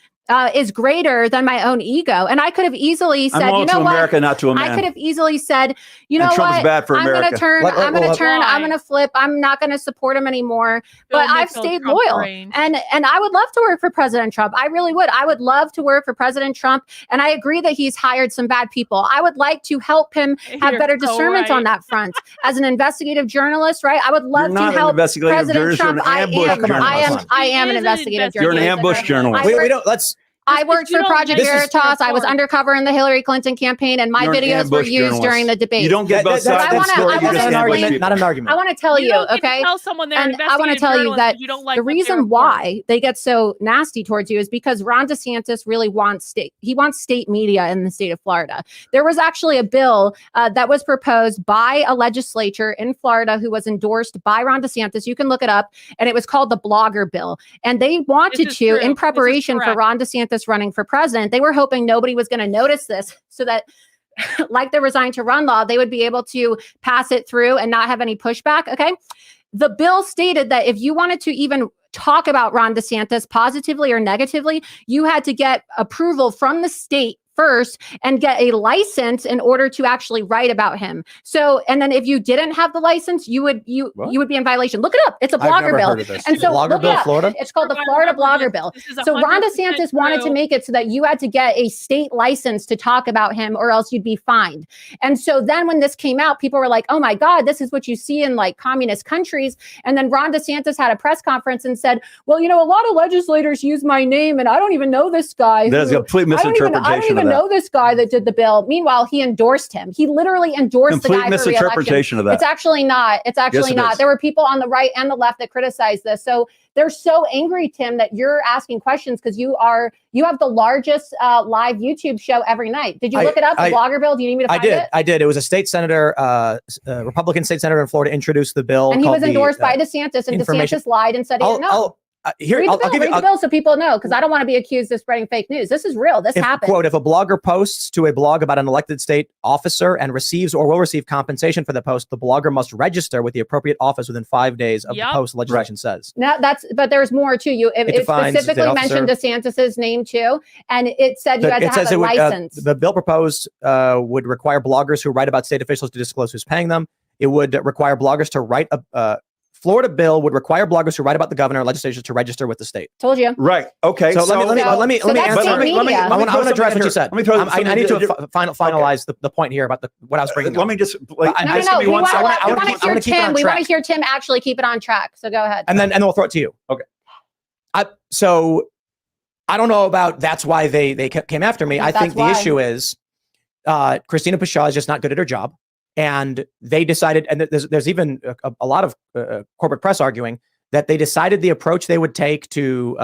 is greater than my own ego. And I could have easily said, you know what? America, not to a man. I could have easily said, you know Trump's what? bad for I'm going to turn, I'm going to flip. I'm not going to support him anymore. But I've stayed loyal. And I would love to work for President Trump. I really would. I would love to work for President Trump. And I agree that he's hired some bad people. I would like to help him have better discernment on that front. As an investigative journalist, right? I would love to help President Trump. I am an investigative journalist. You're an ambush journalist. I worked for Project Veritas. I was undercover in the Hillary Clinton campaign, and my videos were used during the debate. You don't get both sides of the story. Not an argument. I want to tell you, okay? Tell someone and I want to tell you that the reason why they get so nasty towards you is because Ron DeSantis really wants state media in the state of Florida. There was actually a bill that was proposed by a legislature in Florida who was endorsed by Ron DeSantis. You can look it up, and it was called the Blogger Bill. And they wanted to, in preparation for Ron DeSantis running for president, they were hoping nobody was going to notice this so that like the Resign to Run law, they would be able to pass it through and not have any pushback. Okay. The bill stated that if you wanted to even talk about Ron DeSantis positively or negatively, you had to get approval from the state first and get a license in order to actually write about him. So, and then if you didn't have the license, you would be in violation. Look it up. It's a blogger bill. And so blogger bill, Florida. It's called the Florida blogger bill. So Ron DeSantis wanted to make it so that you had to get a state license to talk about him or else you'd be fined. And so then when this came out, people were like, oh my God, this is what you see in like communist countries. And then Ron DeSantis had a press conference and said, well, you know, a lot of legislators use my name and I don't even know this guy. There's a complete misinterpretation. I don't even know this guy that did the bill. Meanwhile, he endorsed him. He literally endorsed the guy for re-election. Misinterpretation of that. It's actually not. It's actually not. There were people on the right and the left that criticized this. So they're so angry, Tim, that you're asking questions because you have the largest live YouTube show every night. Did you look it up? The blogger bill? Do you need me to find it? I did. It was a state senator, Republican state senator in Florida, introduced the bill. And he was endorsed by DeSantis, and DeSantis lied and said he didn't know. Read the bill so people know, because I don't want to be accused of spreading fake news. This is real. This happened. Quote, if a blogger posts to a blog about an elected state officer and receives or will receive compensation for the post, the blogger must register with the appropriate office within 5 days of the post, legislation says. Now but there's more too. It specifically mentioned DeSantis's name too, and it said you had to have a license. The bill proposed would require bloggers who write about state officials to disclose who's paying them. It would require bloggers to write Florida bill would require bloggers who write about the governor and legislatures to register with the state. Told you. Right. Okay. So let me answer. I want to address what you said. I need to finalize the point here about what I was bringing up. Let me just. We want to hear Tim actually keep it on track. So go ahead. And then we'll throw it to you. Okay. So I don't know about that's why they came after me. I think the issue is Christina Pashaw is just not good at her job. And they decided, and there's even a lot of corporate press arguing that they decided the approach they would take to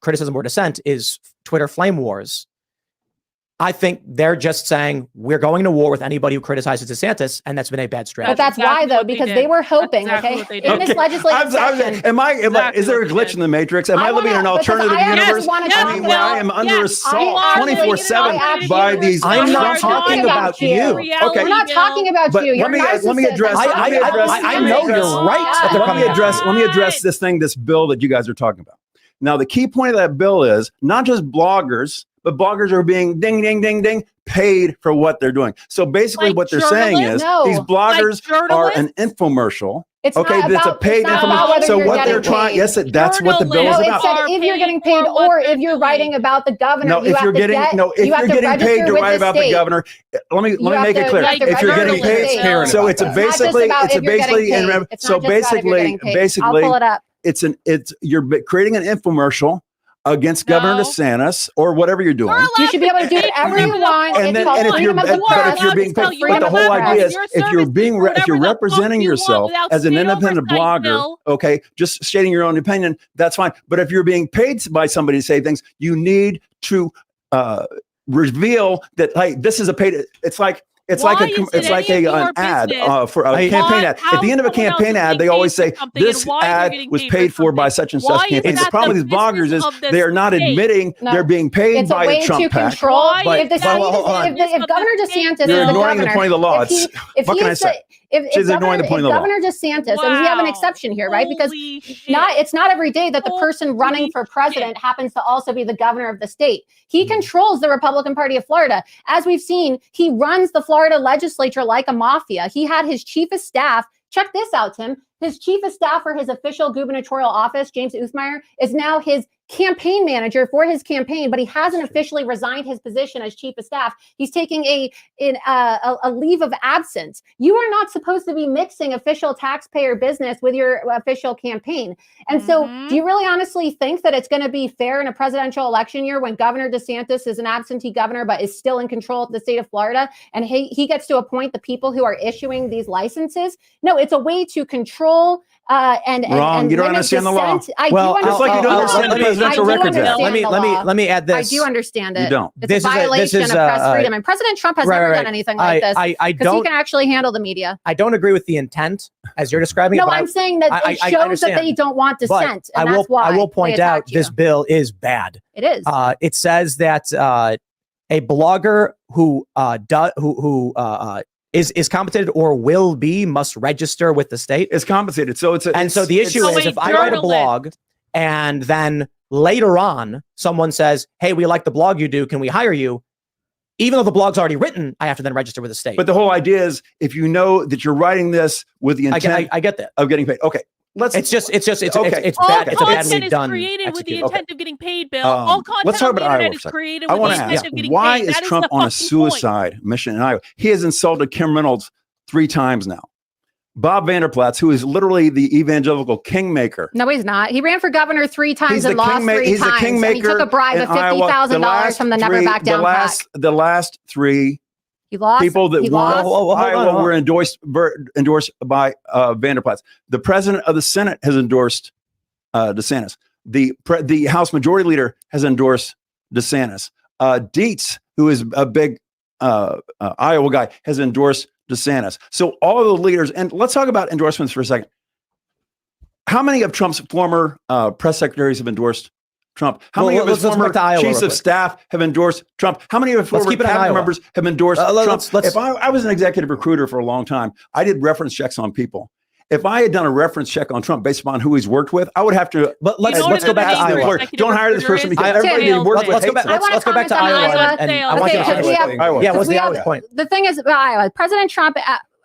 criticism or dissent is Twitter flame wars. I think they're just saying we're going to war with anybody who criticizes DeSantis, and that's been a bad strategy. But that's why, though, because they were hoping. In this legislative session. Is there a glitch in the matrix? Am I living in an alternative universe? I am under assault 24/7 by these. I'm not talking about you. Okay, we're not talking about you. Let me address. I know you're right. Let me address this bill that you guys are talking about. Now, the key point of that bill is not just bloggers, but bloggers are being ding, ding, ding, ding, paid for what they're doing. So basically what they're saying is these bloggers are an infomercial. It's a paid infomercial. So what they're trying, that's what the bill is about. It said if you're getting paid or if you're writing about the governor, if you're getting paid to write about the governor, let me make it clear. If you're getting paid, so it's basically you're creating an infomercial against Governor DeSantis or whatever you're doing. You should be able to do whatever you want. If you're being paid, but the whole idea is if you're representing yourself as an independent blogger, okay, just stating your own opinion, that's fine. But if you're being paid by somebody to say things, you need to reveal that, hey, this is a paid. It's like an ad for a campaign ad. At the end of a campaign ad, they always say this ad was paid for by such and such campaign. The problem with these bloggers is they are not admitting they're being paid by the Trump PAC. If Governor DeSantis, you're ignoring the point of the law. What can I say? She's ignoring the point of the law. Governor DeSantis, and we have an exception here, right? Because it's not every day that the person running for president happens to also be the governor of the state. He controls the Republican Party of Florida. As we've seen, he runs the Florida legislature like a mafia. He had his chief of staff. Check this out, Tim. His chief of staff for his official gubernatorial office, James Uthmeyer, is now his campaign manager for his campaign, but he hasn't officially resigned his position as chief of staff. He's taking a leave of absence. You are not supposed to be mixing official taxpayer business with your official campaign. And so do you really honestly think that it's going to be fair in a presidential election year when Governor DeSantis is an absentee governor, but is still in control of the state of Florida, and he gets to appoint the people who are issuing these licenses? No, it's a way to control wrong. You don't understand the law. I do understand. It's like you don't understand the Presidential Records Act. Let me add this. I do understand it. You don't. It's a violation of press freedom, and President Trump has never done anything like this because he can actually handle the media. I don't agree with the intent as you're describing. No, I'm saying that it shows that they don't want dissent, and that's why. I will point out this bill is bad. It is. It says that a blogger who is compensated or will be must register with the state. Is compensated. So so the issue is if I write a blog and then later on someone says, hey, we like the blog you do, can we hire you? Even though the blog's already written, I have to then register with the state. But the whole idea is if you know that you're writing this with the intent I get that of getting paid. Okay. It's okay. bad. It's a badly done. Created with the execution. intent of getting paid, Bill. All content let's talk on the about internet Iowa is for a second. created I with want the to intent ask, of getting why paid. is That Trump the on a fucking suicide mission in Iowa? He has insulted Kim Reynolds 3 times now. Bob Vanderplatz, who is literally the evangelical kingmaker. No, he's not. He ran for governor 3 times and lost 3 he's times. The kingmaker. And he took a bribe of $50,000 from the Never Back Down PAC. The last 3 he lost, people that won Iowa were endorsed by Vanderplatz. The president of the Senate has endorsed DeSantis. The House Majority Leader has endorsed DeSantis. Dietz, who is a big Iowa guy, has endorsed DeSantis. So all the leaders, and let's talk about endorsements for a second. How many of Trump's former press secretaries have endorsed Trump? How many of his former chiefs of staff have endorsed Trump? How many of his former cabinet members have endorsed Trump? If I was an executive recruiter for a long time, I did reference checks on people. If I had done a reference check on Trump based upon who he's worked with, I would have to. But let's go back to Iowa. Don't hire this person because everybody he worked with. Let's go back to Iowa. And I want you to Iowa. Yeah, what's the Iowa point? The thing is about Iowa, President Trump,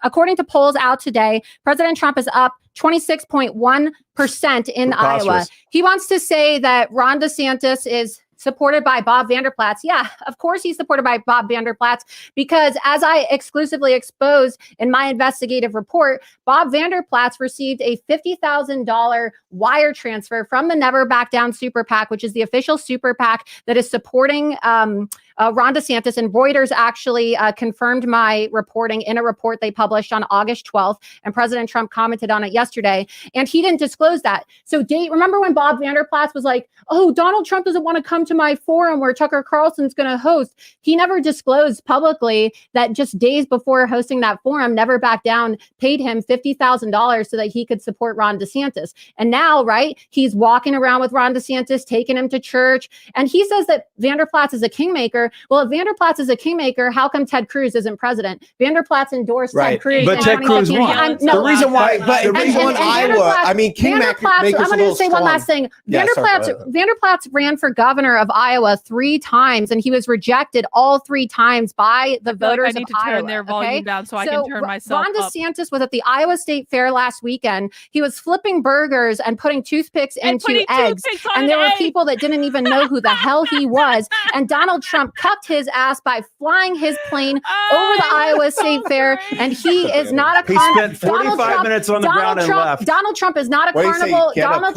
according to polls out today, President Trump is up 26.1% in Iowa. He wants to say that Ron DeSantis is supported by Bob Vanderplatz. Yeah, of course he's supported by Bob Vanderplatz, because as I exclusively exposed in my investigative report, Bob Vanderplatz received a $50,000 wire transfer from the Never Back Down Super PAC, which is the official super PAC that is supporting Ron DeSantis. And Reuters actually confirmed my reporting in a report they published on August 12th. And President Trump commented on it yesterday. And he didn't disclose that. So remember when Bob Vanderplatz was like, oh, Donald Trump doesn't want to come to my forum where Tucker Carlson's going to host. He never disclosed publicly that just days before hosting that forum, Never Back Down paid him $50,000 so that he could support Ron DeSantis. And now, right, he's walking around with Ron DeSantis, taking him to church. And he says that Vanderplatz is a kingmaker. Well, if Vanderplatz is a kingmaker, how come Ted Cruz isn't president? Vanderplatz endorsed Ted Cruz. But Ted Cruz won. The reason why, the reason why Iowa, I mean, kingmaker. I'm going to say one last thing. Vanderplatz ran for governor of Iowa 3 times, and he was rejected all 3 times by the voters I need of to Iowa. turn their volume down so I can turn myself Ron DeSantis was at the Iowa State Fair last weekend. He was flipping burgers and putting toothpicks into eggs, and there were people that didn't even know who the hell he was. And Donald Trump cucked his ass by flying his plane over the Iowa State Fair, and he is not a carnival. He spent 45 minutes on the ground and left. Donald Trump is not a carnival. Donald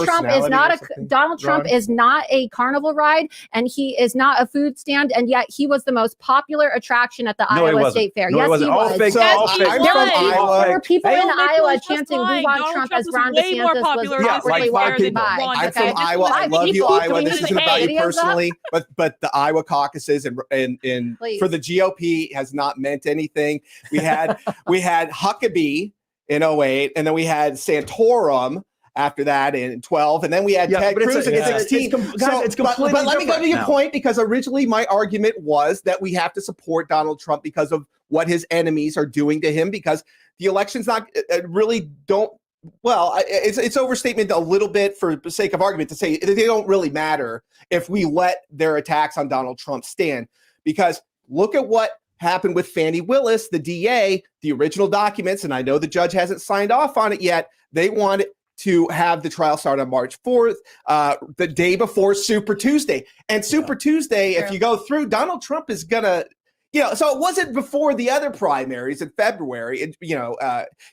Trump is not a carnival ride, and he is not a food stand, and yet he was the most popular attraction at the Iowa State Fair. Yes, he was. There were people in Iowa chanting, "We want Trump," as Ron DeSantis was possibly walking by. I'm from Iowa. I love you, Iowa. This isn't about you personally, but the Iowa caucuses and for the GOP has not meant anything. We had Huckabee in 08, and then we had Santorum after that in 12, and then we had Ted Cruz in 16. But let me go to your point, because originally my argument was that we have to support Donald Trump because of what his enemies are doing to him, because the election's not really don't. Well, it's overstatement a little bit for the sake of argument to say they don't really matter if we let their attacks on Donald Trump stand, because look at what happened with Fani Willis, the DA, the original documents, and I know the judge hasn't signed off on it yet. They wanted to have the trial start on March 4th, the day before Super Tuesday. And Super Tuesday, if you go through, Donald Trump is going to, so it wasn't before the other primaries in February. It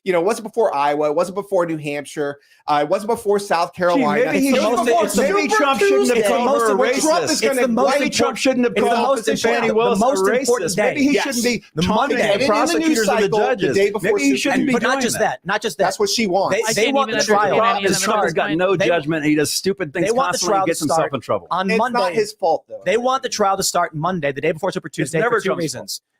wasn't before Iowa. It wasn't before New Hampshire. It wasn't before South Carolina. Maybe Trump shouldn't have called her a racist. Maybe Trump shouldn't have called Fani Willis a racist. Maybe he shouldn't be talking to the prosecutors and the judges. Maybe he shouldn't be doing that. Not just that. That's what she wants. They want the trial. Trump has got no judgment. He does stupid things constantly and gets himself in trouble. On Monday, it's not his fault, though. They want the trial to start Monday, the day before Super Tuesday, for 2 reasons.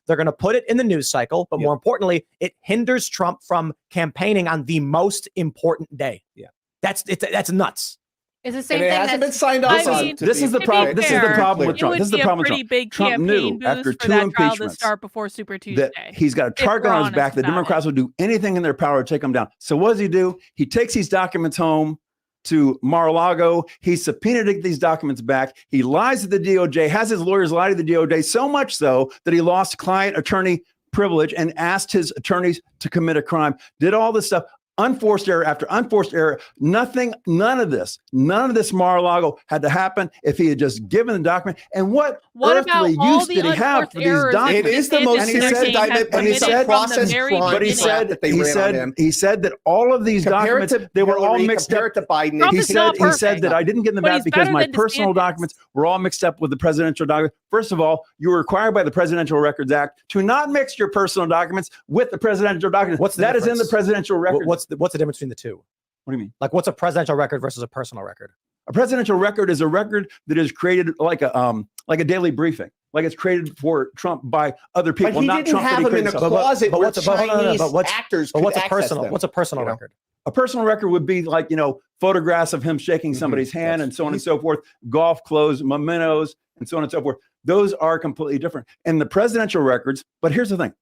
They're going to put it in the news cycle, but more importantly, it hinders Trump from campaigning on the most important day. Yeah, that's nuts. It's the same thing. It hasn't been signed off on. This is the problem. This is the problem with Trump. This is the problem with Trump. Trump knew after 2 impeachments start before Super Tuesday that he's got a target on his back. The Democrats will do anything in their power to take him down. So what does he do? He takes these documents home to Mar-a-Lago. He subpoenaed to get these documents back. He lies to the DOJ, has his lawyers lie to the DOJ, so much so that he lost client-attorney privilege and asked his attorneys to commit a crime, did all this stuff. Unforced error after unforced error. None of this Mar-a-Lago had to happen if he had just given the document. And what earthly use did he have for these documents? It is the most serious indictment, and he said process crime. But he said that all of these documents, they were all mixed up. To Biden. He said that I didn't get them back because my personal documents were all mixed up with the presidential documents. First of all, you were required by the Presidential Records Act to not mix your personal documents with the presidential documents. That is in the presidential record. What's the difference between the two? What do you mean? Like, what's a presidential record versus a personal record? A presidential record is a record that is created like a daily briefing, like it's created for Trump by other people. But he not didn't Trump have them in a closet where Chinese actors could access them. What's a personal record? A personal record would be like, photographs of him shaking somebody's hand and so on and so forth, golf clothes, mementos, and so on and so forth. Those are completely different. And the presidential records, but here's the thing.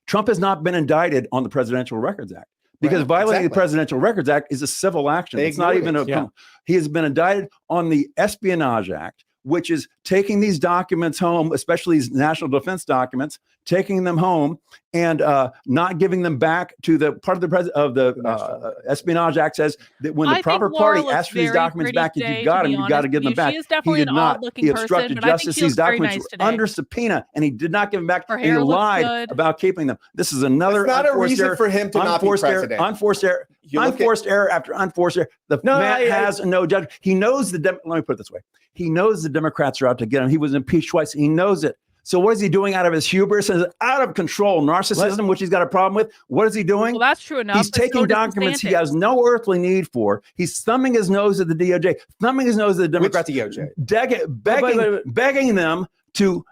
Trump has not been indicted on the Presidential Records Act. Because violating the Presidential Records Act is a civil action. It's not even he has been indicted on the Espionage Act, which is taking these documents home, especially these national defense documents, taking them home and not giving them back to the part of the Espionage Act says that when the proper party asks for these documents back, if you got them, you got to give them back. He did not. He obstructed justice. These documents were under subpoena, and he did not give them back. And he lied about keeping them. This is another not a reason for him to not be president. Unforced error after unforced error. The man has no judgment. He knows let me put it this way. He knows the Democrats are out to get him. He was impeached twice. He knows it. So what is he doing out of his hubris and out of control narcissism, which he's got a problem with? What is he doing? Well, that's true enough. He's taking documents he has no earthly need for. He's thumbing his nose at the DOJ, thumbing his nose at the Democrats, begging them to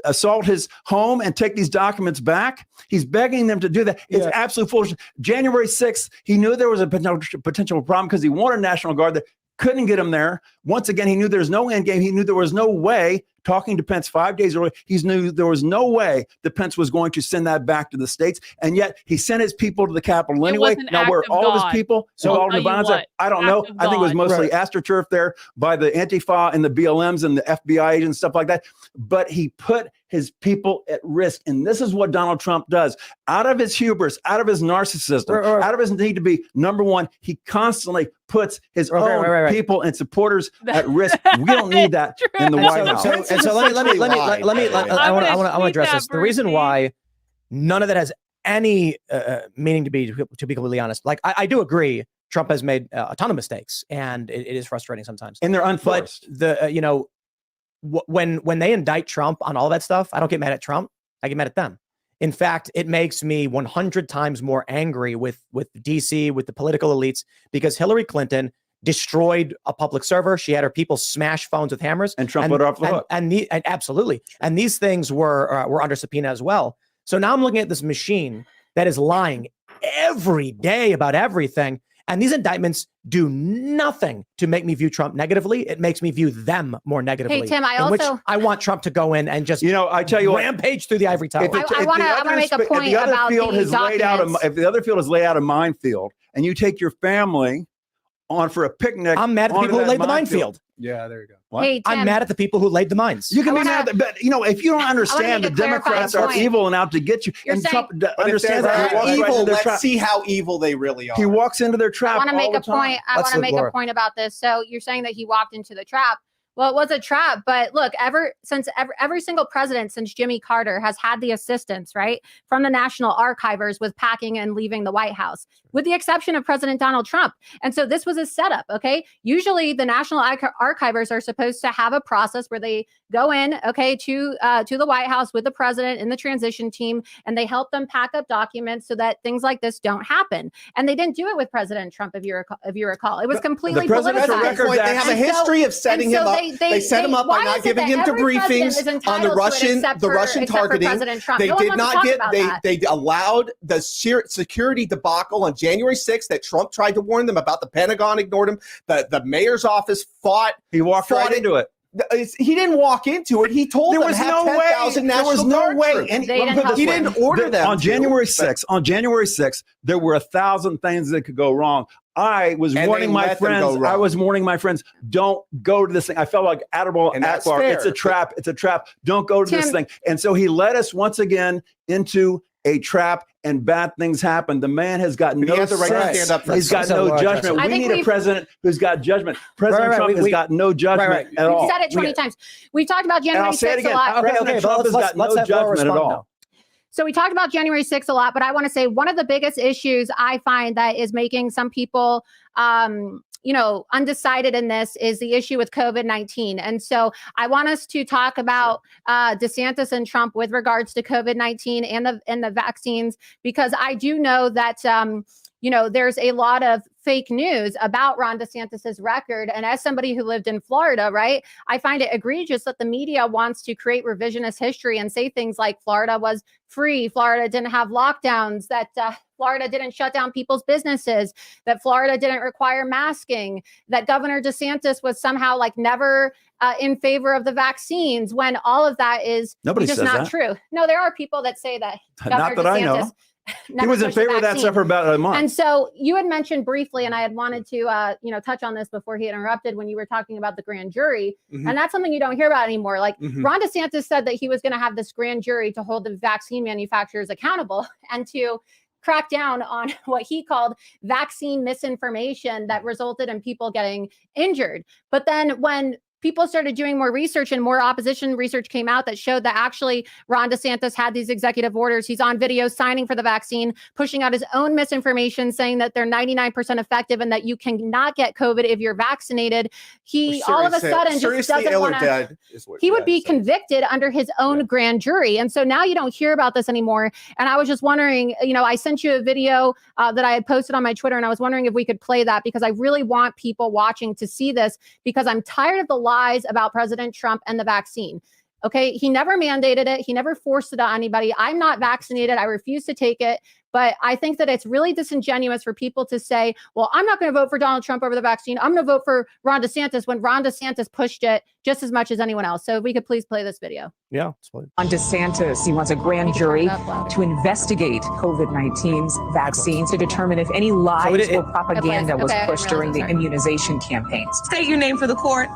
assault his home and take these documents back. He's begging them to do that. It's absolute foolish. January 6th, he knew there was a potential problem because he wanted National Guard that couldn't get him there. Once again, he knew there's no end game. He knew there was no way, talking to Pence 5 days earlier, he knew there was no way that Pence was going to send that back to the states. And yet he sent his people to the Capitol anyway. Now, where all of his people, all the bonds, I don't know. I think it was mostly astroturf there by the Antifa and the BLMs and the FBI agents, stuff like that. But he put his people at risk. And this is what Donald Trump does. Out of his hubris, out of his narcissism, out of his need to be number one, he constantly puts his own people and supporters at risk. We don't need that in the White House. So let me I want to address this. The reason why none of that has any meaning, to be completely honest, like I do agree, Trump has made a ton of mistakes, and it is frustrating sometimes, and they're unforced. But when they indict Trump on all that stuff, I don't get mad at Trump. I get mad at them. In fact, it makes me 100 times more angry with DC, with the political elites, because Hillary Clinton destroyed a public server. She had her people smash phones with hammers, and Trump put her off the hook. And absolutely, and these things were under subpoena as well. So now I'm looking at this machine that is lying every day about everything. And these indictments do nothing to make me view Trump negatively. It makes me view them more negatively. Hey, Tim, I want Trump to go in and just, I tell you, rampage through the ivory tower. I want to make a point about these documents. If the other field is laid out a minefield, and you take your family on for a picnic, I'm mad at the people who laid the minefield. Yeah, there you go. What? Hey, Tim, I'm mad at the people who laid the mines. You can be mad, but if you don't understand the Democrats are evil and out to get you, and Trump understands that, evil. Let's see how evil they really are. He walks into their trap. I want to make a point. I want to make a point about this. So you're saying that he walked into the trap. Well, it was a trap, but look, every single president since Jimmy Carter has had the assistance, right, from the National Archivers with packing and leaving the White House, with the exception of President Donald Trump. And so this was a setup, okay? Usually the National Archivers are supposed to have a process where they go in, okay, to the White House with the president and the transition team, and they help them pack up documents so that things like this don't happen. And they didn't do it with President Trump, if you recall. It was completely politicized. They have a history of setting him up. They set him up by not giving him debriefings on the Russian targeting. They did not get. They allowed the security debacle on January 6th that Trump tried to warn them about. The Pentagon ignored him. The mayor's office fought. He walked right into it. He didn't walk into it. He told them have 10,000 National Guard troops. He didn't order them on January 6th. On January 6th, there were 1,000 things that could go wrong. I was And warning they my let them go friends. I wrong. was warning my friends. Don't go to this thing. I felt like Admiral And that's Akbar. fair. It's a trap. It's a trap. Don't go to this Tim- thing. And so he led us once again into a trap, and bad things happen. The man has got But no he has the right to sense. stand up for He's got himself. no So, judgment. I We think need a we've- president who's got judgment. President Right, Trump has we- got no judgment right. at all. We've said it 20 times. We've talked about And January I'll say it 6th a again. lot. President Trump has got no have Laura judgment at respond all. now. So we talked about January 6th a lot, but I want to say one of the biggest issues I find that is making some people, undecided in this is the issue with COVID-19. And so I want us to talk about DeSantis and Trump with regards to COVID-19 and the vaccines, because I do know that, there's a lot of fake news about Ron DeSantis's record. And as somebody who lived in Florida, right, I find it egregious that the media wants to create revisionist history and say things like Florida was free, Florida didn't have lockdowns, that Florida didn't shut down people's businesses, that Florida didn't require masking, that Governor DeSantis was somehow like never in favor of the vaccines, when all of that is Nobody just says not that. true. No, there are people that say that. Not that I know. He was in favor of that stuff for about a month. And so you had mentioned briefly, and I had wanted to, touch on this before he interrupted when you were talking about the grand jury. Mhm. And that's something you don't hear about anymore. Like Mhm. Ron DeSantis said that he was going to have this grand jury to hold the vaccine manufacturers accountable and to crack down on what he called vaccine misinformation that resulted in people getting injured. But then when people started doing more research and more opposition research came out that showed that actually Ron DeSantis had these executive orders. He's on video signing for the vaccine, pushing out his own misinformation, saying that they're 99% effective and that you cannot get COVID if you're vaccinated. He all of a sudden just doesn't want to. He would be convicted under his own grand jury. And so now you don't hear about this anymore. And I was just wondering, I sent you a video that I had posted on my Twitter, and I was wondering if we could play that, because I really want people watching to see this, because I'm tired of the lies about President Trump and the vaccine. Okay. He never mandated it. He never forced it on anybody. I'm not vaccinated. I refuse to take it. But I think that it's really disingenuous for people to say, well, I'm not going to vote for Donald Trump over the vaccine. I'm going to vote for Ron DeSantis, when Ron DeSantis pushed it just as much as anyone else. So if we could please play this video. Yeah. On DeSantis, he wants a grand jury to investigate COVID-19's vaccines to determine if any lies or propaganda was pushed during the immunization campaigns. State your name for the court.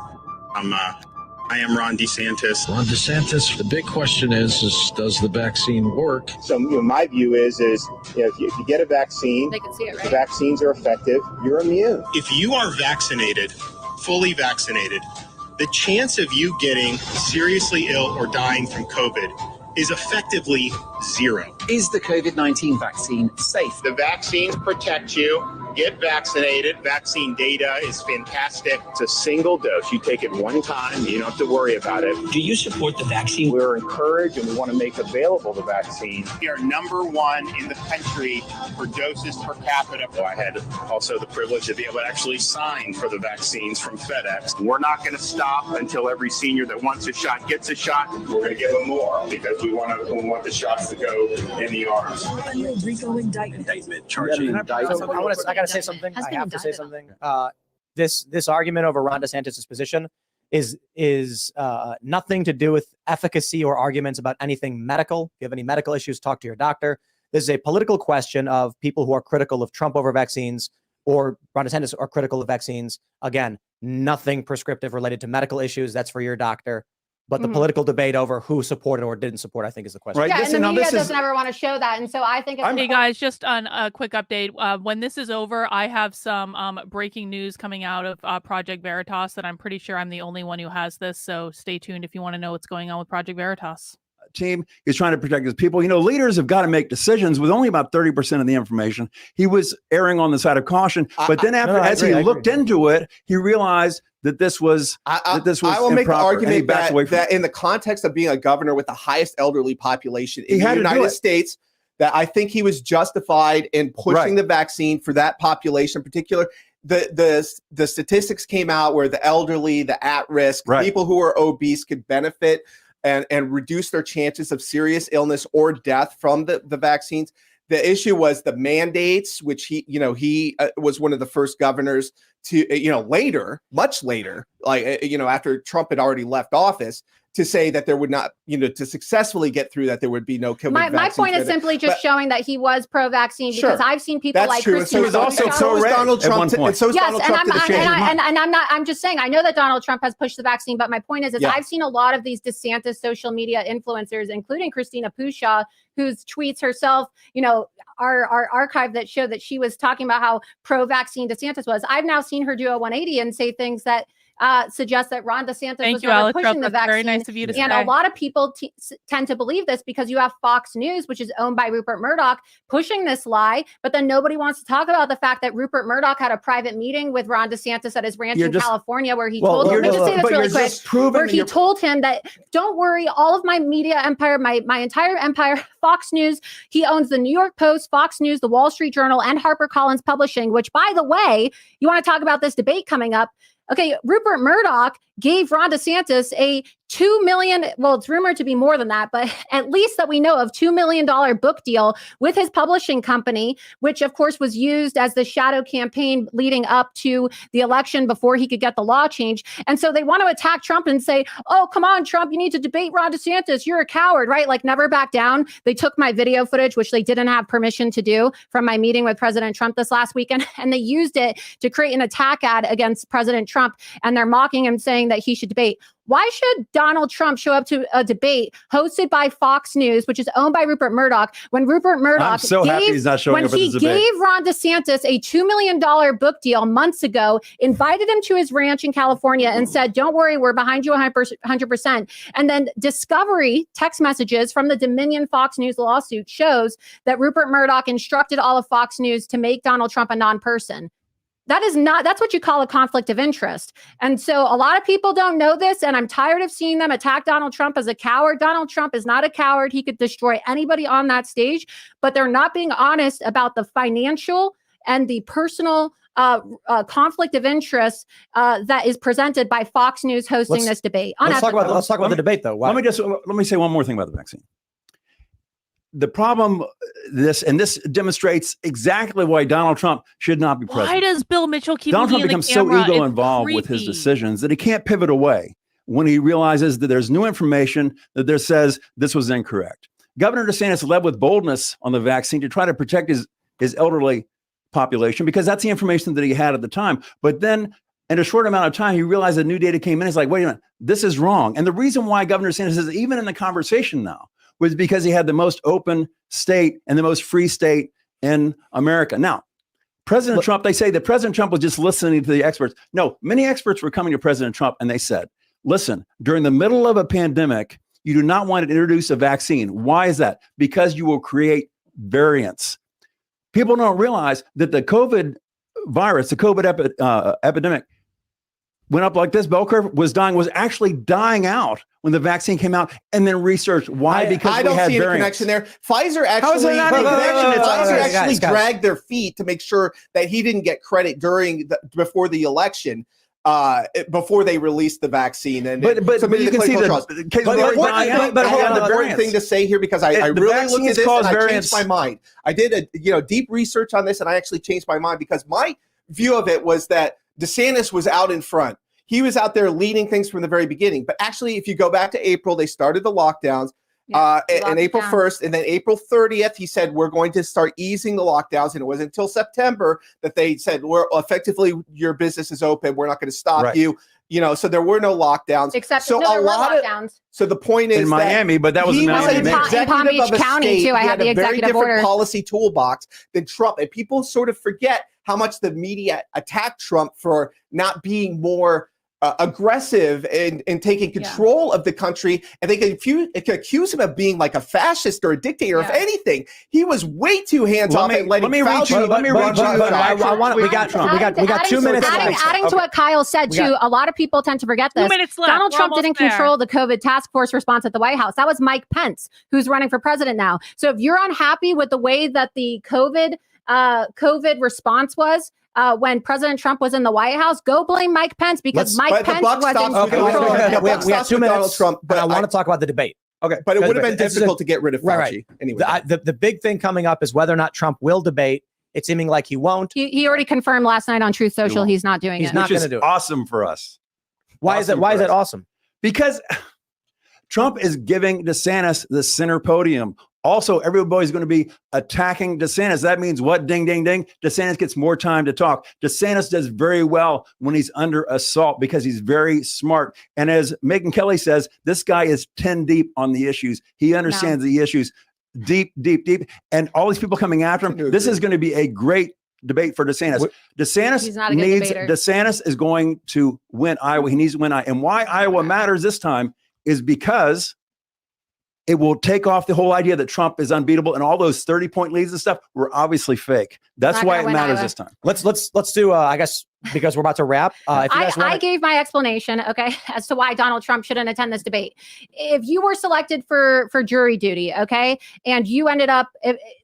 I am Ron DeSantis. Ron DeSantis, the big question is does the vaccine work? So my view is if you get a vaccine, They can see it, the right? vaccines are effective, you're immune. If you are vaccinated, fully vaccinated, the chance of you getting seriously ill or dying from COVID is effectively zero. Is the COVID-19 vaccine safe? The vaccines protect you. Get vaccinated. Vaccine data is fantastic. It's a single dose. You take it one time. You don't have to worry about it. Do you support the vaccine? We're encouraged and we want to make available the vaccine. We are #1 in the country for doses per capita. I had also the privilege to be able to actually sign for the vaccines from FedEx. We're not going to stop until every senior that wants a shot gets a shot. We're going to give them more because we want the shots to go in the arms. RICO indictment. I gotta say something. I have to say something. This argument over Ron DeSantis' position is nothing to do with efficacy or arguments about anything medical. If you have any medical issues, talk to your doctor. This is a political question of people who are critical of Trump over vaccines or Ron DeSantis are critical of vaccines. Again, nothing prescriptive related to medical issues. That's for your doctor. But the political debate over who supported or didn't support, I think, is the question. Right. Yeah, This- and the now media this is- doesn't ever want to show that. And so I think Hey guys, just on a quick update. When this is over, I have some breaking news coming out of Project Veritas that I'm pretty sure I'm the only one who has this. So stay tuned if you want to know what's going on with Project Veritas. Team is trying to protect his people. Leaders have got to make decisions with only about 30% of the information. He was erring on the side of caution, but then as he looked into it, he realized that this was I will make the improper, and he argument backed away from that it. in the context of being a governor with the highest elderly population in He the had to do United it. States, that I think he was justified in pushing the vaccine for that population in particular. The statistics came out where the elderly, the at-risk, people who are obese could benefit and reduce their chances of serious illness or death from the vaccines. The issue was the mandates, which he was one of the first governors to, later, much later, after Trump had already left office, to say that there would not, to successfully get through that there would be no COVID vaccine. My point is simply just showing that he was pro-vaccine because I've seen people like Christine. Christine. So was Donald Trump. And so is Donald Trump. I'm just saying, I know that Donald Trump has pushed the vaccine, but my point is I've seen a lot of these DeSantis social media influencers, including Christina Pushaw, whose tweets herself, are archived that show that she was talking about how pro-vaccine DeSantis was. I've now seen her do a 180 and say things that suggest that Ron DeSantis was never pushing the vaccine. Very nice of you to say. A lot of people tend to believe this because you have Fox News, which is owned by Rupert Murdoch, pushing this lie. But then nobody wants to talk about the fact that Rupert Murdoch had a private meeting with Ron DeSantis at his ranch in California, where he told him, let me just say this really quick, where he told him that, don't worry, all of my media empire, my entire empire, Fox News, he owns the New York Post, Fox News, the Wall Street Journal, and HarperCollins Publishing, which, by the way, you want to talk about this debate coming up. Okay, Rupert Murdoch gave Ron DeSantis a $2 million, well, it's rumored to be more than that, but at least that we know of, $2 million book deal with his publishing company, which of course was used as the shadow campaign leading up to the election before he could get the law changed. And so they want to attack Trump and say, oh, come on, Trump, you need to debate Ron DeSantis. You're a coward, right? Like, never back down. They took my video footage, which they didn't have permission to do, from my meeting with President Trump this last weekend, and they used it to create an attack ad against President Trump, and they're mocking him, saying that he should debate. Why should Donald Trump show up to a debate hosted by Fox News, which is owned by Rupert Murdoch, when Rupert Murdoch gave Ron DeSantis a $2 million book deal months ago, invited him to his ranch in California and said, don't worry, we're behind you 100%. And then Discovery text messages from the Dominion Fox News lawsuit shows that Rupert Murdoch instructed all of Fox News to make Donald Trump a non-person. That's what you call a conflict of interest. And so a lot of people don't know this, and I'm tired of seeing them attack Donald Trump as a coward. Donald Trump is not a coward. He could destroy anybody on that stage, but they're not being honest about the financial and the personal conflict of interest that is presented by Fox News hosting this debate. Let's talk about the debate, though. Let me say one more thing about the vaccine. The problem, this demonstrates exactly why Donald Trump should not be president. Why does Bill Mitchell keep Donald Trump becomes so ego involved with his decisions that he can't pivot away when he realizes that there's new information that there says this was incorrect. Governor DeSantis led with boldness on the vaccine to try to protect his elderly population because that's the information that he had at the time. But then in a short amount of time, he realized that new data came in. He's like, wait a minute, this is wrong. And the reason why Governor DeSantis is even in the conversation now was because he had the most open state and the most free state in America. Now, President Trump, they say that President Trump was just listening to the experts. No, many experts were coming to President Trump and they said, listen, during the middle of a pandemic, you do not want to introduce a vaccine. Why is that? Because you will create variants. People don't realize that the COVID virus, the COVID epidemic, went up like this. Bell curve was actually dying out when the vaccine came out, and then researched why. Because I don't see any connection there. Pfizer actually dragged their feet to make sure that he didn't get credit before the election. Before they released the vaccine, and but you can see the important thing to say here, because I really looked at this and I changed my mind. I did a deep research on this, and I actually changed my mind because my view of it was that DeSantis was out in front. He was out there leading things from the very beginning. But actually, if you go back to April, they started the lockdowns. And April 1st, and then April 30th, he said, we're going to start easing the lockdowns. And it wasn't until September that they said, we're effectively, your business is open. We're not going to stop you. So there were no lockdowns. Except there were lockdowns. So the point is in Miami, but that was in Palm Beach County too. I had the executive order. Policy toolbox than Trump, and people sort of forget how much the media attacked Trump for not being more aggressive and taking control of the country, and they can accuse him of being like a fascist or a dictator. If anything, he was way too hands off and letting Fauci. We got 2 minutes. Adding to what Kyle said too, a lot of people tend to forget this. 2 minutes left. Donald Trump didn't control the COVID task force response at the White House. That was Mike Pence, who's running for president now. So if you're unhappy with the way that the COVID response was, when President Trump was in the White House, go blame Mike Pence, because Mike Pence wasn't in control. We have 2 minutes, Trump, but I want to talk about the debate. Okay, but it would have been difficult to get rid of Fauci. Right. Anyway, the big thing coming up is whether or not Trump will debate. It's seeming like he won't. He already confirmed last night on Truth Social he's not doing it. He's not going to do it. Awesome for us. Why is that awesome? Because Trump is giving DeSantis the center podium. Also, everybody's going to be attacking DeSantis. That means what? Ding, ding, ding. DeSantis gets more time to talk. DeSantis does very well when he's under assault because he's very smart. And as Megyn Kelly says, this guy is 10 deep on the issues. He understands the issues deep, deep, deep. And all these people coming after him, this is going to be a great debate for DeSantis. DeSantis is going to win Iowa. He needs to win Iowa. And why Iowa matters this time is because it will take off the whole idea that Trump is unbeatable and all those 30-point leads and stuff were obviously fake. That's why it matters this time. Let's do I guess because we're about to wrap. I gave my explanation, okay, as to why Donald Trump shouldn't attend this debate. If you were selected for jury duty, okay, and you ended up,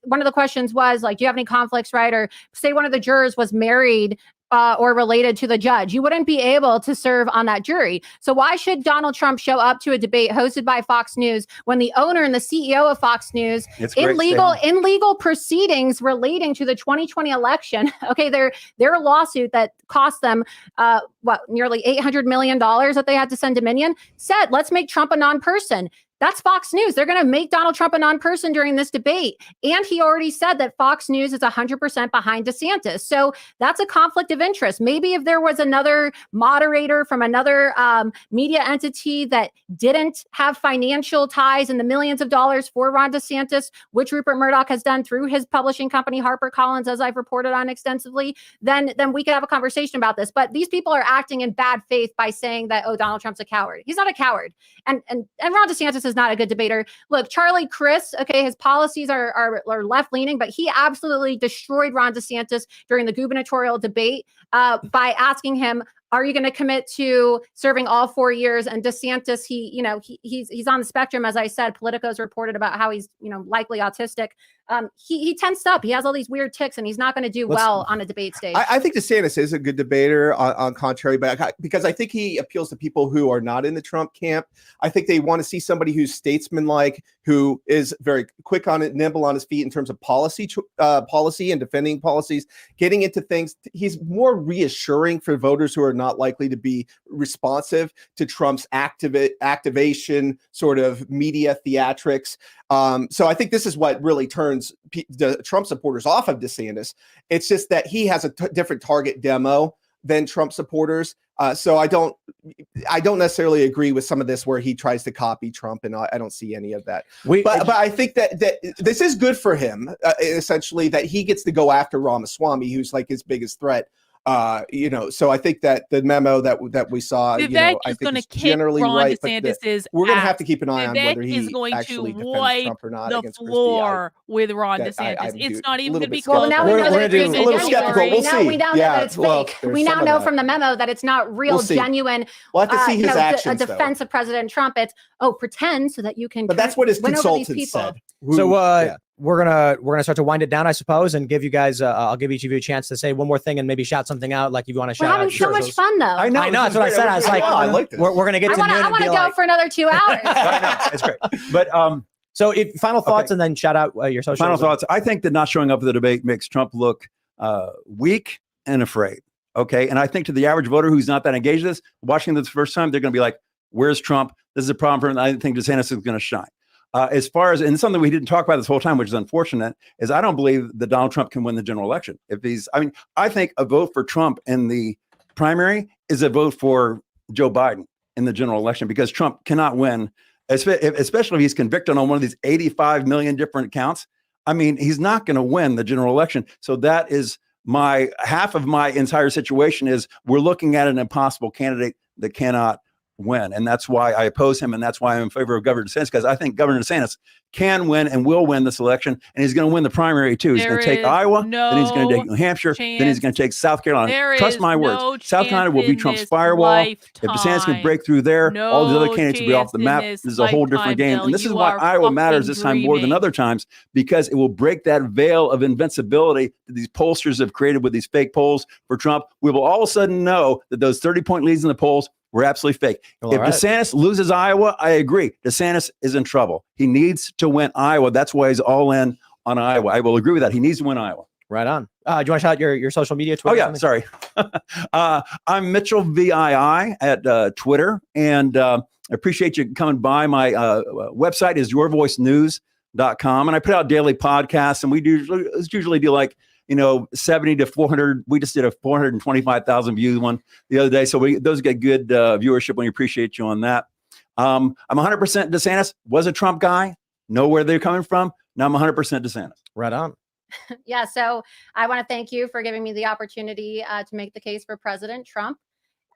one of the questions was like, do you have any conflicts, right? Or say one of the jurors was married or related to the judge, you wouldn't be able to serve on that jury. So why should Donald Trump show up to a debate hosted by Fox News when the owner and the CEO of Fox News in legal proceedings relating to the 2020 election, okay, their lawsuit that cost them nearly $800 million that they had to send Dominion, said, let's make Trump a non-person. That's Fox News. They're going to make Donald Trump a non-person during this debate. And he already said that Fox News is 100% behind DeSantis. So that's a conflict of interest. Maybe if there was another moderator from another media entity that didn't have financial ties in the millions of dollars for Ron DeSantis, which Rupert Murdoch has done through his publishing company, HarperCollins, as I've reported on extensively, then we could have a conversation about this. But these people are acting in bad faith by saying that, oh, Donald Trump's a coward. He's not a coward. And Ron DeSantis is not a good debater. Look, Charlie Crist, okay, his policies are left-leaning, but he absolutely destroyed Ron DeSantis during the gubernatorial debate by asking him, are you going to commit to serving all 4 years? And DeSantis, he's on the spectrum, as I said. Politico's reported about how he's, likely autistic. He tensed up. He has all these weird tics, and he's not going to do well on a debate stage. I think DeSantis is a good debater on contrary, but because I think he appeals to people who are not in the Trump camp. I think they want to see somebody who's statesmanlike, who is very quick on it, nimble on his feet in terms of policy and defending policies, getting into things. He's more reassuring for voters who are not likely to be responsive to Trump's activation, sort of media theatrics. So I think this is what really turns the Trump supporters off of DeSantis. It's just that he has a different target demo than Trump supporters. So I don't necessarily agree with some of this where he tries to copy Trump, and I don't see any of that. But I think that this is good for him, essentially, that he gets to go after Ramaswamy, who's like his biggest threat. So I think that the memo that we saw, I think is generally right, but we're going to have to keep an eye on whether he actually defends Trump or not against floor with Ron DeSantis. It's not even going to be close. Well, now we know that it's a little skeptical. We'll see. We now know that it's fake. We now know from the memo that it's not real, genuine. We'll have to see his actions, a defense of President Trump. It's pretend so that you can. But that's what his consultant said. So we're gonna start to wind it down, I suppose, and give you guys. I'll give each of you a chance to say one more thing and maybe shout something out, like if you want to shout. We're having so much fun, though. I know. That's what I said. I was like, I like this. We're gonna get to noon. I want to go for another 2 hours. I know, it's great. But so final thoughts, and then shout out your social. Final thoughts. I think that not showing up for the debate makes Trump look weak and afraid. Okay, and I think to the average voter who's not that engaged in this, watching this the first time, they're going to be like, "Where's Trump? This is a problem for him." I think DeSantis is going to shine. As far as, and something we didn't talk about this whole time, which is unfortunate, is I don't believe that Donald Trump can win the general election. I think a vote for Trump in the primary is a vote for Joe Biden in the general election, because Trump cannot win, especially if he's convicted on one of these 85 million different counts. He's not going to win the general election. So that is half of my entire situation is we're looking at an impossible candidate that cannot win. And that's why I oppose him. And that's why I'm in favor of Governor DeSantis, because I think Governor DeSantis can win and will win this election. And he's going to win the primary too. He's going to take Iowa, then he's going to take New Hampshire, then he's going to take South Carolina. Trust my words. South Carolina will be Trump's firewall. If DeSantis can break through there, all the other candidates will be off the map. This is a whole different game. And this is why Iowa matters this time more than other times, because it will break that veil of invincibility that these pollsters have created with these fake polls for Trump. We will all of a sudden know that those 30-point leads in the polls were absolutely fake. If DeSantis loses Iowa, I agree. DeSantis is in trouble. He needs to win Iowa. That's why he's all in on Iowa. I will agree with that. He needs to win Iowa. Right on. Do you want to shout out your social media? Twitter, sorry. I'm Mitchell VII at Twitter. And I appreciate you coming by. My website is yourvoicenews.com, and I put out daily podcasts, and we usually do like, 70 to 400. We just did a 425,000 view one the other day. So those get good viewership. We appreciate you on that. I'm 100% DeSantis. Was a Trump guy. Know where they're coming from. Now I'm 100% DeSantis. Right on. Yeah. So I want to thank you for giving me the opportunity to make the case for President Trump.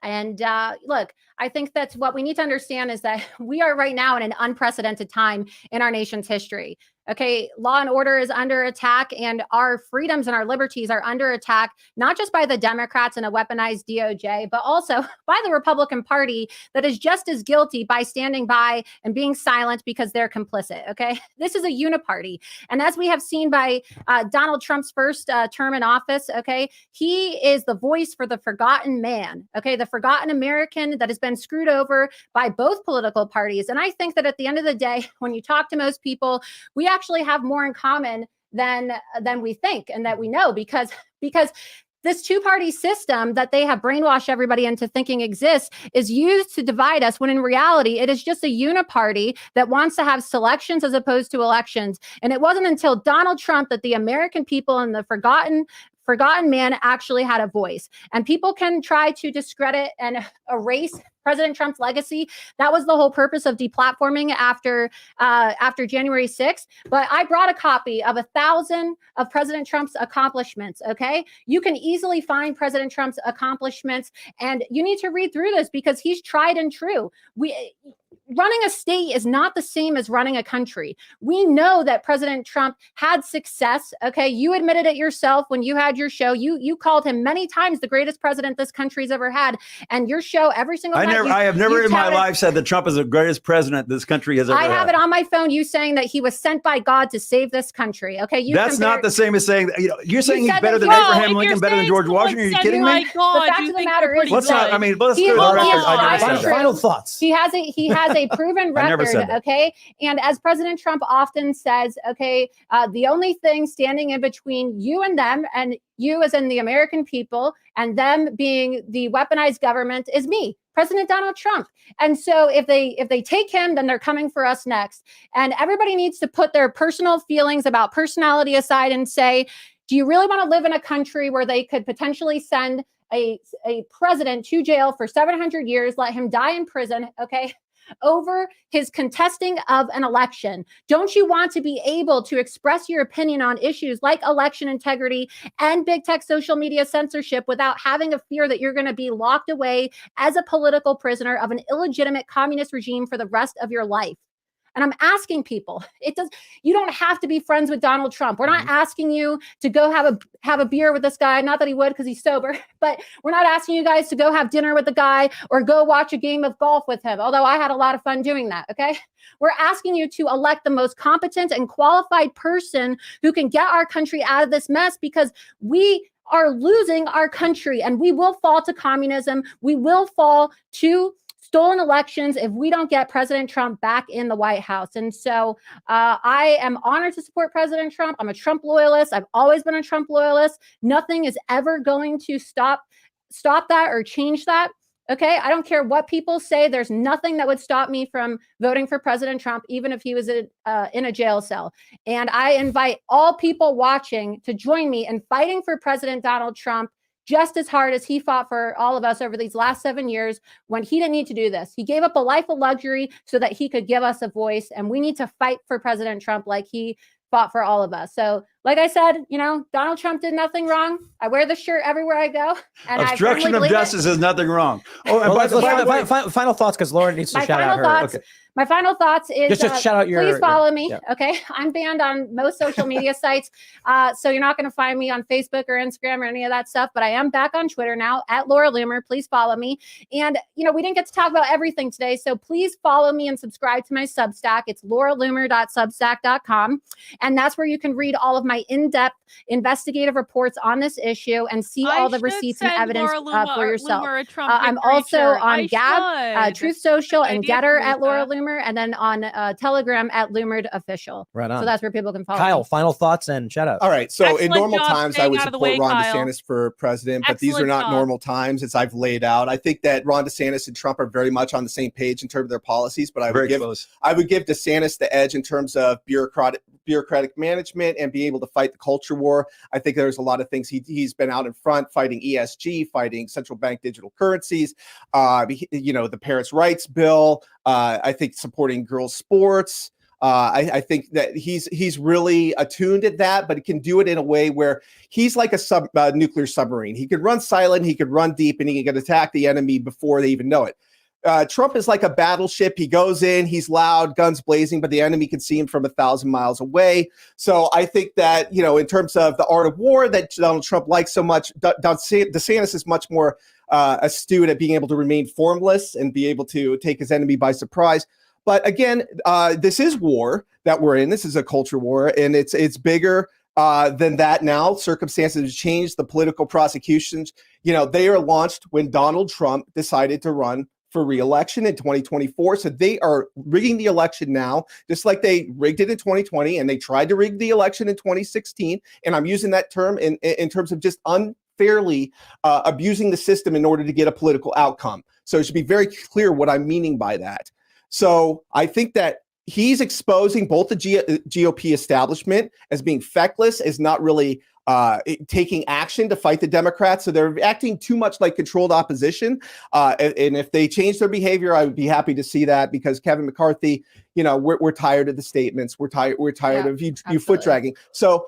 And look, I think that's what we need to understand is that we are right now in an unprecedented time in our nation's history. Okay, law and order is under attack, and our freedoms and our liberties are under attack, not just by the Democrats and a weaponized DOJ, but also by the Republican Party that is just as guilty by standing by and being silent because they're complicit. Okay, this is a uniparty. And as we have seen by Donald Trump's first term in office, okay, he is the voice for the forgotten man, okay, the forgotten American that has been screwed over by both political parties. And I think that at the end of the day, when you talk to most people, we actually have more in common than we think and that we know, because this two-party system that they have brainwashed everybody into thinking exists is used to divide us, when in reality it is just a uniparty that wants to have selections as opposed to elections. And it wasn't until Donald Trump that the American people and the forgotten man actually had a voice. And people can try to discredit and erase President Trump's legacy. That was the whole purpose of deplatforming after January 6th. But I brought a copy of 1,000 of President Trump's accomplishments. Okay, you can easily find President Trump's accomplishments, and you need to read through this because he's tried and true. Running a state is not the same as running a country. We know that President Trump had success. Okay, you admitted it yourself when you had your show. You called him many times the greatest president this country's ever had, and your show every single night. I have never in my life said that Trump is the greatest president this country has ever had. I have it on my phone. You saying that he was sent by God to save this country. Okay, that's not the same as saying you're saying he's better than Abraham Lincoln, better than George Washington. Are you kidding me? The fact of the matter is, let's not. I mean, let's go to the record. Final thoughts. He has a proven record. Okay. And as President Trump often says, okay, the only thing standing in between you and them, and you as in the American people, and them being the weaponized government, is me, President Donald Trump. And so if they take him, then they're coming for us next. And everybody needs to put their personal feelings about personality aside and say, do you really want to live in a country where they could potentially send a president to jail for 700 years, let him die in prison, okay, over his contesting of an election? Don't you want to be able to express your opinion on issues like election integrity and big tech social media censorship without having a fear that you're going to be locked away as a political prisoner of an illegitimate communist regime for the rest of your life? And I'm asking people, you don't have to be friends with Donald Trump. We're not asking you to go have a beer with this guy. Not that he would, because he's sober, but we're not asking you guys to go have dinner with the guy or go watch a game of golf with him. Although I had a lot of fun doing that. Okay. We're asking you to elect the most competent and qualified person who can get our country out of this mess, because we are losing our country and we will fall to communism. We will fall to stolen elections if we don't get President Trump back in the White House. And so I am honored to support President Trump. I'm a Trump loyalist. I've always been a Trump loyalist. Nothing is ever going to stop that or change that. Okay, I don't care what people say. There's nothing that would stop me from voting for President Trump, even if he was in a jail cell. And I invite all people watching to join me in fighting for President Donald Trump just as hard as he fought for all of us over these last 7 years when he didn't need to do this. He gave up a life of luxury so that he could give us a voice. And we need to fight for President Trump like he fought for all of us. So like I said, Donald Trump did nothing wrong. I wear the shirt everywhere I go. And obstruction of justice is nothing wrong. Oh, and final thoughts, because Lauren needs to shout out her. Okay. My final thoughts is just shout out please follow me. Yeah. Okay. I'm banned on most social media sites. So you're not going to find me on Facebook or Instagram or any of that stuff, but I am back on Twitter now at Laura Loomer. Please follow me. And, we didn't get to talk about everything today. So please follow me and subscribe to my Substack. It's lauraloomer.substack.com. And that's where you can read all of my in-depth investigative reports on this issue and see all the receipts and evidence for yourself. I'm also on Gab, Truth Social, and Getter at Laura Loomer. Loomer, and then on Telegram at Loomered Official. Right on. So that's where people can follow Kyle, me. final thoughts and shout out. All right. So in Excellent normal job times, I staying would out of the support way, Ron Kyle. DeSantis for president, but these are Excellent not job. normal times as I've laid out. I think that Ron DeSantis and Trump are very much on the same page in terms of their policies, but I would give DeSantis the edge in terms of bureaucratic management and being able to fight the culture war. I think there's a lot of things he's been out in front fighting ESG, fighting central bank digital currencies, the parents' rights bill. I think supporting girls' sports. I think that he's really attuned at that, but he can do it in a way where he's like a nuclear submarine. He could run silent, he could run deep, and he can attack the enemy before they even know it. Trump is like a battleship. He goes in, he's loud, guns blazing, but the enemy can see him from 1,000 miles away. So I think that, in terms of the art of war that Donald Trump likes so much, DeSantis is much more astute at being able to remain formless and be able to take his enemy by surprise. But again, this is war that we're in. This is a culture war, and it's bigger than that now. Circumstances have changed. The political prosecutions, they are launched when Donald Trump decided to run for re-election in 2024. So they are rigging the election now, just like they rigged it in 2020, and they tried to rig the election in 2016. And I'm using that term in terms of just unfairly abusing the system in order to get a political outcome. So it should be very clear what I'm meaning by that. So I think that he's exposing both the GOP establishment as being feckless, as not really taking action to fight the Democrats. So they're acting too much like controlled opposition. And if they change their behavior, I would be happy to see that, because Kevin McCarthy, we're tired of the statements. We're tired of you foot dragging. So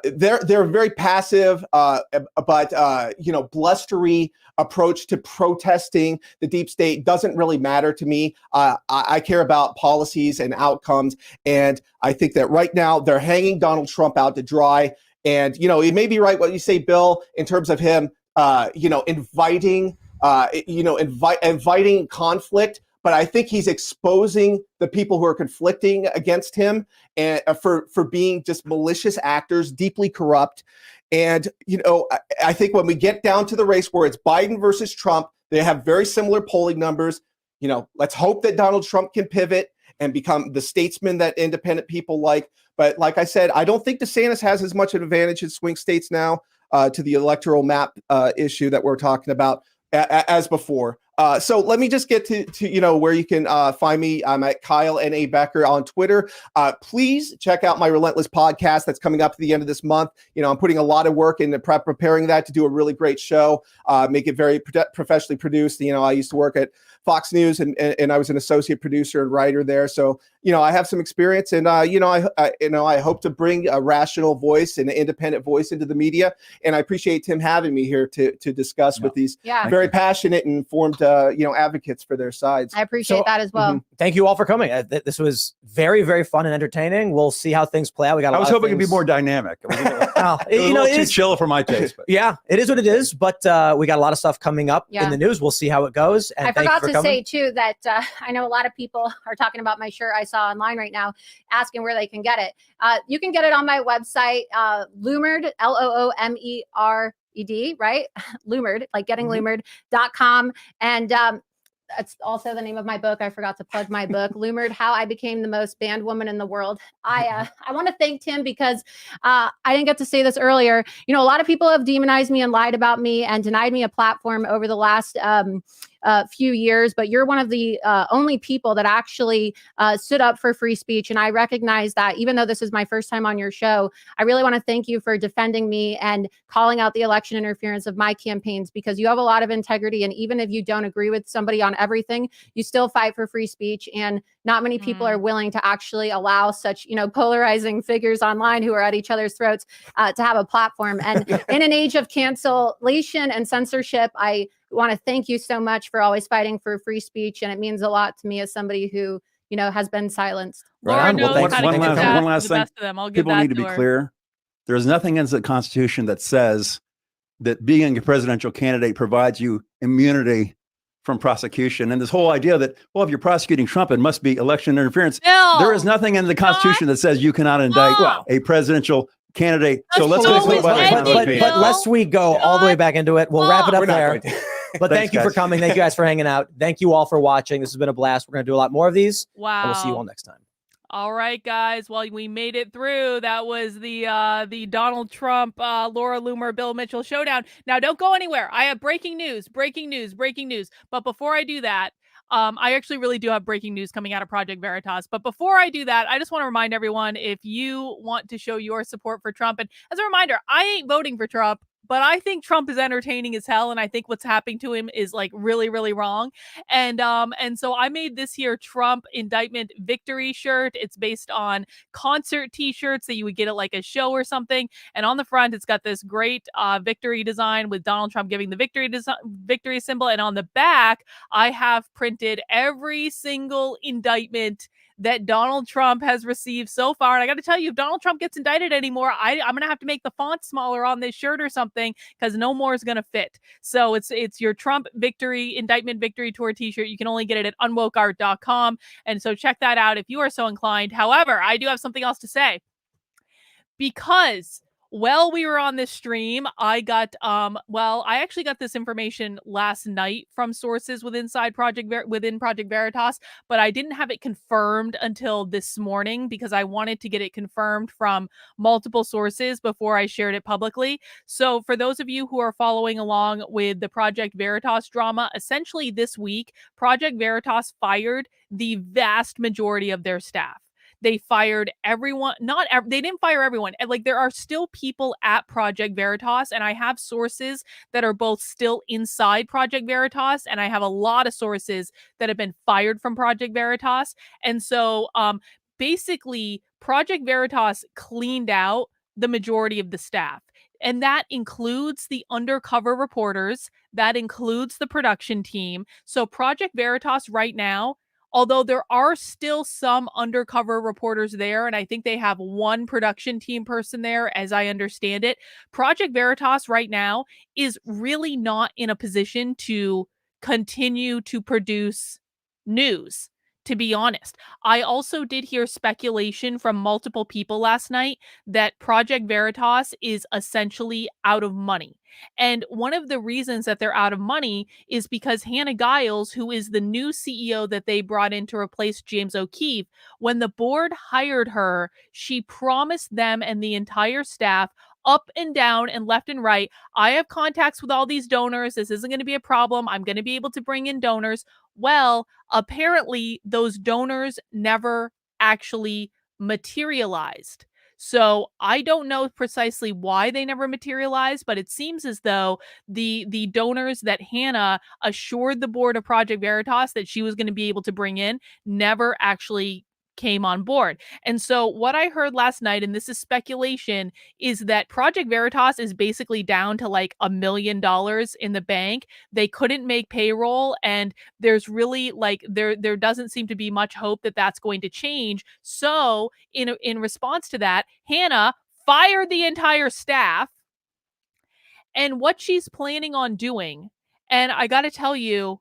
they're very passive, but blustery approach to protesting the deep state doesn't really matter to me. I care about policies and outcomes, and I think that right now they're hanging Donald Trump out to dry. And it may be right what you say, Bill, in terms of him, inviting conflict. But I think he's exposing the people who are conflicting against him and for being just malicious actors, deeply corrupt. And, I think when we get down to the race where it's Biden versus Trump, they have very similar polling numbers. Let's hope that Donald Trump can pivot and become the statesman that independent people like. But like I said, I don't think DeSantis has as much of an advantage in swing states now to the electoral map issue that we're talking about as before. So let me just get to where you can find me. I'm at Kyle N.A. Becker on Twitter. Please check out my Relentless podcast that's coming up at the end of this month. I'm putting a lot of work into preparing that to do a really great show, make it very professionally produced. I used to work at Fox News and I was an associate producer and writer there. So, I have some experience, and I hope to bring a rational voice and an independent voice into the media. And I appreciate Tim having me here to discuss with these very passionate and informed advocates for their sides. I appreciate that as well. Thank you all for coming. This was very, very fun and entertaining. We'll see how things play out. I was hoping it could be more dynamic. It is too chill for my taste. But. Yeah, it is what it is. But we got a lot of stuff coming up in the news. We'll see how it goes. And I forgot to say too that I know a lot of people are talking about my shirt I saw online right now, asking where they can get it. You can get it on my website, Loomered, Loomered, right? Loomered, like getting loomered.com. And that's also the name of my book. I forgot to plug my book, Loomered, How I Became the Most Banned Woman in the World. I want to thank Tim because I didn't get to say this earlier. A lot of people have demonized me and lied about me and denied me a platform over the last few years, but you're one of the only people that actually stood up for free speech. And I recognize that even though this is my first time on your show, I really want to thank you for defending me and calling out the election interference of my campaigns, because you have a lot of integrity. And even if you don't agree with somebody on everything, you still fight for free speech. And not many people are willing to actually allow such, polarizing figures online who are at each other's throats to have a platform. And in an age of cancellation and censorship, I want to thank you so much for always fighting for free speech. And it means a lot to me as somebody who, has been silenced. Laura knows how to one last thing. People need to be clear. There's nothing in the Constitution that says that being a presidential candidate provides you immunity from prosecution. And this whole idea that, well, if you're prosecuting Trump, it must be election interference. Bill, there is nothing in the Constitution that says you cannot indict a presidential candidate. So let's go. But lest we go all the way back into it, we'll wrap it up there. But Thanks, thank you for guys. coming. Thank you guys for hanging out. Thank you all for watching. This has been a blast. We're going to do a lot more of these. Wow. And we'll see you all next time. All right, guys. Well, we made it through. That was the Donald Trump, Laura Loomer, Bill Michell showdown. Now, don't go anywhere. I have breaking news. But before I do that, I actually really do have breaking news coming out of Project Veritas. But before I do that, I just want to remind everyone, if you want to show your support for Trump, and as a reminder, I ain't voting for Trump, but I think Trump is entertaining as hell, and I think what's happening to him is like really, really wrong. And so I made this here Trump indictment victory shirt. It's based on concert t-shirts that you would get at like a show or something. And on the front, it's got this great victory design with Donald Trump giving the victory symbol. And on the back, I have printed every single indictment that Donald Trump has received so far. And I got to tell you, if Donald Trump gets indicted anymore, I'm going to have to make the font smaller on this shirt or something, because no more is going to fit. So it's your Trump indictment victory tour t-shirt. You can only get it at unwokeart.com. And so check that out if you are so inclined. However, I do have something else to say, because while we were on this stream, I got, I actually got this information last night from sources within Project Veritas, but I didn't have it confirmed until this morning because I wanted to get it confirmed from multiple sources before I shared it publicly. So for those of you who are following along with the Project Veritas drama, essentially this week, Project Veritas fired the vast majority of their staff. They fired everyone. They didn't fire everyone. Like, there are still people at Project Veritas, and I have sources that are both still inside Project Veritas, and I have a lot of sources that have been fired from Project Veritas. And so basically, Project Veritas cleaned out the majority of the staff. And that includes the undercover reporters. That includes the production team. So Project Veritas right now, although there are still some undercover reporters there, and I think they have one production team person there, as I understand it, Project Veritas right now is really not in a position to continue to produce news, to be honest. I also did hear speculation from multiple people last night that Project Veritas is essentially out of money. And one of the reasons that they're out of money is because Hannah Giles, who is the new CEO that they brought in to replace James O'Keefe, when the board hired her, she promised them and the entire staff up and down and left and right, I have contacts with all these donors. This isn't going to be a problem. I'm going to be able to bring in donors. Well, apparently those donors never actually materialized. So I don't know precisely why they never materialized, but it seems as though the donors that Hannah assured the board of Project Veritas that she was going to be able to bring in never actually came on board. And so what I heard last night, and this is speculation, is that Project Veritas is basically down to like $1 million in the bank. They couldn't make payroll, and there's really like there doesn't seem to be much hope that that's going to change. So in response to that, Hannah fired the entire staff. And what she's planning on doing, and I got to tell you,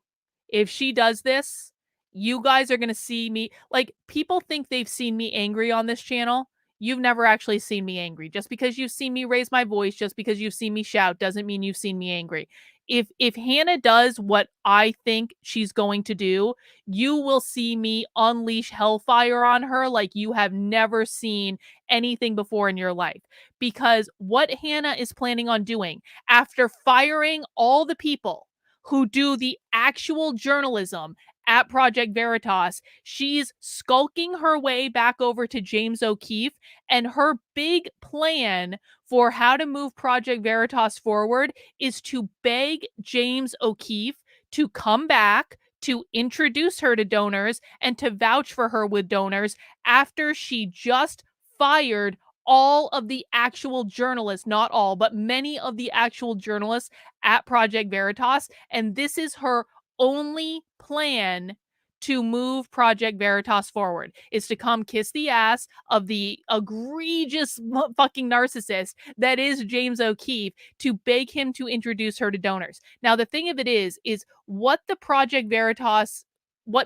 if she does this, you guys are going to see me, like, people think they've seen me angry on this channel. You've never actually seen me angry. Just because you've seen me raise my voice, just because you've seen me shout, doesn't mean you've seen me angry. If Hannah does what I think she's going to do, you will see me unleash hellfire on her like you have never seen anything before in your life. Because what Hannah is planning on doing, after firing all the people who do the actual journalism at Project Veritas, she's skulking her way back over to James O'Keefe, and her big plan for how to move Project Veritas forward is to beg James O'Keefe to come back, to introduce her to donors, and to vouch for her with donors after she just fired all of the actual journalists, not all, but many of the actual journalists at Project Veritas. And this is her only plan to move Project Veritas forward, is to come kiss the ass of the egregious fucking narcissist that is James O'Keefe, to beg him to introduce her to donors. Now, the thing of it is what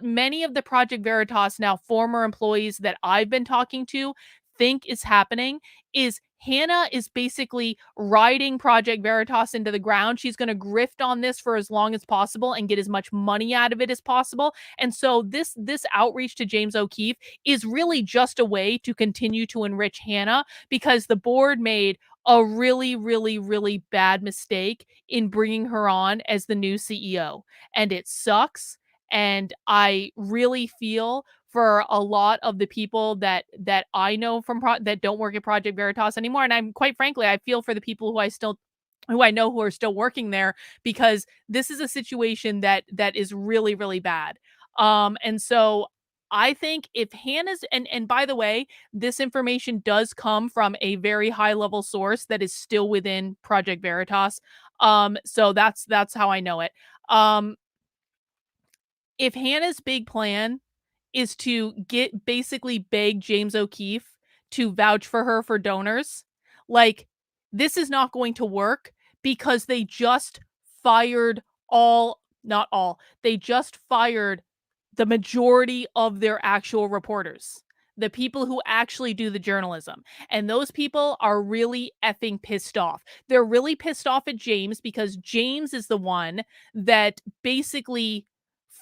many of the Project Veritas now former employees that I've been talking to think is happening is Hannah is basically riding Project Veritas into the ground. She's going to grift on this for as long as possible and get as much money out of it as possible. And so this outreach to James O'Keefe is really just a way to continue to enrich Hannah, because the board made a really, really, really bad mistake in bringing her on as the new CEO. And it sucks. And I really feel for a lot of the people that I know from that don't work at Project Veritas anymore. And I'm quite frankly, I feel for the people who I know who are still working there, because this is a situation that is really, really bad. And so I think if Hannah's, and by the way, this information does come from a very high level source that is still within Project Veritas. So that's how I know it. If Hannah's big plan is to basically beg James O'Keefe to vouch for her for donors, like, this is not going to work, because they just fired they just fired the majority of their actual reporters, the people who actually do the journalism. And those people are really effing pissed off. They're really pissed off at James, because James is the one that basically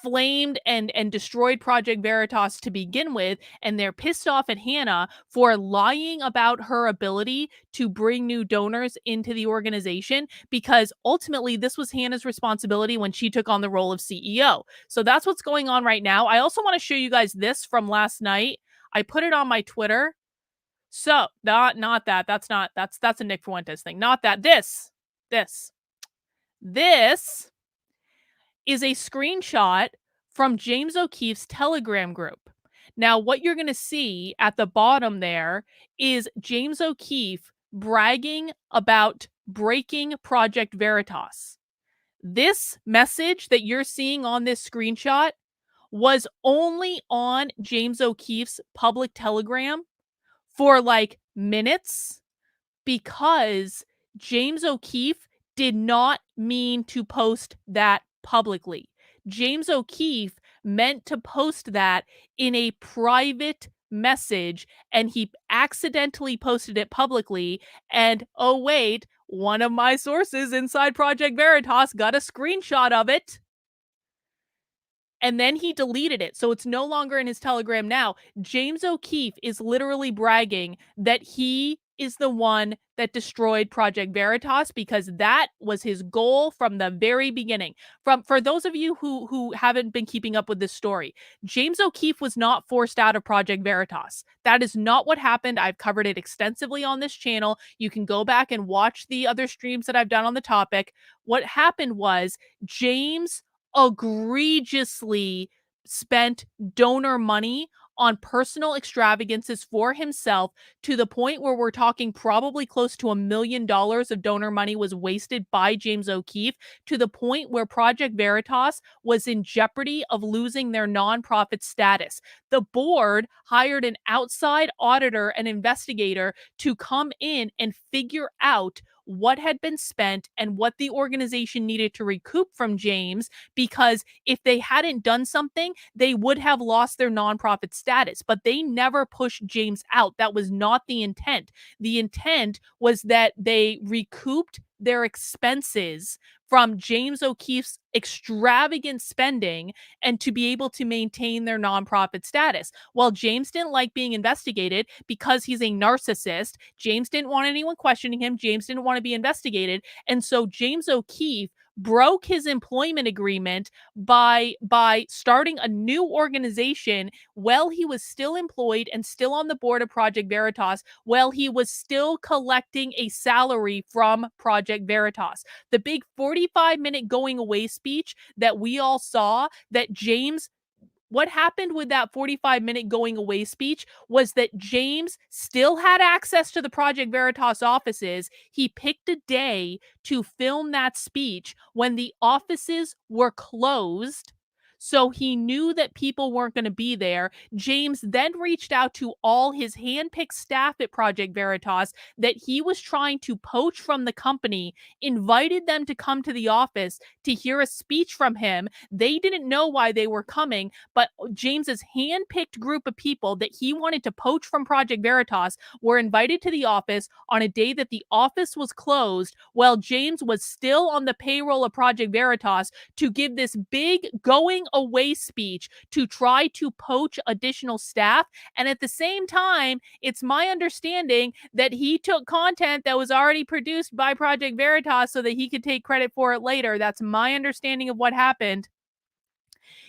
flamed and destroyed Project Veritas to begin with, and they're pissed off at Hannah for lying about her ability to bring new donors into the organization, because ultimately this was Hannah's responsibility when she took on the role of CEO. So that's what's going on right now. I also want to show you guys this from last night. I put it on my Twitter. So not that. That's a Nick Fuentes thing. Not that. This is a screenshot from James O'Keefe's Telegram group. Now, what you're going to see at the bottom there is James O'Keefe bragging about breaking Project Veritas. This message that you're seeing on this screenshot was only on James O'Keefe's public Telegram for like minutes, because James O'Keefe did not mean to post that publicly. James O'Keefe meant to post that in a private message, and he accidentally posted it publicly. And oh wait, one of my sources inside Project Veritas got a screenshot of it, and then he deleted it, so it's no longer in his Telegram now. James O'Keefe is literally bragging that he is the one that destroyed Project Veritas, because that was his goal from the very beginning. For those of you who haven't been keeping up with this story, James O'Keefe was not forced out of Project Veritas. That is not what happened. I've covered it extensively on this channel. You can go back and watch the other streams that I've done on the topic. What happened was James egregiously spent donor money on personal extravagances for himself, to the point where we're talking probably close to $1 million of donor money was wasted by James O'Keefe, to the point where Project Veritas was in jeopardy of losing their nonprofit status. The board hired an outside auditor and investigator to come in and figure out what had been spent and what the organization needed to recoup from James, because if they hadn't done something, they would have lost their nonprofit status. But they never pushed James out. That was not the intent. The intent was that they recouped their expenses from James O'Keefe's extravagant spending, and to be able to maintain their nonprofit status. Well, James didn't like being investigated because he's a narcissist. James didn't want anyone questioning him. James didn't want to be investigated. And so James O'Keefe broke his employment agreement by starting a new organization while he was still employed and still on the board of Project Veritas, while he was still collecting a salary from Project Veritas. The big 45-minute going away speech that we all saw, that James, what happened with that 45-minute going away speech was that James still had access to the Project Veritas offices. He picked a day to film that speech when the offices were closed, So he knew that people weren't going to be there. James then reached out to all his handpicked staff at Project Veritas that he was trying to poach from the company, invited them to come to the office to hear a speech from him. They didn't know why they were coming, but James's handpicked group of people that he wanted to poach from Project Veritas were invited to the office on a day that the office was closed while James was still on the payroll of Project Veritas to give this big going away speech to try to poach additional staff. And at the same time, it's my understanding that he took content that was already produced by Project Veritas so that he could take credit for it later. That's my understanding of what happened.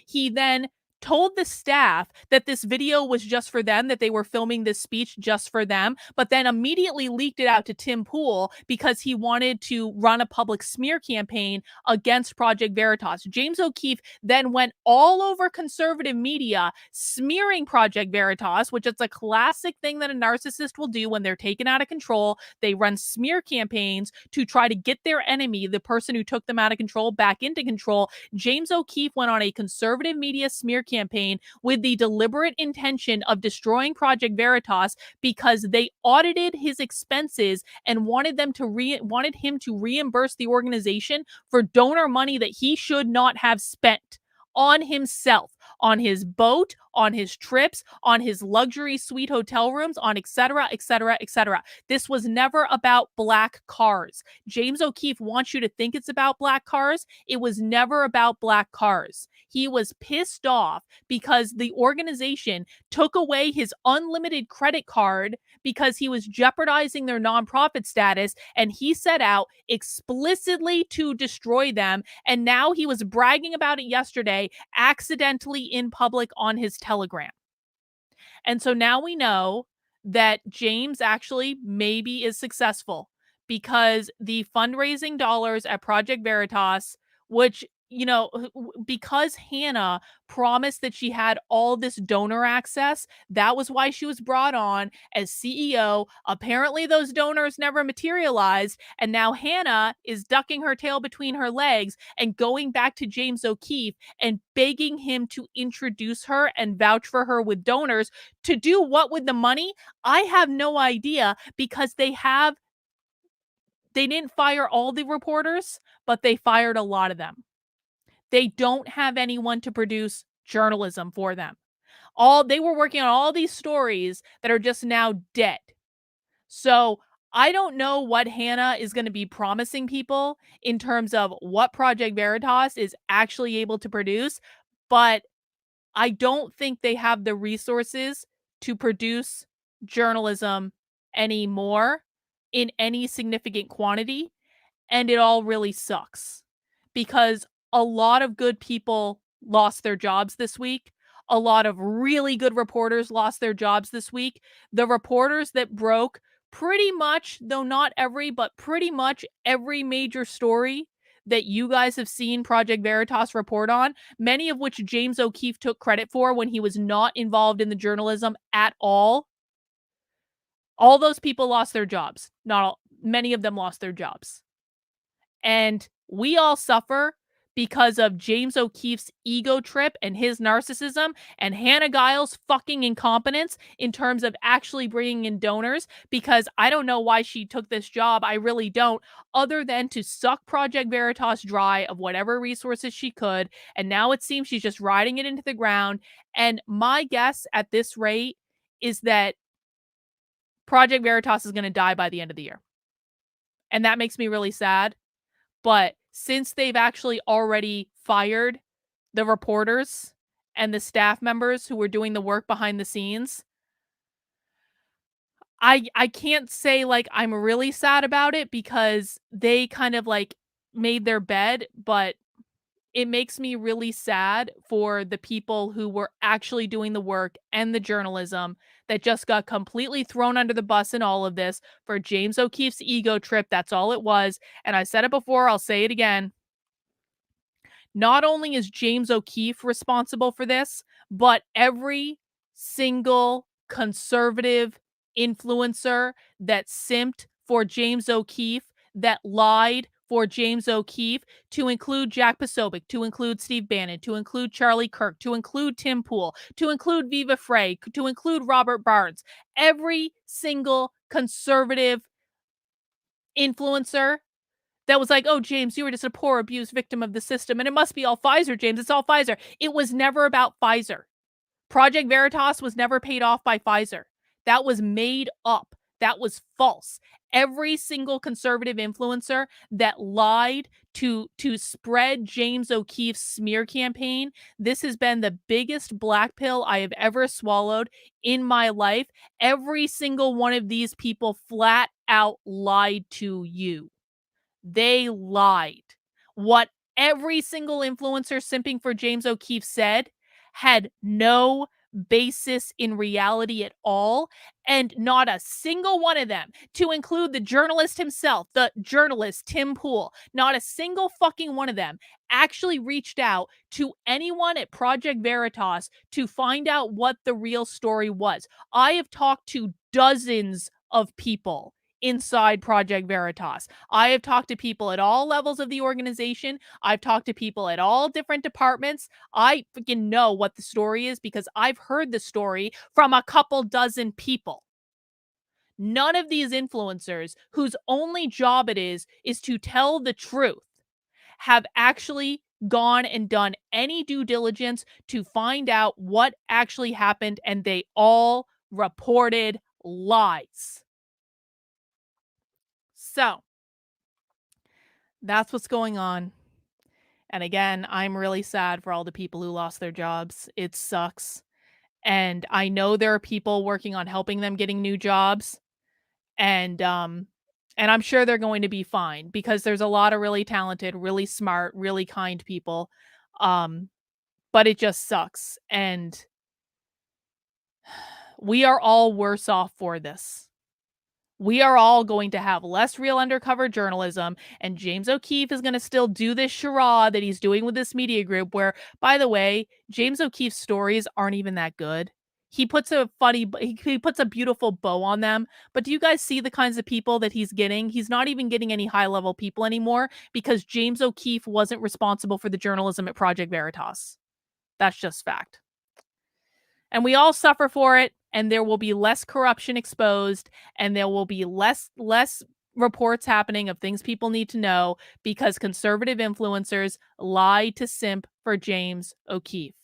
He then told the staff that this video was just for them, that they were filming this speech just for them, but then immediately leaked it out to Tim Pool because he wanted to run a public smear campaign against Project Veritas. James O'Keefe then went all over conservative media smearing Project Veritas, which is a classic thing that a narcissist will do when they're taken out of control. They run smear campaigns to try to get their enemy, the person who took them out of control, back into control. James O'Keefe went on a conservative media smear campaign with the deliberate intention of destroying Project Veritas because they audited his expenses and wanted him to reimburse the organization for donor money that he should not have spent on himself, on his boat, on his trips, on his luxury suite hotel rooms, on etc., etc., etc. This was never about black cars. James O'Keefe wants you to think it's about black cars. It was never about black cars. He was pissed off because the organization took away his unlimited credit card because he was jeopardizing their nonprofit status, and he set out explicitly to destroy them. And now he was bragging about it yesterday, accidentally in public on his Telegram. And so now we know that James actually maybe is successful because the fundraising dollars at Project Veritas, which, you know, because Hannah promised that she had all this donor access, that was why she was brought on as CEO. Apparently those donors never materialized, and now Hannah is ducking her tail between her legs and going back to James O'Keefe and begging him to introduce her and vouch for her with donors. To do what with the money? I have no idea, because they didn't fire all the reporters, but they fired a lot of them. They don't have anyone to produce journalism for them. They were working on all these stories that are just now dead. So I don't know what Hannah is going to be promising people in terms of what Project Veritas is actually able to produce, but I don't think they have the resources to produce journalism anymore in any significant quantity. And it all really sucks because a lot of good people lost their jobs this week. A lot of really good reporters lost their jobs this week. The reporters that broke pretty much, though not every, but pretty much every major story that you guys have seen Project Veritas report on, many of which James O'Keefe took credit for when he was not involved in the journalism at all. All those people lost their jobs. Not all, many of them lost their jobs. And we all suffer because of James O'Keefe's ego trip and his narcissism and Hannah Giles' fucking incompetence in terms of actually bringing in donors, because I don't know why she took this job. I really don't, other than to suck Project Veritas dry of whatever resources she could. And now it seems she's just riding it into the ground. And my guess at this rate is that Project Veritas is going to die by the end of the year. And that makes me really sad. But since they've actually already fired the reporters and the staff members who were doing the work behind the scenes, I can't say like I'm really sad about it because they kind of like made their bed, but it makes me really sad for the people who were actually doing the work and the journalism that just got completely thrown under the bus in all of this for James O'Keefe's ego trip. That's all it was. And I said it before, I'll say it again. Not only is James O'Keefe responsible for this, but every single conservative influencer that simped for James O'Keefe, that lied for James O'Keefe, to include Jack Posobiec, to include Steve Bannon, to include Charlie Kirk, to include Tim Pool, to include Viva Frey, to include Robert Barnes. Every single conservative influencer that was like, oh, James, you were just a poor abused victim of the system, and it must be all Pfizer, James. It's all Pfizer. It was never about Pfizer. Project Veritas was never paid off by Pfizer. That was made up. That was false. Every single conservative influencer that lied to spread James O'Keefe's smear campaign, this has been the biggest black pill I have ever swallowed in my life. Every single one of these people flat out lied to you. They lied. What every single influencer simping for James O'Keefe said had no basis in reality at all, and not a single one of them, to include the journalist himself, the journalist Tim Pool, not a single fucking one of them actually reached out to anyone at Project Veritas to find out what the real story was. I have talked to dozens of people inside Project Veritas. I have talked to people at all levels of the organization. I've talked to people at all different departments. I freaking know what the story is because I've heard the story from a couple dozen people. None of these influencers whose only job it is to tell the truth have actually gone and done any due diligence to find out what actually happened, and they all reported lies. So, that's what's going on. And again, I'm really sad for all the people who lost their jobs. It sucks. And I know there are people working on helping them getting new jobs. And I'm sure they're going to be fine because there's a lot of really talented, really smart, really kind people. But it just sucks. And we are all worse off for this. We are all going to have less real undercover journalism, and James O'Keefe is going to still do this charade that he's doing with this media group where, by the way, James O'Keefe's stories aren't even that good. He puts a beautiful bow on them, but do you guys see the kinds of people that he's getting? He's not even getting any high-level people anymore because James O'Keefe wasn't responsible for the journalism at Project Veritas. That's just fact. And we all suffer for it, and there will be less corruption exposed, and there will be less reports happening of things people need to know because conservative influencers lie to simp for James O'Keefe.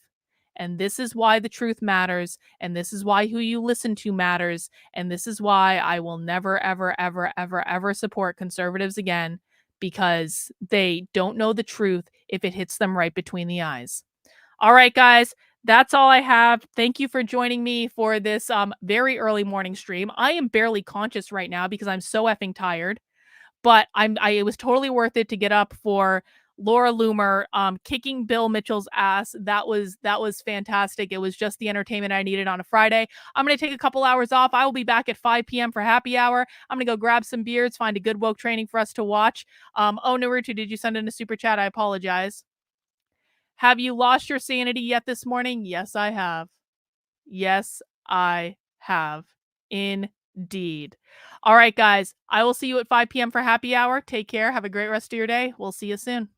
And this is why the truth matters, and this is why who you listen to matters, and this is why I will never, ever, ever, ever, ever support conservatives again, because they don't know the truth if it hits them right between the eyes. All right, guys. That's all I have. Thank you for joining me for this very early morning stream. I am barely conscious right now because I'm so effing tired, but it was totally worth it to get up for Laura Loomer kicking Bill Mitchell's ass. That was fantastic. It was just the entertainment I needed on a Friday. I'm going to take a couple hours off. I will be back at 5 p.m. for happy hour. I'm going to go grab some beers, find a good woke training for us to watch. Naruto, did you send in a super chat? I apologize. Have you lost your sanity yet this morning? Yes, I have. Yes, I have. Indeed. All right, guys. I will see you at 5 p.m. for happy hour. Take care. Have a great rest of your day. We'll see you soon.